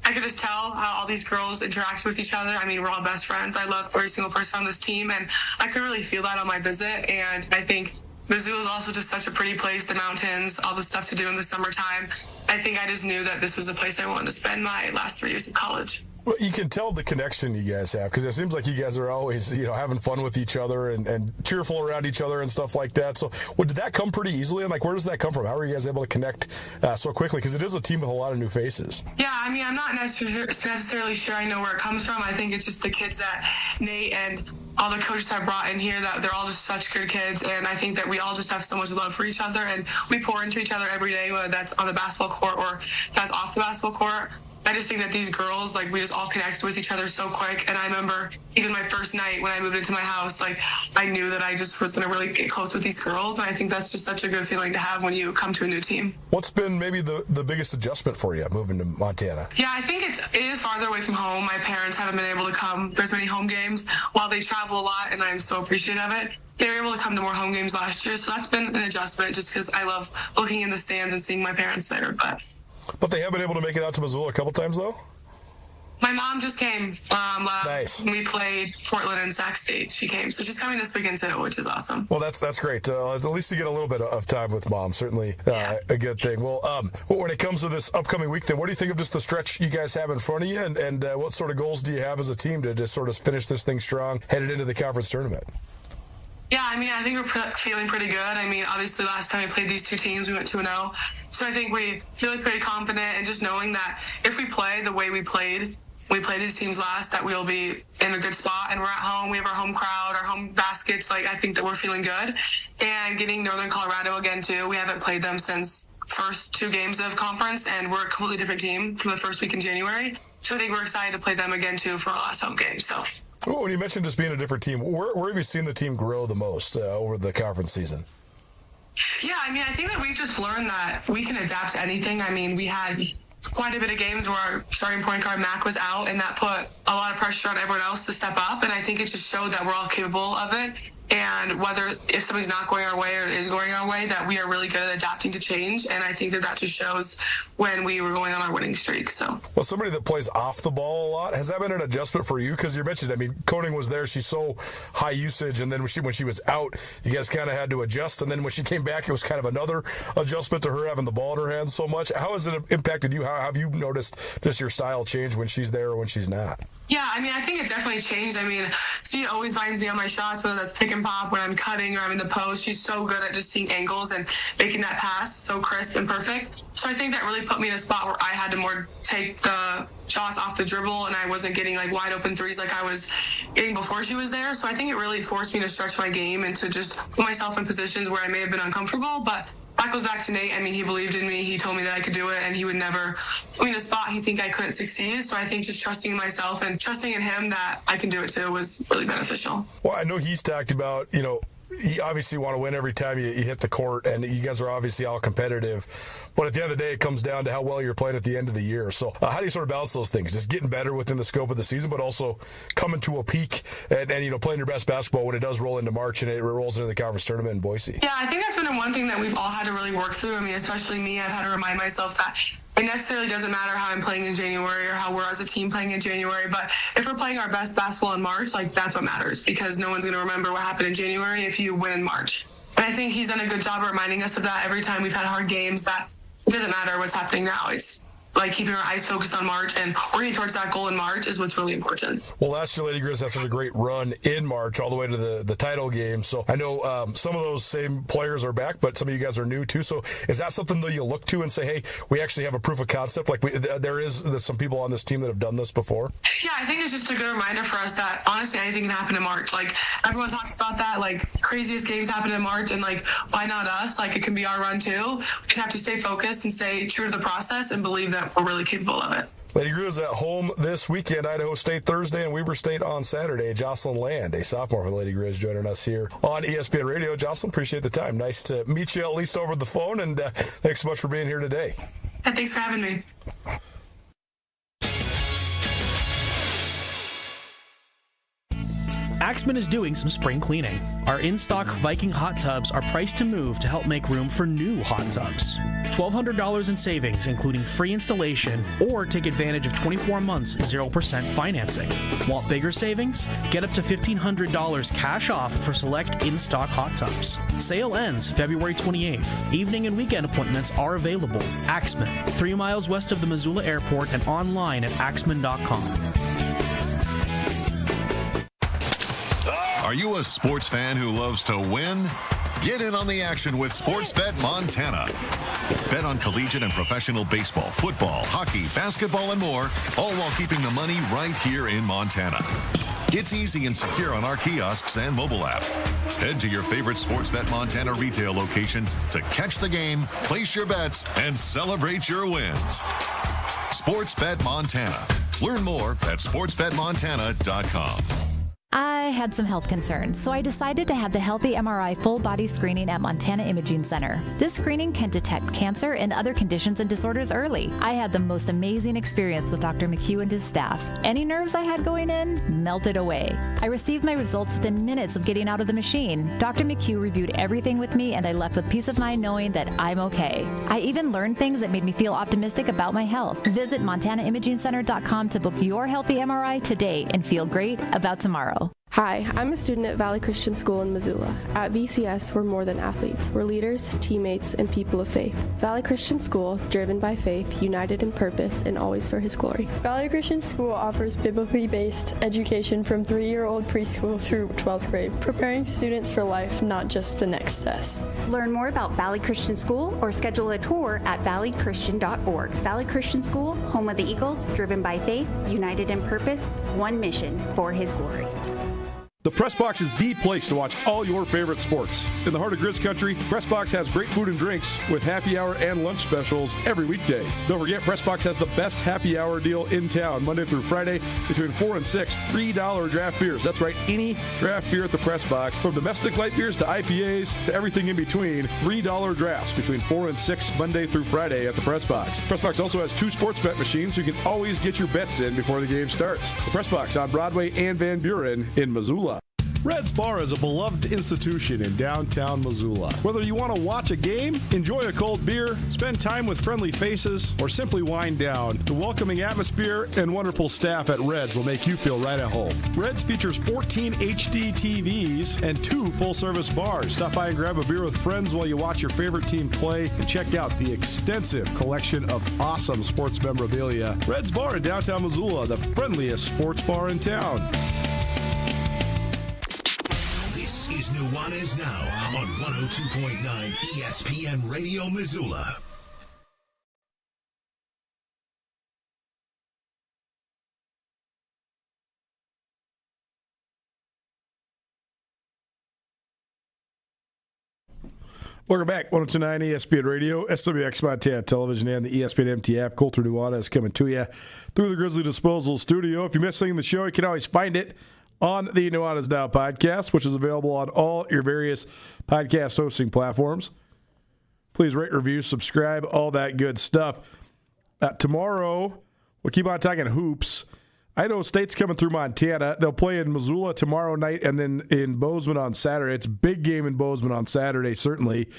[SPEAKER 2] I could just tell how all these girls interact with each other. I mean, we're all best friends. I love every single person on this team, and I could really feel that on my visit. And I think Missoula is also just such a pretty place, the mountains, all the stuff to do in the summertime. I think I just knew that this was the place I wanted to spend my last 3 years of college.
[SPEAKER 1] Well, you can tell the connection you guys have because it seems like you guys are always, having fun with each other and cheerful around each other and stuff like that. So, did that come pretty easily? And where does that come from? How are you guys able to connect so quickly? Because it is a team with a lot of new faces.
[SPEAKER 2] Yeah, I mean, I'm not necessarily sure I know where it comes from. I think it's just the kids that Nate and all the coaches have brought in here, that they're all just such good kids, and I think that we all just have so much love for each other, and we pour into each other every day, whether that's on the basketball court or that's off the basketball court. I just think that these girls, we just all connected with each other so quick. And I remember even my first night when I moved into my house, I knew that I just was going to really get close with these girls. And I think that's just such a good feeling to have when you come to a new team.
[SPEAKER 1] What's been maybe the biggest adjustment for you moving to Montana?
[SPEAKER 2] Yeah, I think it is farther away from home. My parents haven't been able to come. There's many home games while they travel a lot, and I'm so appreciative of it. They were able to come to more home games last year. So that's been an adjustment just because I love looking in the stands and seeing my parents there. But
[SPEAKER 1] they have been able to make it out to Missoula a couple times, though?
[SPEAKER 2] My mom just came.
[SPEAKER 1] Nice.
[SPEAKER 2] We played Portland and Sac State. She came, so she's coming this weekend too, which is awesome.
[SPEAKER 1] Well, that's great. At least you get a little bit of time with mom. Certainly a good thing. Well, when it comes to this upcoming week, then what do you think of just the stretch you guys have in front of you, and what sort of goals do you have as a team to just sort of finish this thing strong, headed into the conference tournament?
[SPEAKER 2] Yeah, I mean, I think we're feeling pretty good. I mean, obviously last time we played these two teams, we went 2-0. So I think we feeling pretty confident, and just knowing that if we play the way we played these teams last, that we'll be in a good spot. And we're at home. We have our home crowd, our home baskets. Like, I think that we're feeling good. And getting Northern Colorado again, too. We haven't played them since first 2 games of conference, and we're a completely different team from the first week in January. So I think we're excited to play them again, too, for our last home game. So.
[SPEAKER 1] Oh, when you mentioned just being a different team, where have you seen the team grow the most over the conference season?
[SPEAKER 2] Yeah, I mean, I think that we've just learned that we can adapt to anything. I mean, we had quite a bit of games where our starting point guard, Mac, was out, and that put a lot of pressure on everyone else to step up. And I think it just showed that we're all capable of it. And if somebody's not going our way or is going our way, that we are really good at adapting to change. And I think that just shows when we were going on our winning streak. So, well,
[SPEAKER 1] somebody that plays off the ball a lot, has that been an adjustment for you? Because you mentioned, I mean, Koning was there. She's so high usage. And then when she was out, you guys kind of had to adjust. And then when she came back, it was kind of another adjustment to her having the ball in her hands so much. How has it impacted you? How have you noticed just your style change when she's there or when she's not?
[SPEAKER 2] Yeah, I mean, I think it definitely changed. I mean, she always finds me on my shots, whether that's pick and pop, when I'm cutting or I'm in the post. She's so good at just seeing angles and making that pass so crisp and perfect. So I think that really put me in a spot where I had to more take the shots off the dribble, and I wasn't getting like wide open threes like I was getting before she was there. So I think it really forced me to stretch my game and to just put myself in positions where I may have been uncomfortable, but that goes back to Nate. I mean, he believed in me. He told me that I could do it, and he would never put me in a spot he'd think I couldn't succeed. So I think just trusting in myself and trusting in him that I can do it too was really beneficial.
[SPEAKER 1] Well, I know he's talked about, you obviously want to win every time you hit the court, and you guys are obviously all competitive. But at the end of the day, it comes down to how well you're playing at the end of the year. So how do you sort of balance those things? Just getting better within the scope of the season, but also coming to a peak and playing your best basketball when it does roll into March and it rolls into the conference tournament in Boise.
[SPEAKER 2] Yeah, I think that's been one thing that we've all had to really work through. I mean, especially me, I've had to remind myself that it necessarily doesn't matter how I'm playing in January or how we're as a team playing in January, but if we're playing our best basketball in March, like, that's what matters, because no one's going to remember what happened in January if you win in March. And I think he's done a good job of reminding us of that every time we've had hard games, that it doesn't matter what's happening now. It's like keeping our eyes focused on March and working towards that goal in March is what's really important.
[SPEAKER 1] Well, last year, Lady Grizz had such a great run in March all the way to the title game. So I know some of those same players are back, but some of you guys are new too. So is that something that you look to and say, hey, we actually have a proof of concept? Like there's some people on this team that have done this before? Yeah, I think it's just a good reminder for us that honestly anything can happen in March. Like, everyone talks about that, like, craziest games happen in March, and like, why not us? Like, it can be our run too. We just have to stay focused and stay true to the process and believe that we're really capable of it. Lady Grizz at home this weekend, Idaho State Thursday and Weber State on Saturday. Jocelyn Land, a sophomore for Lady Grizz, joining us here on ESPN Radio. Jocelyn, appreciate the time. Nice to meet you, at least over the phone, and thanks so much for being here today.
[SPEAKER 2] And thanks for having me.
[SPEAKER 15] Axman is doing some spring cleaning. Our in-stock Viking hot tubs are priced to move to help make room for new hot tubs. $1,200 in savings, including free installation, or take advantage of 24 months 0% financing. Want bigger savings? Get up to $1,500 cash off for select in-stock hot tubs. Sale ends February 28th. Evening and weekend appointments are available. Axman, 3 miles west of the Missoula Airport and online at axman.com.
[SPEAKER 17] Are you a sports fan who loves to win? Get in on the action with Sportsbet Montana. Bet on collegiate and professional baseball, football, hockey, basketball, and more, all while keeping the money right here in Montana. It's easy and secure on our kiosks and mobile app. Head to your favorite Sportsbet Montana retail location to catch the game, place your bets, and celebrate your wins. Sportsbet Montana. Learn more at sportsbetmontana.com.
[SPEAKER 3] I had some health concerns, so I decided to have the Healthy MRI full body screening at Montana Imaging Center. This screening can detect cancer and other conditions and disorders early. I had the most amazing experience with Dr. McHugh and his staff. Any nerves I had going in melted away. I received my results within minutes of getting out of the machine. Dr. McHugh reviewed everything with me, and I left with peace of mind knowing that I'm okay. I even learned things that made me feel optimistic about my health. Visit MontanaImagingCenter.com to book your Healthy MRI today and feel great about tomorrow.
[SPEAKER 4] Hi, I'm a student at Valley Christian School in Missoula. At VCS, we're more than athletes. We're leaders, teammates, and people of faith. Valley Christian School, driven by faith, united in purpose, and always for His glory.
[SPEAKER 10] Valley Christian School offers biblically based education from 3-year-old preschool through 12th grade, preparing students for life, not just the next test.
[SPEAKER 13] Learn more about Valley Christian School or schedule a tour at valleychristian.org. Valley Christian School, home of the Eagles, driven by faith, united in purpose, one mission for His glory.
[SPEAKER 1] The Press Box is the place to watch all your favorite sports. In the heart of Grizz Country, Press Box has great food and drinks with happy hour and lunch specials every weekday. Don't forget, Press Box has the best happy hour deal in town, Monday through Friday, between 4 and 6, $3 draft beers. That's right, any draft beer at the Press Box, from domestic light beers to IPAs to everything in between, $3 drafts between 4 and 6, Monday through Friday at the Press Box. Press Box also has 2 sports bet machines, so you can always get your bets in before the game starts. The Press Box on Broadway and Van Buren in Missoula. Red's Bar is a beloved institution in downtown Missoula. Whether you want to watch a game, enjoy a cold beer, spend time with friendly faces, or simply wind down, the welcoming atmosphere and wonderful staff at Red's will make you feel right at home. Red's features 14 HD TVs and 2 full-service bars. Stop by and grab a beer with friends while you watch your favorite team play, and check out the extensive collection of awesome sports memorabilia. Red's Bar in downtown Missoula, the friendliest sports bar in town.
[SPEAKER 8] This is Nuanez Now on 102.9 ESPN Radio Missoula.
[SPEAKER 1] Welcome back, 102.9 ESPN Radio, SWX Montana Television, and the ESPN MT app. Colter Nuanez coming to you through the Grizzly Disposal Studio. If you missed anything in the show, you can always find it on the Nuanez Now podcast, which is available on all your various podcast hosting platforms. Please rate, review, subscribe, all that good stuff. Tomorrow, we'll keep on talking hoops. Idaho State's coming through Montana. They'll play in Missoula tomorrow night and then in Bozeman on Saturday. It's a big game in Bozeman on Saturday, certainly.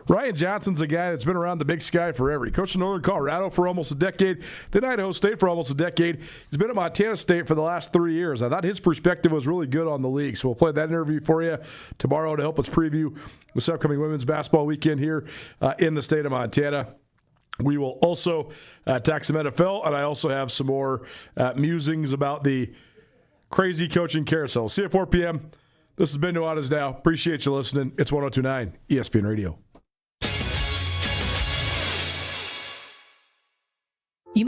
[SPEAKER 1] Ryan Johnson's a guy that's been around the Big Sky forever. He coached in Northern Colorado for almost a decade, then Idaho State for almost a decade. He's been at Montana State for the last 3 years. I thought his perspective was really good on the league, so we'll play that interview for you tomorrow to help us preview this upcoming women's basketball weekend here in the state of Montana. We will also talk some NFL, and I also have some more musings about the crazy coaching carousel. See you at 4 p.m. This has been Nuanez Now. Appreciate you listening. It's 102.9 ESPN Radio.